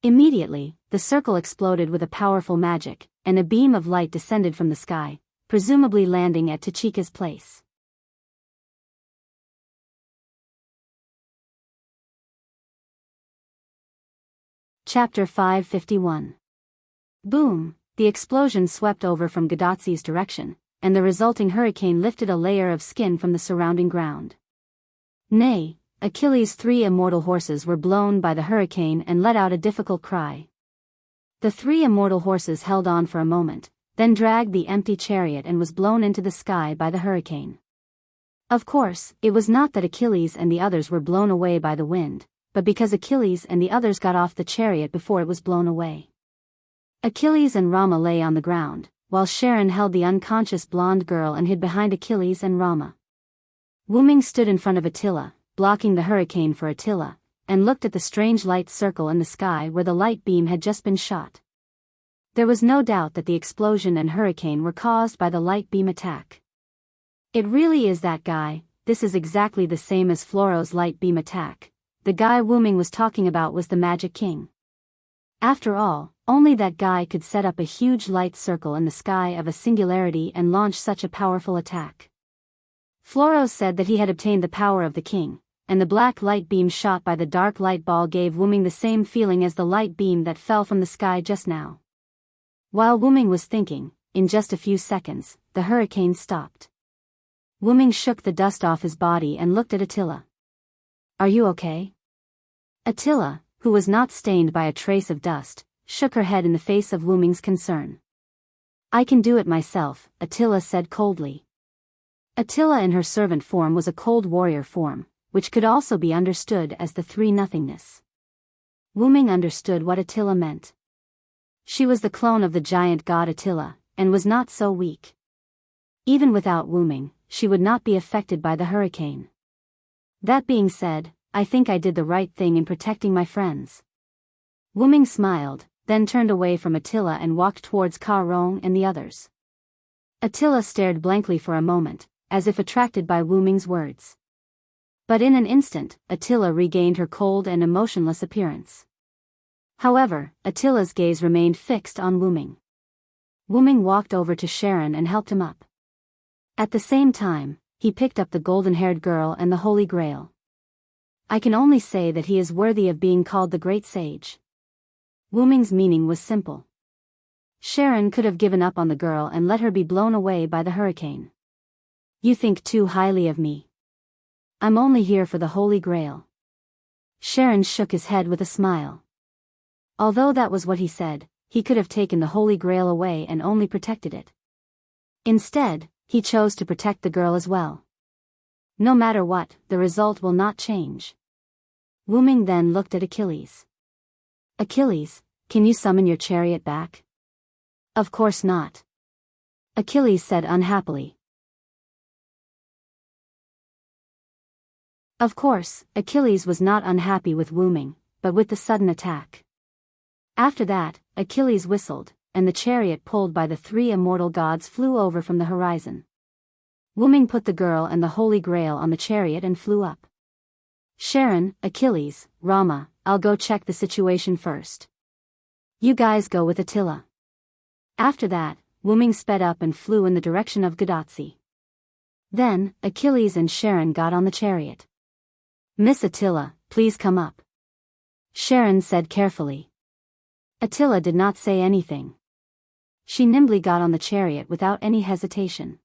Immediately, the circle exploded with a powerful magic, and a beam of light descended from the sky, presumably landing at Tachika's place. Chapter 551. Boom! The explosion swept over from Gadatsi's direction, and the resulting hurricane lifted a layer of skin from the surrounding ground. Nay, Achilles' 3 immortal horses were blown by the hurricane and let out a difficult cry. The 3 immortal horses held on for a moment, then dragged the empty chariot and was blown into the sky by the hurricane. Of course, it was not that Achilles and the others were blown away by the wind, but because Achilles and the others got off the chariot before it was blown away. Achilles and Rama lay on the ground, while Sharon held the unconscious blonde girl and hid behind Achilles and Rama. Wu Ming stood in front of Attila, blocking the hurricane for Attila, and looked at the strange light circle in the sky where the light beam had just been shot. There was no doubt that the explosion and hurricane were caused by the light beam attack. It really is that guy. This is exactly the same as Floro's light beam attack. The guy Wu Ming was talking about was the Magic King. After all, only that guy could set up a huge light circle in the sky of a singularity and launch such a powerful attack. Floro said that he had obtained the power of the king, and the black light beam shot by the dark light ball gave Wu Ming the same feeling as the light beam that fell from the sky just now. While Wu Ming was thinking, in just a few seconds, the hurricane stopped. Wu Ming shook the dust off his body and looked at Attila. Are you okay? Attila, who was not stained by a trace of dust, shook her head in the face of Wu Ming's concern. I can do it myself, Attila said coldly. Attila in her servant form was a cold warrior form, which could also be understood as the three nothingness. Wuming understood what Attila meant. She was the clone of the giant god Attila, and was not so weak. Even without Wuming, she would not be affected by the hurricane. That being said, I think I did the right thing in protecting my friends. Wuming smiled, then turned away from Attila and walked towards Ka Rong and the others. Attila stared blankly for a moment, as if attracted by Wuming's words. But in an instant, Attila regained her cold and emotionless appearance. However, Attila's gaze remained fixed on Wuming. Wuming walked over to Sharon and helped him up. At the same time, he picked up the golden-haired girl and the Holy Grail. I can only say that he is worthy of being called the Great Sage. Wuming's meaning was simple. Sharon could have given up on the girl and let her be blown away by the hurricane. You think too highly of me. I'm only here for the Holy Grail. Sharon shook his head with a smile. Although that was what he said, he could have taken the Holy Grail away and only protected it. Instead, he chose to protect the girl as well. No matter what, the result will not change. Wuming then looked at Achilles. Achilles, can you summon your chariot back? Of course not. Achilles said unhappily. Of course, Achilles was not unhappy with Wuming, but with the sudden attack. After that, Achilles whistled, and the chariot pulled by the three immortal gods flew over from the horizon. Wuming put the girl and the Holy Grail on the chariot and flew up. Sharon, Achilles, Rama, I'll go check the situation first. You guys go with Attila. After that, Wuming sped up and flew in the direction of Gadotsi. Then, Achilles and Sharon got on the chariot. Miss Attila, please come up. Sharon said carefully. Attila did not say anything. She nimbly got on the chariot without any hesitation.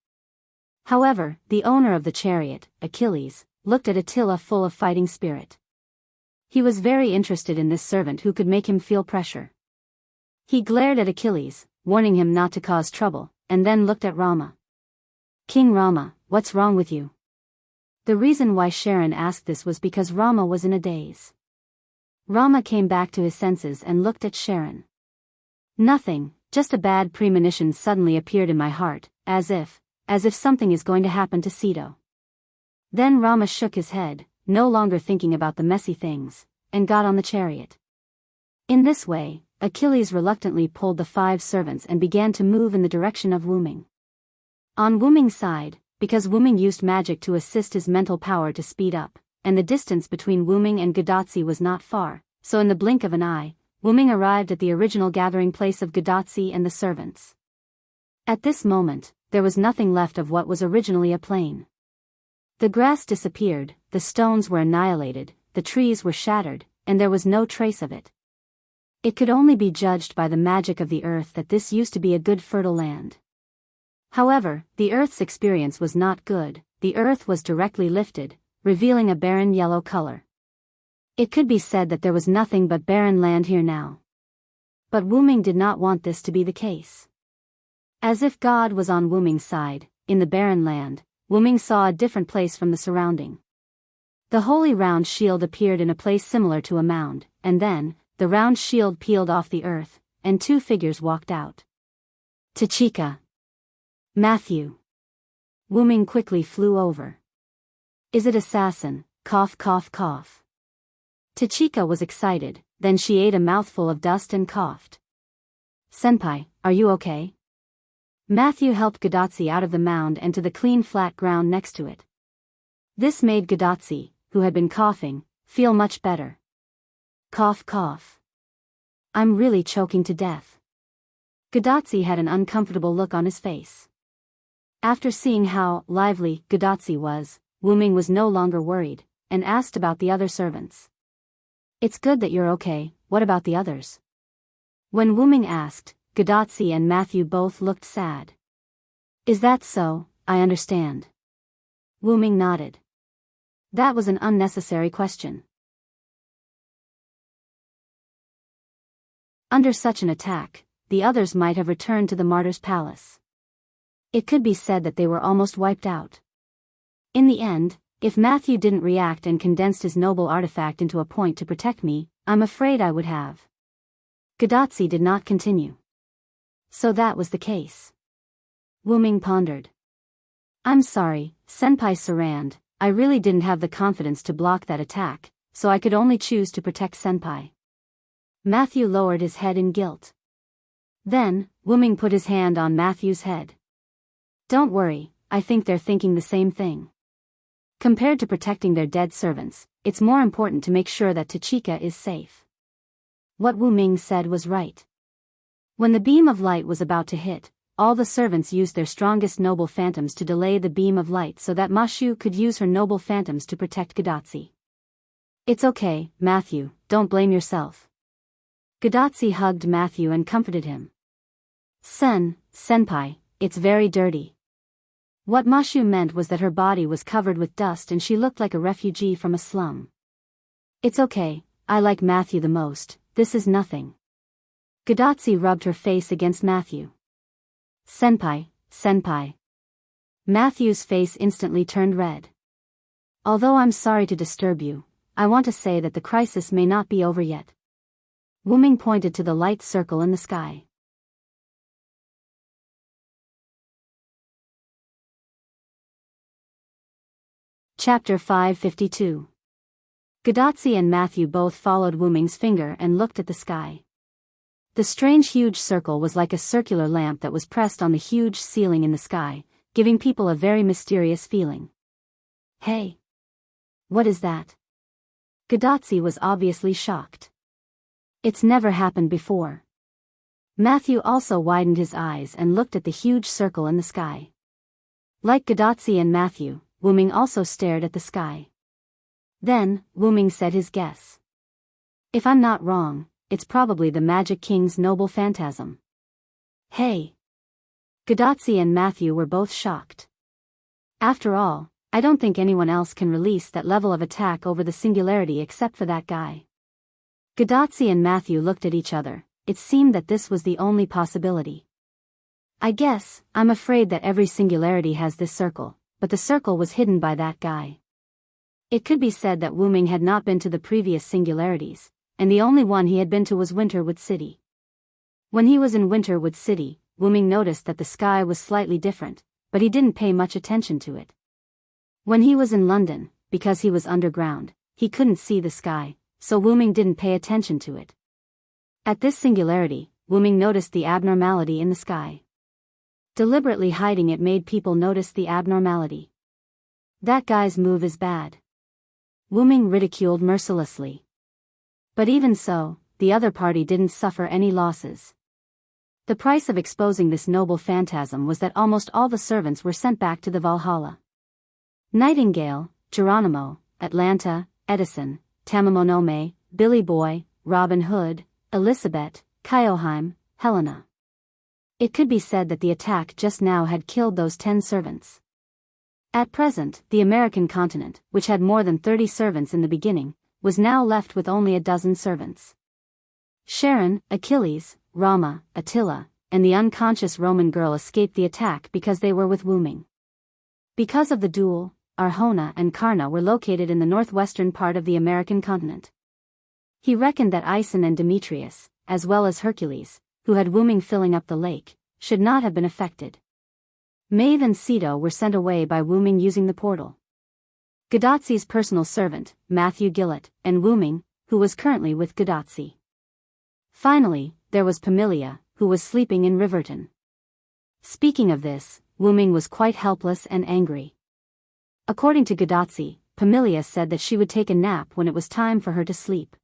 However, the owner of the chariot, Achilles, looked at Attila full of fighting spirit. He was very interested in this servant who could make him feel pressure. He glared at Achilles, warning him not to cause trouble, and then looked at Rama. King Rama, what's wrong with you? The reason why Sharon asked this was because Rama was in a daze. Rama came back to his senses and looked at Sharon. Nothing, just a bad premonition suddenly appeared in my heart, as if something is going to happen to Sito. Then Rama shook his head, no longer thinking about the messy things, and got on the chariot. In this way, Achilles reluctantly pulled the 5 servants and began to move in the direction of Wuming. On Wuming's side, because Wuming used magic to assist his mental power to speed up, and the distance between Wuming and Gadotsi was not far, so in the blink of an eye, Wuming arrived at the original gathering place of Gadotsi and the servants. At this moment, there was nothing left of what was originally a plain. The grass disappeared, the stones were annihilated, the trees were shattered, and there was no trace of it. It could only be judged by the magic of the earth that this used to be a good fertile land. However, the earth's experience was not good. The earth was directly lifted, revealing a barren yellow color. It could be said that there was nothing but barren land here now. But Wuming did not want this to be the case. As if God was on Wuming's side, in the barren land, Wuming saw a different place from the surrounding. The holy round shield appeared in a place similar to a mound, and then, the round shield peeled off the earth, and 2 figures walked out. Tachika. Matthew. Wuming quickly flew over. Is it assassin? Cough cough cough. Tachika was excited, then she ate a mouthful of dust and coughed. Senpai, are you okay? Matthew helped Gadotsi out of the mound and to the clean flat ground next to it. This made Gadotsi, who had been coughing, feel much better. Cough cough. I'm really choking to death. Gadotsi had an uncomfortable look on his face. After seeing how lively Gadotsi was, Wuming was no longer worried, and asked about the other servants. It's good that you're okay, what about the others? When Wuming asked, Gadotsi and Matthew both looked sad. Is that so? I understand. Wuming nodded. That was an unnecessary question. Under such an attack, the others might have returned to the martyr's palace. It could be said that they were almost wiped out. In the end, if Matthew didn't react and condensed his noble artifact into a point to protect me, I'm afraid I would have. Gadotsi did not continue. So that was the case. Wuming pondered. I'm sorry, Senpai Sarand, I really didn't have the confidence to block that attack, so I could only choose to protect Senpai. Matthew lowered his head in guilt. Then, Wuming put his hand on Matthew's head. Don't worry, I think they're thinking the same thing. Compared to protecting their dead servants, it's more important to make sure that Tachika is safe. What Wuming said was right. When the beam of light was about to hit, all the servants used their strongest noble phantoms to delay the beam of light so that Mashu could use her noble phantoms to protect Gadotsi. It's okay, Matthew, don't blame yourself. Gadotsi hugged Matthew and comforted him. Senpai, it's very dirty. What Mashu meant was that her body was covered with dust and she looked like a refugee from a slum. It's okay, I like Matthew the most, this is nothing. Gadotsi rubbed her face against Matthew. Senpai. Matthew's face instantly turned red. Although I'm sorry to disturb you, I want to say that the crisis may not be over yet. Wuming pointed to the light circle in the sky. Chapter 552. Gadotsi and Matthew both followed Wuming's finger and looked at the sky. The strange huge circle was like a circular lamp that was pressed on the huge ceiling in the sky, giving people a very mysterious feeling. Hey! What is that? Gadotsi was obviously shocked. It's never happened before. Matthew also widened his eyes and looked at the huge circle in the sky. Like Gadotsi and Matthew, Wuming also stared at the sky. Then, Wuming said his guess. If I'm not wrong, it's probably the Magic King's noble phantasm. Hey! Gadotsi and Matthew were both shocked. After all, I don't think anyone else can release that level of attack over the singularity except for that guy. Gadotsi and Matthew looked at each other. It seemed that this was the only possibility. I'm afraid that every singularity has this circle, but the circle was hidden by that guy. It could be said that Wuming had not been to the previous singularities, and the only one he had been to was Winterwood City. When he was in Winterwood City, Wuming noticed that the sky was slightly different, but he didn't pay much attention to it. When he was in London, because he was underground, he couldn't see the sky, so Wuming didn't pay attention to it. At this singularity, Wuming noticed the abnormality in the sky. Deliberately hiding it made people notice the abnormality. That guy's move is bad. Wuming ridiculed mercilessly. But even so, the other party didn't suffer any losses. The price of exposing this noble phantasm was that almost all the servants were sent back to the Valhalla. Nightingale, Geronimo, Atlanta, Edison, Tamamonome, Billy Boy, Robin Hood, Elizabeth, Kyoheim, Helena. It could be said that the attack just now had killed those 10 servants. At present, the American continent, which had more than 30 servants in the beginning, was now left with only a dozen servants. Sharon, Achilles, Rama, Attila, and the unconscious Roman girl escaped the attack because they were with Wuming. Because of the duel, Arjona and Karna were located in the northwestern part of the American continent. He reckoned that Ison and Demetrius, as well as Hercules, who had Wuming filling up the lake, should not have been affected. Maeve and Ceto were sent away by Wuming using the portal. Gadotsi's personal servant, Matthew Gillett, and Wuming, who was currently with Gadotsi. Finally, there was Pamilia, who was sleeping in Riverton. Speaking of this, Wuming was quite helpless and angry. According to Gadotsi, Pamilia said that she would take a nap when it was time for her to sleep.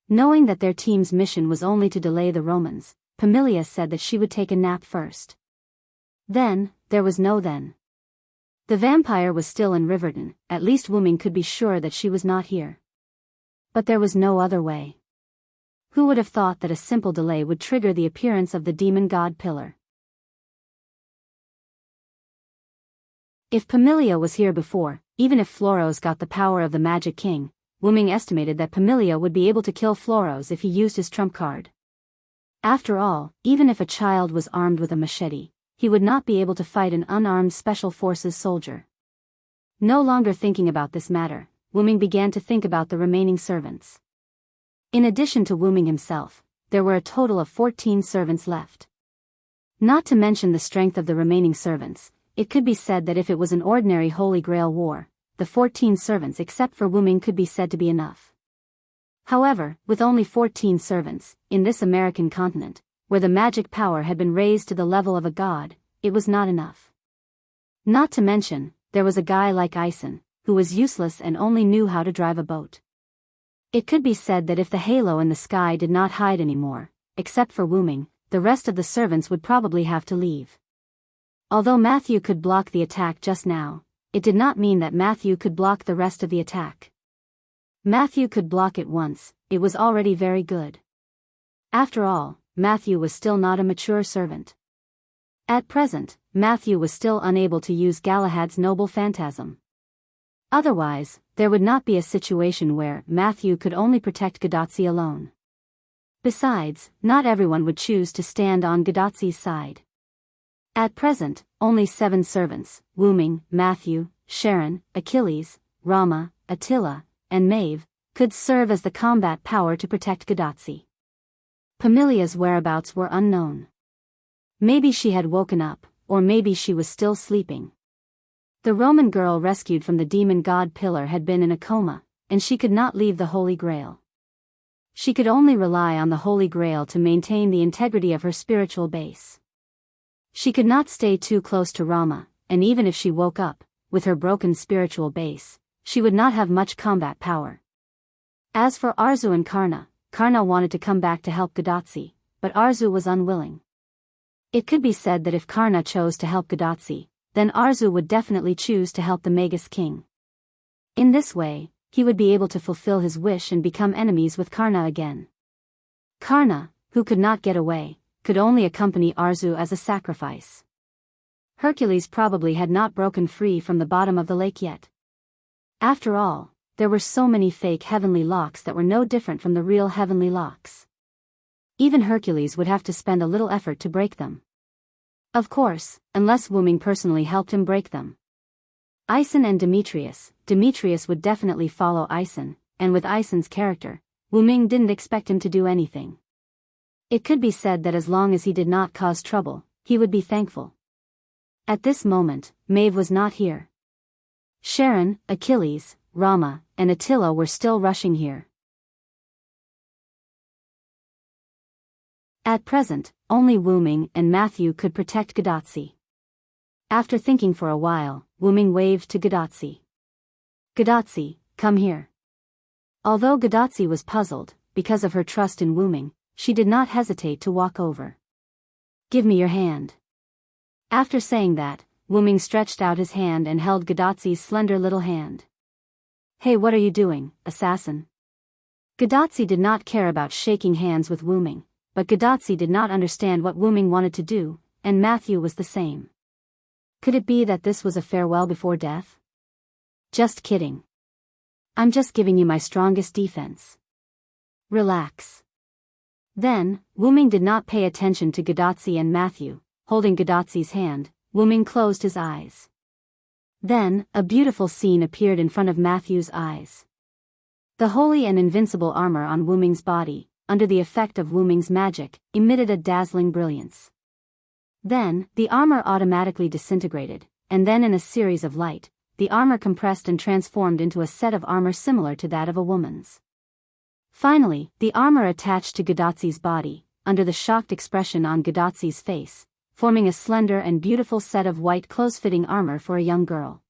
Knowing that their team's mission was only to delay the Romans, Pamilia said that she would take a nap first. Then, there was no then. The vampire was still in Riverton, at least Wuming could be sure that she was not here. But there was no other way. Who would have thought that a simple delay would trigger the appearance of the demon god pillar? If Pamilia was here before, even if Floros got the power of the Magic King, Wuming estimated that Pamilia would be able to kill Floros if he used his trump card. After all, even if a child was armed with a machete, he would not be able to fight an unarmed special forces soldier. No longer thinking about this matter, Wuming began to think about the remaining servants. In addition to Wuming himself, there were a total of 14 servants left. Not to mention the strength of the remaining servants, it could be said that if it was an ordinary Holy Grail war, the 14 servants except for Wuming could be said to be enough. However, with only 14 servants, in this American continent, where the magic power had been raised to the level of a god, it was not enough. Not to mention, there was a guy like Ison, who was useless and only knew how to drive a boat. It could be said that if the halo in the sky did not hide anymore, except for Wuming, the rest of the servants would probably have to leave. Although Matthew could block the attack just now, it did not mean that Matthew could block the rest of the attack. Matthew could block it once, it was already very good. After all, Matthew was still not a mature servant. At present, Matthew was still unable to use Galahad's noble phantasm. Otherwise, there would not be a situation where Matthew could only protect Gadotsi alone. Besides, not everyone would choose to stand on Gadotsi's side. At present, only 7 servants, Wuming, Matthew, Sharon, Achilles, Rama, Attila, and Maeve, could serve as the combat power to protect Gadotsi. Pamilia's whereabouts were unknown. Maybe she had woken up, or maybe she was still sleeping. The Roman girl rescued from the demon god Pillar had been in a coma, and she could not leave the Holy Grail. She could only rely on the Holy Grail to maintain the integrity of her spiritual base. She could not stay too close to Rama, and even if she woke up, with her broken spiritual base, she would not have much combat power. As for Arzu and Karna, Karna wanted to come back to help Gadotsi, but Arzu was unwilling. It could be said that if Karna chose to help Gadotsi, then Arzu would definitely choose to help the Magus King. In this way, he would be able to fulfill his wish and become enemies with Karna again. Karna, who could not get away, could only accompany Arzu as a sacrifice. Hercules probably had not broken free from the bottom of the lake yet. After all, there were so many fake heavenly locks that were no different from the real heavenly locks. Even Hercules would have to spend a little effort to break them. Of course, unless Wuming personally helped him break them. Ison and Demetrius would definitely follow Ison, and with Ison's character, Wuming didn't expect him to do anything. It could be said that as long as he did not cause trouble, he would be thankful. At this moment, Maeve was not here. Sharon, Achilles, Rama, and Attila were still rushing here. At present, only Wuming and Matthew could protect Gadotsi. After thinking for a while, Wuming waved to Gadotsi. Gadotsi, come here. Although Gadotsi was puzzled, because of her trust in Wuming, she did not hesitate to walk over. Give me your hand. After saying that, Wuming stretched out his hand and held Gadotsi's slender little hand. Hey, what are you doing, assassin? Gadotsi did not care about shaking hands with Wuming, but Gadotsi did not understand what Wuming wanted to do, and Matthew was the same. Could it be that this was a farewell before death? Just kidding. I'm just giving you my strongest defense. Relax. Then, Wuming did not pay attention to Gadotsi and Matthew. Holding Gadotsi's hand, Wuming closed his eyes. Then, a beautiful scene appeared in front of Matthew's eyes. The holy and invincible armor on Wuming's body, under the effect of Wuming's magic, emitted a dazzling brilliance. Then, the armor automatically disintegrated, and then in a series of light, the armor compressed and transformed into a set of armor similar to that of a woman's. Finally, the armor attached to Gadotsi's body, under the shocked expression on Gadotsi's face, forming a slender and beautiful set of white close-fitting armor for a young girl.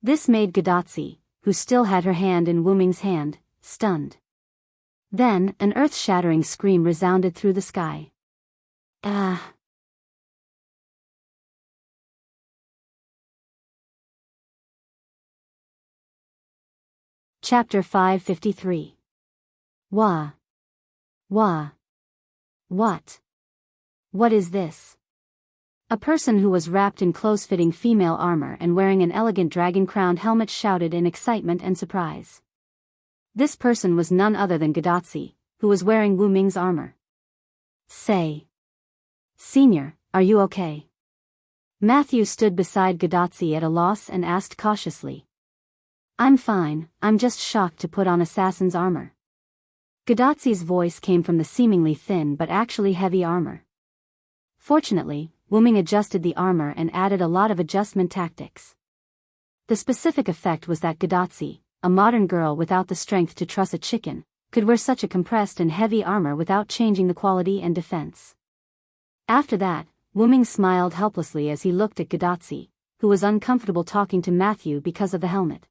This made Gadotsi, who still had her hand in Wuming's hand, stunned. Then, an earth-shattering scream resounded through the sky. Ah! Chapter 553. Wah. Wah. What? What is this? A person who was wrapped in close-fitting female armor and wearing an elegant dragon-crowned helmet shouted in excitement and surprise. This person was none other than Gadotsi, who was wearing Wuming's armor. Say. Senior, are you okay? Matthew stood beside Gadotsi at a loss and asked cautiously. I'm fine, I'm just shocked to put on assassin's armor. Gadotsi's voice came from the seemingly thin but actually heavy armor. Fortunately, Wuming adjusted the armor and added a lot of adjustment tactics. The specific effect was that Gadotsi, a modern girl without the strength to truss a chicken, could wear such a compressed and heavy armor without changing the quality and defense. After that, Wuming smiled helplessly as he looked at Gadotsi, who was uncomfortable talking to Matthew because of the helmet.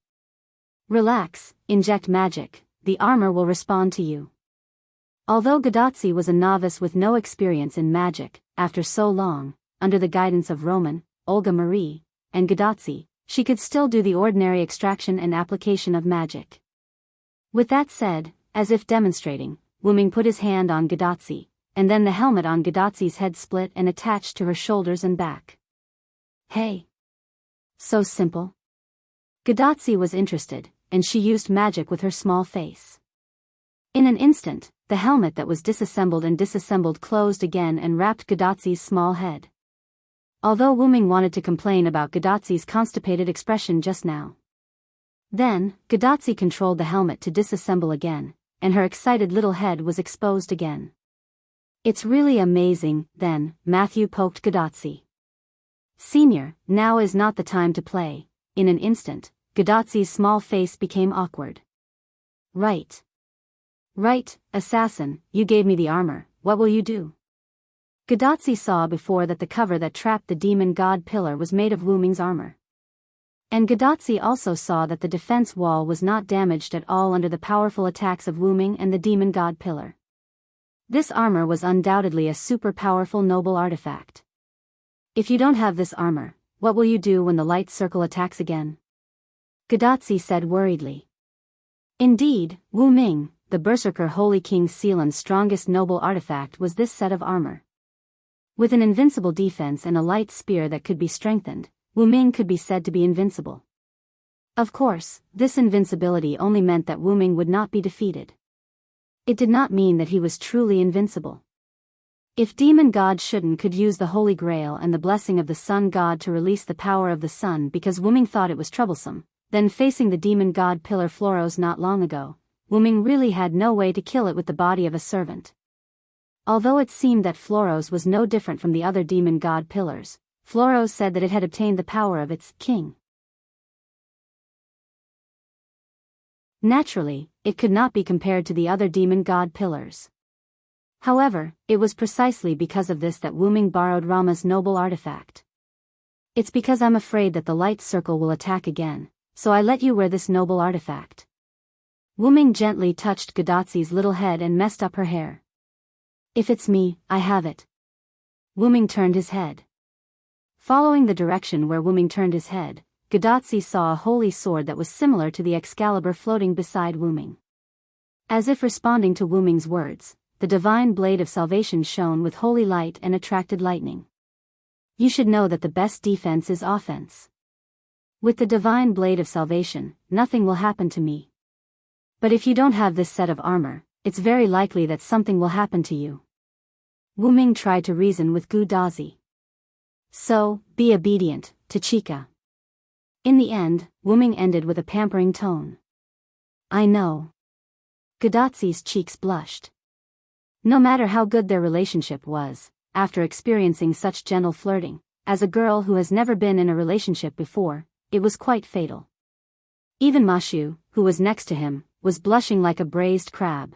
Relax, inject magic, the armor will respond to you. Although Gadotsi was a novice with no experience in magic, after so long, under the guidance of Roman, Olga Marie, and Gadotsi, she could still do the ordinary extraction and application of magic. With that said, as if demonstrating, Wuming put his hand on Gadotsi, and then the helmet on Gadotsi's head split and attached to her shoulders and back. Hey! So simple? Gadotsi was interested, and she used magic with her small face. In an instant, the helmet that was disassembled and disassembled closed again and wrapped Gadotsi's small head. Although Wuming wanted to complain about Gadotsi's constipated expression just now. Then, Gadotsi controlled the helmet to disassemble again, and her excited little head was exposed again. It's really amazing, then, Matthew poked Gadotsi. Senior, now is not the time to play. In an instant, Gadotsi's small face became awkward. Right. Right, assassin, you gave me the armor, what will you do? Gadotsi saw before that the cover that trapped the demon god pillar was made of Wuming's armor. And Gadotsi also saw that the defense wall was not damaged at all under the powerful attacks of Wuming and the demon god pillar. This armor was undoubtedly a super powerful noble artifact. If you don't have this armor, what will you do when the light circle attacks again? Gadotsi said worriedly. Indeed, Wuming, the Berserker Holy King Seelan's strongest noble artifact was this set of armor. With an invincible defense and a light spear that could be strengthened, Wuming could be said to be invincible. Of course, this invincibility only meant that Wuming would not be defeated. It did not mean that he was truly invincible. If demon god Shuden could use the Holy Grail and the blessing of the Sun God to release the power of the sun because Wuming thought it was troublesome, then facing the demon god pillar Floros not long ago, Wuming really had no way to kill it with the body of a servant. Although it seemed that Floros was no different from the other demon god pillars, Floros said that it had obtained the power of its king. Naturally, it could not be compared to the other demon god pillars. However, it was precisely because of this that Wuming borrowed Rama's noble artifact. It's because I'm afraid that the light circle will attack again, so I let you wear this noble artifact. Wuming gently touched Gadotsi's little head and messed up her hair. If it's me, I have it. Wuming turned his head. Following the direction where Wuming turned his head, Gadotsi saw a holy sword that was similar to the Excalibur floating beside Wuming. As if responding to Wuming's words, the divine blade of salvation shone with holy light and attracted lightning. You should know that the best defense is offense. With the divine blade of salvation, nothing will happen to me. But if you don't have this set of armor, it's very likely that something will happen to you. Wuming tried to reason with Gadotsi. So, be obedient, Tachika. In the end, Wuming ended with a pampering tone. I know. Gadotsi's cheeks blushed. No matter how good their relationship was, after experiencing such gentle flirting, as a girl who has never been in a relationship before, it was quite fatal. Even Mashu, who was next to him, was blushing like a braised crab.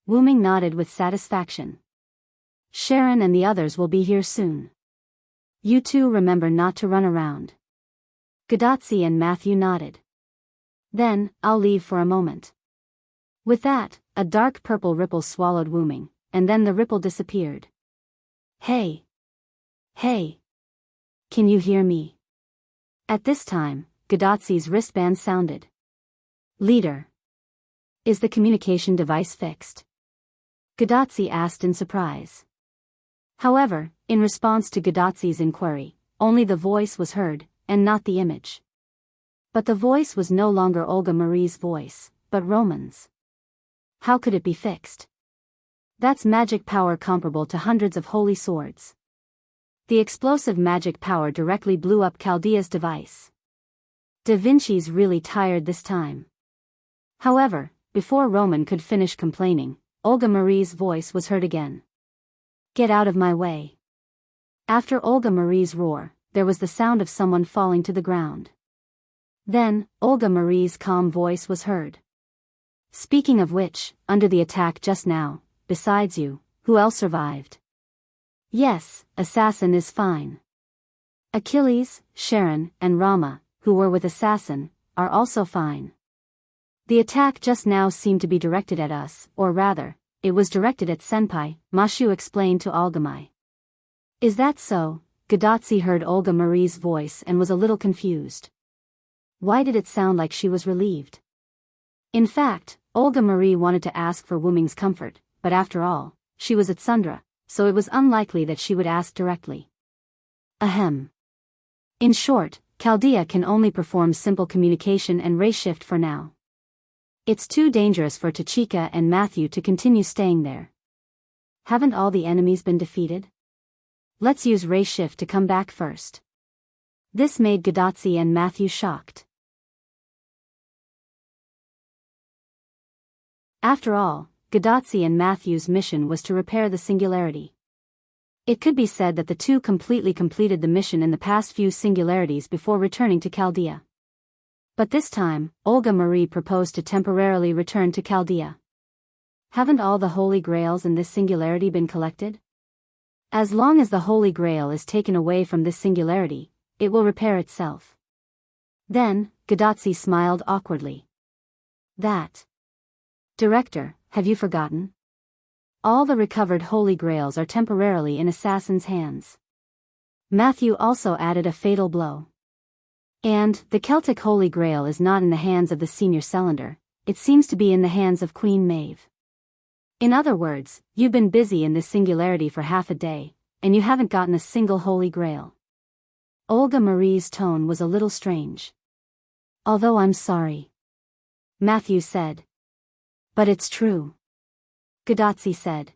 Wuming nodded with satisfaction. Sharon and the others will be here soon. You two remember not to run around. Gadotsi and Matthew nodded. Then, I'll leave for a moment. With that, a dark purple ripple swallowed Wuming, and then the ripple disappeared. Hey! Hey! Can you hear me? At this time, Gadotsi's wristband sounded. Leader. Is the communication device fixed? Gadotsi asked in surprise. However, in response to Gadotsi's inquiry, only the voice was heard, and not the image. But the voice was no longer Olga Marie's voice, but Roman's. How could it be fixed? That's magic power comparable to hundreds of holy swords. The explosive magic power directly blew up Chaldea's device. Da Vinci's really tired this time. However, before Roman could finish complaining, Olga Marie's voice was heard again. Get out of my way. After Olga Marie's roar, there was the sound of someone falling to the ground. Then, Olga Marie's calm voice was heard. Speaking of which, under the attack just now, besides you, who else survived? Yes, Assassin is fine. Achilles, Sharon, and Rama, who were with Assassin, are also fine. The attack just now seemed to be directed at us, or rather, it was directed at Senpai, Mashu explained to Olgamai. Is that so? Gadotsi heard Olga Marie's voice and was a little confused. Why did it sound like she was relieved? In fact, Olga Marie wanted to ask for Wuming's comfort, but after all, she was at Sundra, so it was unlikely that she would ask directly. Ahem. In short, Chaldea can only perform simple communication and ray shift for now. It's too dangerous for Tachika and Matthew to continue staying there. Haven't all the enemies been defeated? Let's use ray shift to come back first. This made Gadotsi and Matthew shocked. After all, Gadotsi and Matthew's mission was to repair the singularity. It could be said that the two completely completed the mission in the past few singularities before returning to Chaldea. But this time, Olga Marie proposed to temporarily return to Chaldea. Haven't all the Holy Grails in this singularity been collected? As long as the Holy Grail is taken away from this singularity, it will repair itself. Then, Gadotsi smiled awkwardly. That. Director, have you forgotten? All the recovered Holy Grails are temporarily in Assassin's hands. Matthew also added a fatal blow. And, the Celtic Holy Grail is not in the hands of the senior cylinder, it seems to be in the hands of Queen Maeve. In other words, you've been busy in this singularity for half a day, and you haven't gotten a single Holy Grail. Olga Marie's tone was a little strange. Although I'm sorry. Matthew said. But it's true. Gadotsi said.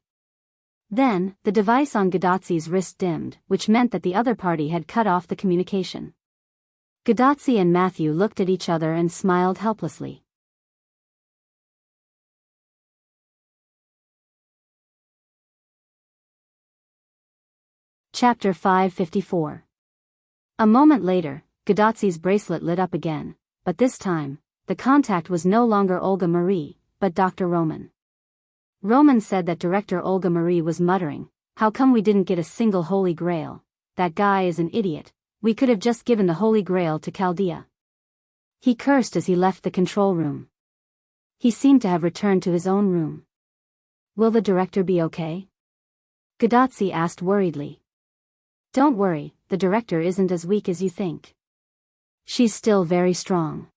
Then, the device on Gadotsi's wrist dimmed, which meant that the other party had cut off the communication. Gadotsi and Matthew looked at each other and smiled helplessly. Chapter 554. A moment later, Gadotsi's bracelet lit up again, but this time, the contact was no longer Olga Marie, but Dr. Roman. Roman said that Director Olga Marie was muttering, "How come we didn't get a single Holy Grail? That guy is an idiot. We could have just given the Holy Grail to Chaldea." He cursed as he left the control room. He seemed to have returned to his own room. Will the director be okay? Gadotsi asked worriedly. Don't worry, the director isn't as weak as you think. She's still very strong.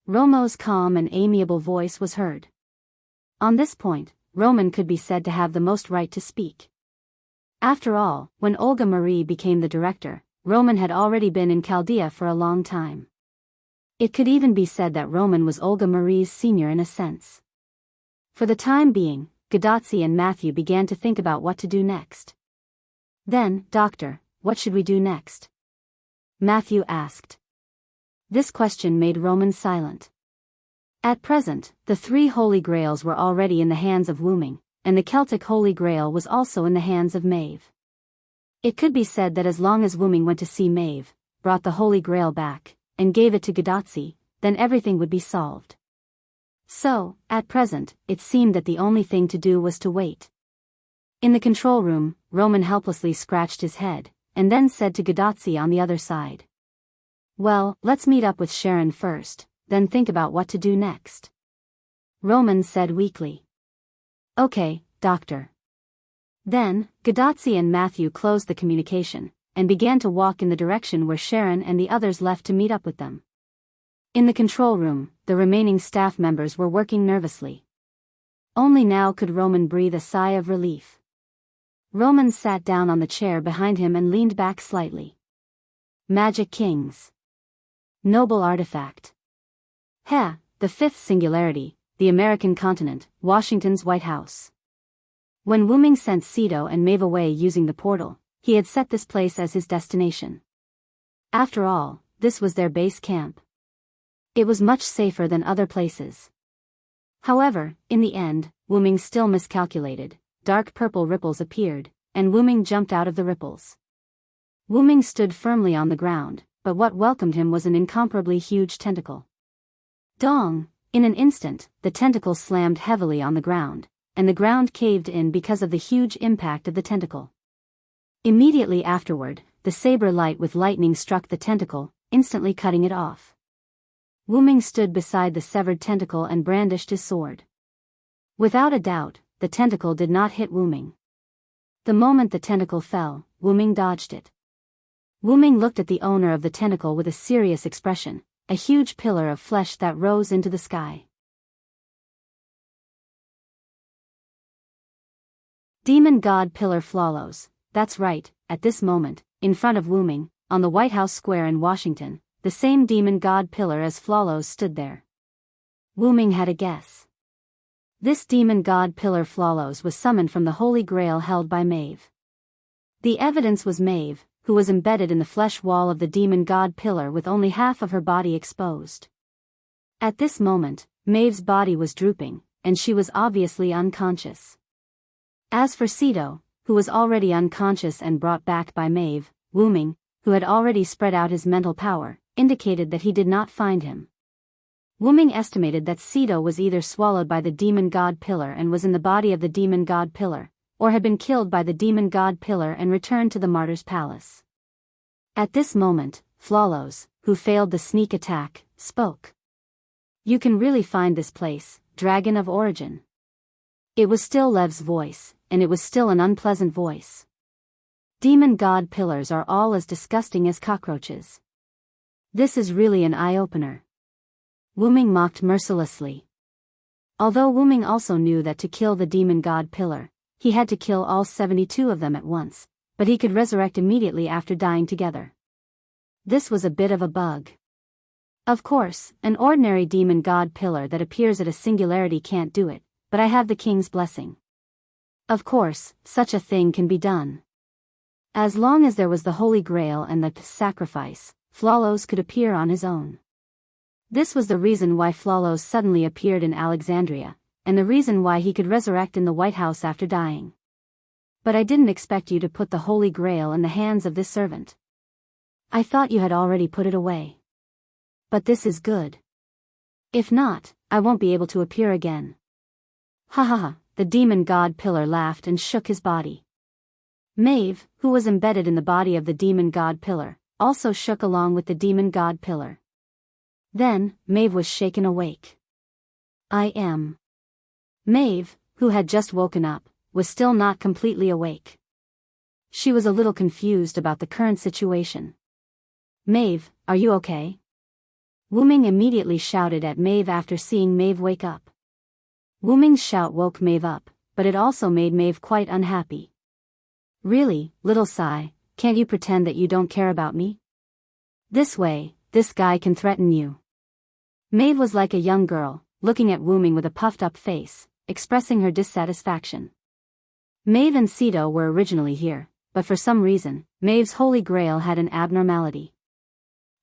Romo's calm and amiable voice was heard. On this point, Roman could be said to have the most right to speak. After all, when Olga Marie became the director, Roman had already been in Chaldea for a long time. It could even be said that Roman was Olga Marie's senior in a sense. For the time being, Gadotsi and Matthew began to think about what to do next. Then, Doctor, what should we do next? Matthew asked. This question made Roman silent. At present, the 3 Holy Grails were already in the hands of Wuming, and the Celtic Holy Grail was also in the hands of Maeve. It could be said that as long as Wuming went to see Maeve, brought the Holy Grail back, and gave it to Gadotsi, then everything would be solved. So, at present, it seemed that the only thing to do was to wait. In the control room, Roman helplessly scratched his head, and then said to Gadotsi on the other side. Well, let's meet up with Sharon first, then think about what to do next. Roman said weakly. Okay, Doctor. Then, Gadotsi and Matthew closed the communication, and began to walk in the direction where Sharon and the others left to meet up with them. In the control room, the remaining staff members were working nervously. Only now could Roman breathe a sigh of relief. Roman sat down on the chair behind him and leaned back slightly. Magic Kings. Noble artifact. The 5th singularity, the American continent, Washington's White House. When Wu Ming sent Sito and Maeve away using the portal, he had set this place as his destination. After all, this was their base camp. It was much safer than other places. However, in the end, Wu Ming still miscalculated. Dark purple ripples appeared, and Wu Ming jumped out of the ripples. Wu Ming stood firmly on the ground, but what welcomed him was an incomparably huge tentacle. Dong! In an instant, the tentacle slammed heavily on the ground, and the ground caved in because of the huge impact of the tentacle. Immediately afterward, the saber light with lightning struck the tentacle, instantly cutting it off. Wu Ming stood beside the severed tentacle and brandished his sword. Without a doubt, the tentacle did not hit Wu Ming. The moment the tentacle fell, Wu Ming dodged it. Wu Ming looked at the owner of the tentacle with a serious expression, a huge pillar of flesh that rose into the sky. Demon God Pillar Flawless. That's right, at this moment, in front of Wu Ming, on the White House Square in Washington, the same demon god pillar as Flawless stood there. Wu Ming had a guess. This demon god pillar Flawless was summoned from the Holy Grail held by Maeve. The evidence was Maeve, who was embedded in the flesh wall of the demon god pillar with only half of her body exposed. At this moment, Maeve's body was drooping, and she was obviously unconscious. As for Sito, who was already unconscious and brought back by Maeve, Wu Ming, who had already spread out his mental power, indicated that he did not find him. Wu Ming estimated that Sito was either swallowed by the demon god pillar and was in the body of the demon god pillar, or had been killed by the demon god pillar and returned to the martyr's palace. At this moment, Flawless, who failed the sneak attack, spoke. "You can really find this place, Dragon of Origin." It was still Lev's voice, and it was still an unpleasant voice. Demon god pillars are all as disgusting as cockroaches. This is really an eye-opener. Wu Ming mocked mercilessly. Although Wu Ming also knew that to kill the demon god pillar, he had to kill all 72 of them at once, but he could resurrect immediately after dying together. This was a bit of a bug. Of course, an ordinary demon god pillar that appears at a singularity can't do it, but I have the king's blessing. Of course, such a thing can be done. As long as there was the Holy Grail and the sacrifice, Flawless could appear on his own. This was the reason why Flawless suddenly appeared in Alexandria, and the reason why he could resurrect in the White House after dying. But I didn't expect you to put the Holy Grail in the hands of this servant. I thought you had already put it away. But this is good. If not, I won't be able to appear again. Ha ha ha, the demon god pillar laughed and shook his body. Maeve, who was embedded in the body of the demon god pillar, also shook along with the demon god pillar. Then, Maeve was shaken awake. I am. Maeve, who had just woken up, was still not completely awake. She was a little confused about the current situation. Maeve, are you okay? Wu Ming immediately shouted at Maeve after seeing Maeve wake up. Wu Ming's shout woke Maeve up, but it also made Maeve quite unhappy. Really, little Sai, can't you pretend that you don't care about me? This way, this guy can threaten you. Maeve was like a young girl, looking at Wu Ming with a puffed-up face, expressing her dissatisfaction. Maeve and Sito were originally here, but for some reason, Maeve's Holy Grail had an abnormality.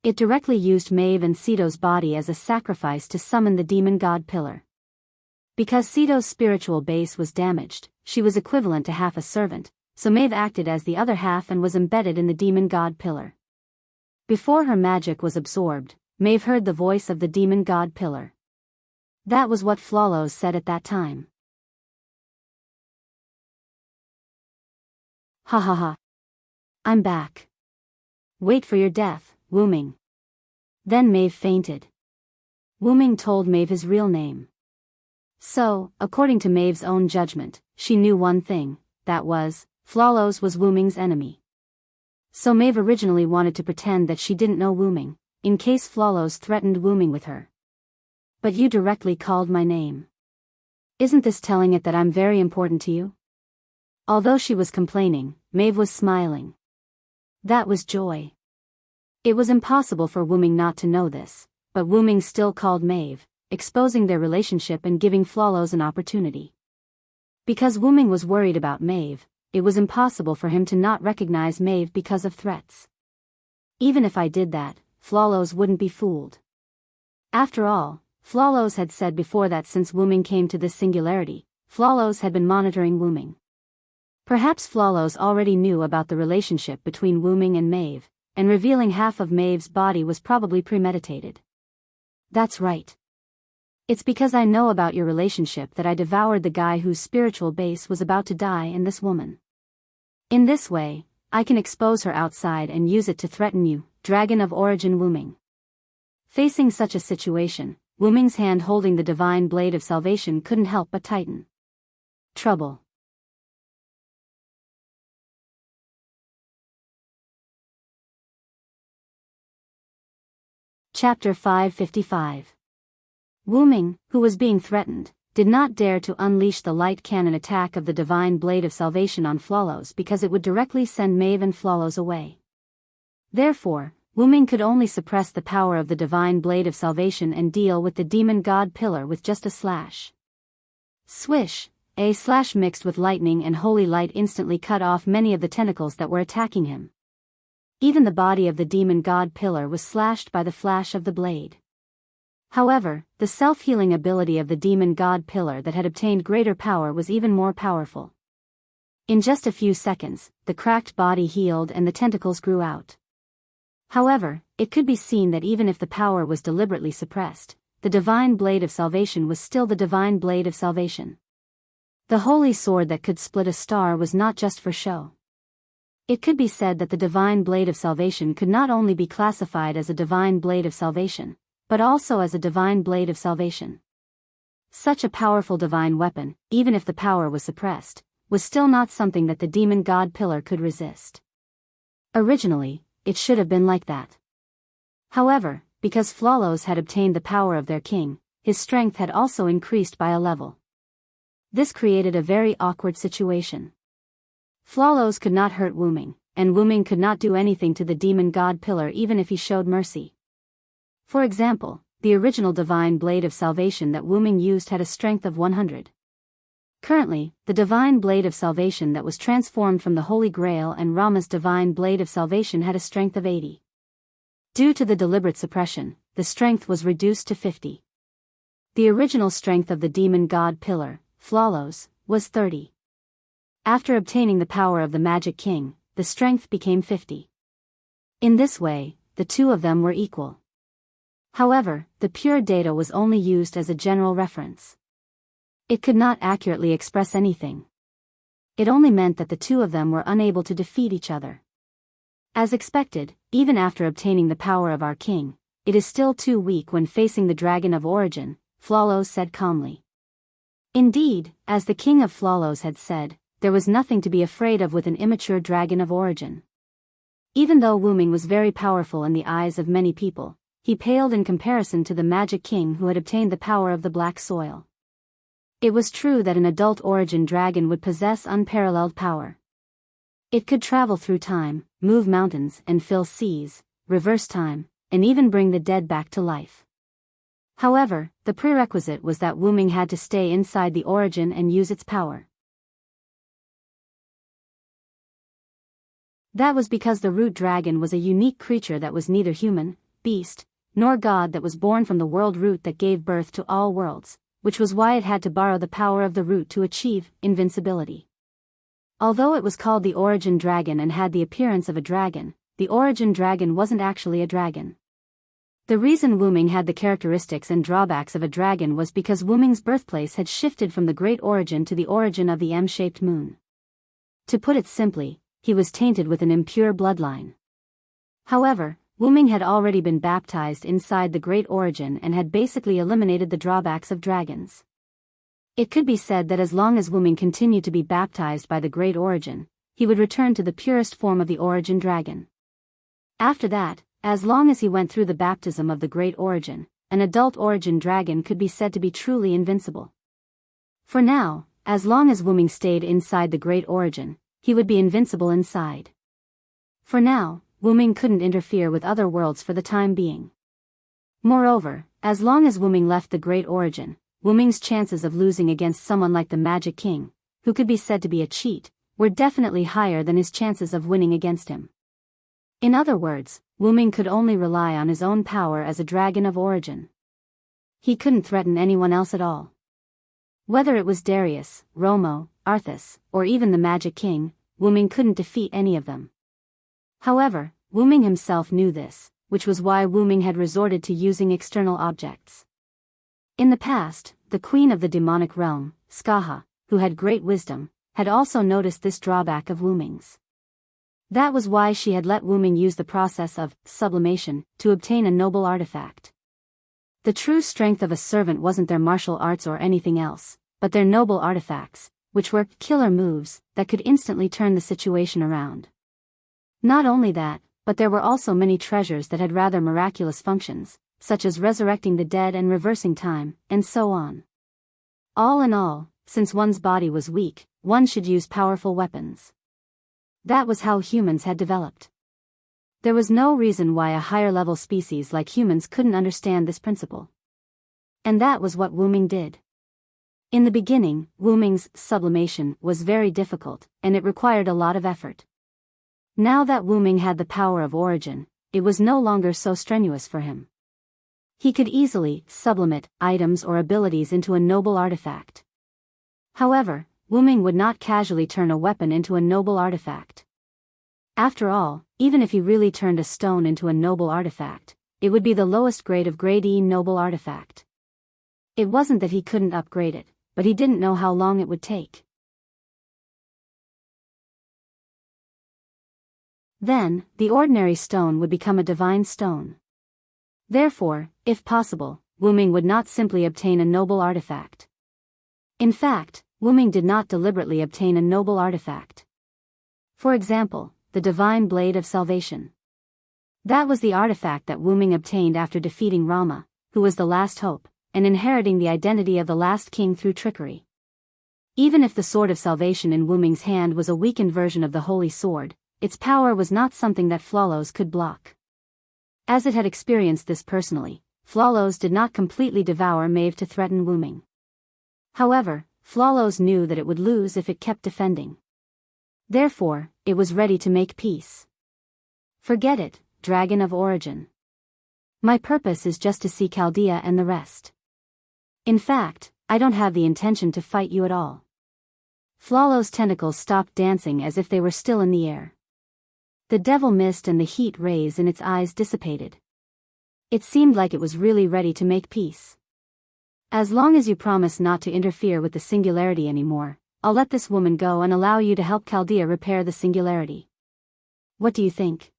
It directly used Maeve and Sito's body as a sacrifice to summon the demon god pillar. Because Sito's spiritual base was damaged, she was equivalent to half a servant, so Maeve acted as the other half and was embedded in the demon god pillar. Before her magic was absorbed, Maeve heard the voice of the demon god pillar. That was what Flawless said at that time. Ha ha ha. I'm back. Wait for your death, Wu Ming. Then Maeve fainted. Wu Ming told Maeve his real name. So, according to Maeve's own judgment, she knew one thing, that was, Flawless was Wu Ming's enemy. So Maeve originally wanted to pretend that she didn't know Wu Ming, in case Flawless threatened Wu Ming with her. But you directly called my name. Isn't this telling it that I'm very important to you? Although she was complaining, Maeve was smiling. That was joy. It was impossible for Wu Ming not to know this, but Wu Ming still called Maeve, exposing their relationship and giving Flawless an opportunity. Because Wuming was worried about Maeve, it was impossible for him to not recognize Maeve because of threats. Even if I did that, Flawless wouldn't be fooled. After all, Flawless had said before that since Wuming came to this singularity, Flawless had been monitoring Wuming. Perhaps Flawless already knew about the relationship between Wuming and Maeve, and revealing half of Maeve's body was probably premeditated. That's right. It's because I know about your relationship that I devoured the guy whose spiritual base was about to die in this woman. In this way, I can expose her outside and use it to threaten you, Dragon of Origin Wuming. Facing such a situation, Wuming's hand holding the divine blade of salvation couldn't help but tighten. Trouble. Chapter 555. Wuming, who was being threatened, did not dare to unleash the light cannon attack of the divine blade of salvation on Flawless because it would directly send Maeve and Flawless away. Therefore, Wuming could only suppress the power of the divine blade of salvation and deal with the demon god pillar with just a slash. Swish, a slash mixed with lightning and holy light instantly cut off many of the tentacles that were attacking him. Even the body of the demon god pillar was slashed by the flash of the blade. However, the self-healing ability of the demon god pillar that had obtained greater power was even more powerful. In just a few seconds, the cracked body healed and the tentacles grew out. However, it could be seen that even if the power was deliberately suppressed, the divine blade of salvation was still the divine blade of salvation. The holy sword that could split a star was not just for show. It could be said that the divine blade of salvation could not only be classified as a divine blade of salvation, but also as a divine blade of salvation. Such a powerful divine weapon, even if the power was suppressed, was still not something that the demon god pillar could resist. Originally, it should have been like that. However, because Flawless had obtained the power of their king, his strength had also increased by a level. This created a very awkward situation. Flawless could not hurt Wuming, and Wuming could not do anything to the demon god pillar even if he showed mercy. For example, the original divine blade of salvation that Wuming used had a strength of 100. Currently, the divine blade of salvation that was transformed from the Holy Grail and Rama's divine blade of salvation had a strength of 80. Due to the deliberate suppression, the strength was reduced to 50. The original strength of the demon god pillar, Flawless, was 30. After obtaining the power of the Magic King, the strength became 50. In this way, the two of them were equal. However, the pure data was only used as a general reference. It could not accurately express anything. It only meant that the two of them were unable to defeat each other. As expected, even after obtaining the power of our king, it is still too weak when facing the Dragon of Origin, Flawless said calmly. Indeed, as the king of Flawless had said, there was nothing to be afraid of with an immature Dragon of Origin. Even though Wuming was very powerful in the eyes of many people, he paled in comparison to the Magic King who had obtained the power of the Black Soil. It was true that an adult origin dragon would possess unparalleled power. It could travel through time, move mountains and fill seas, reverse time, and even bring the dead back to life. However, the prerequisite was that Wuming had to stay inside the origin and use its power. That was because the root dragon was a unique creature that was neither human, beast, nor god that was born from the world root that gave birth to all worlds, which was why it had to borrow the power of the root to achieve invincibility. Although it was called the Origin Dragon and had the appearance of a dragon, the Origin Dragon wasn't actually a dragon. The reason Wuming had the characteristics and drawbacks of a dragon was because Wuming's birthplace had shifted from the Great Origin to the origin of the M-shaped moon. To put it simply, he was tainted with an impure bloodline. However, Wuming had already been baptized inside the Great Origin and had basically eliminated the drawbacks of dragons. It could be said that as long as Wuming continued to be baptized by the Great Origin, he would return to the purest form of the Origin Dragon. After that, as long as he went through the baptism of the Great Origin, an adult Origin Dragon could be said to be truly invincible. For now, as long as Wuming stayed inside the Great Origin, he would be invincible inside. For now, Wuming couldn't interfere with other worlds for the time being. Moreover, as long as Wuming left the Great Origin, Wuming's chances of losing against someone like the Magic King, who could be said to be a cheat, were definitely higher than his chances of winning against him. In other words, Wu Ming could only rely on his own power as a dragon of origin. He couldn't threaten anyone else at all. Whether it was Darius, Romo, Arthas, or even the Magic King, Wu Ming couldn't defeat any of them. However, Wu Ming himself knew this, which was why Wu Ming had resorted to using external objects. In the past, the queen of the demonic realm, Skaha, who had great wisdom, had also noticed this drawback of Wu Ming's. That was why she had let Wu Ming use the process of sublimation to obtain a noble artifact. The true strength of a servant wasn't their martial arts or anything else, but their noble artifacts, which were killer moves that could instantly turn the situation around. Not only that, but there were also many treasures that had rather miraculous functions, such as resurrecting the dead and reversing time, and so on. All in all, since one's body was weak, one should use powerful weapons. That was how humans had developed. There was no reason why a higher-level species like humans couldn't understand this principle. And that was what Wu Ming did. In the beginning, Wu Ming's sublimation was very difficult, and it required a lot of effort. Now that Wu Ming had the power of origin, it was no longer so strenuous for him. He could easily sublimate items or abilities into a noble artifact. However, Wu Ming would not casually turn a weapon into a noble artifact. After all, even if he really turned a stone into a noble artifact, it would be the lowest grade of Grade E noble artifact. It wasn't that he couldn't upgrade it, but he didn't know how long it would take. Then, the ordinary stone would become a divine stone. Therefore, if possible, Wu Ming would not simply obtain a noble artifact. In fact, Wu Ming did not deliberately obtain a noble artifact. For example, the Divine Blade of Salvation. That was the artifact that Wu Ming obtained after defeating Rama, who was the last hope, and inheriting the identity of the last king through trickery. Even if the Sword of Salvation in Wu Ming's hand was a weakened version of the Holy Sword, its power was not something that Flawless could block. As it had experienced this personally, Flawless did not completely devour Maeve to threaten Wu Ming. However, Flawless knew that it would lose if it kept defending. Therefore, it was ready to make peace. Forget it, Dragon of Origin. My purpose is just to see Chaldea and the rest. In fact, I don't have the intention to fight you at all. Flawless' tentacles stopped dancing as if they were still in the air. The devil mist and the heat rays in its eyes dissipated. It seemed like it was really ready to make peace. As long as you promise not to interfere with the singularity anymore, I'll let this woman go and allow you to help Chaldea repair the singularity. What do you think?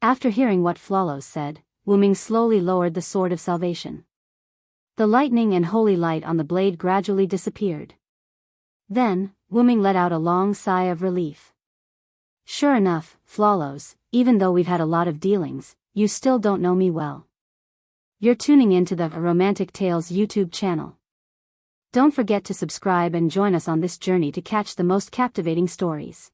After hearing what Flawless said, Wu Ming slowly lowered the Sword of Salvation. The lightning and holy light on the blade gradually disappeared. Then, Wu Ming let out a long sigh of relief. Sure enough, Flawless, even though we've had a lot of dealings, you still don't know me well. You're tuning into the Romantic Tales YouTube channel. Don't forget to subscribe and join us on this journey to catch the most captivating stories.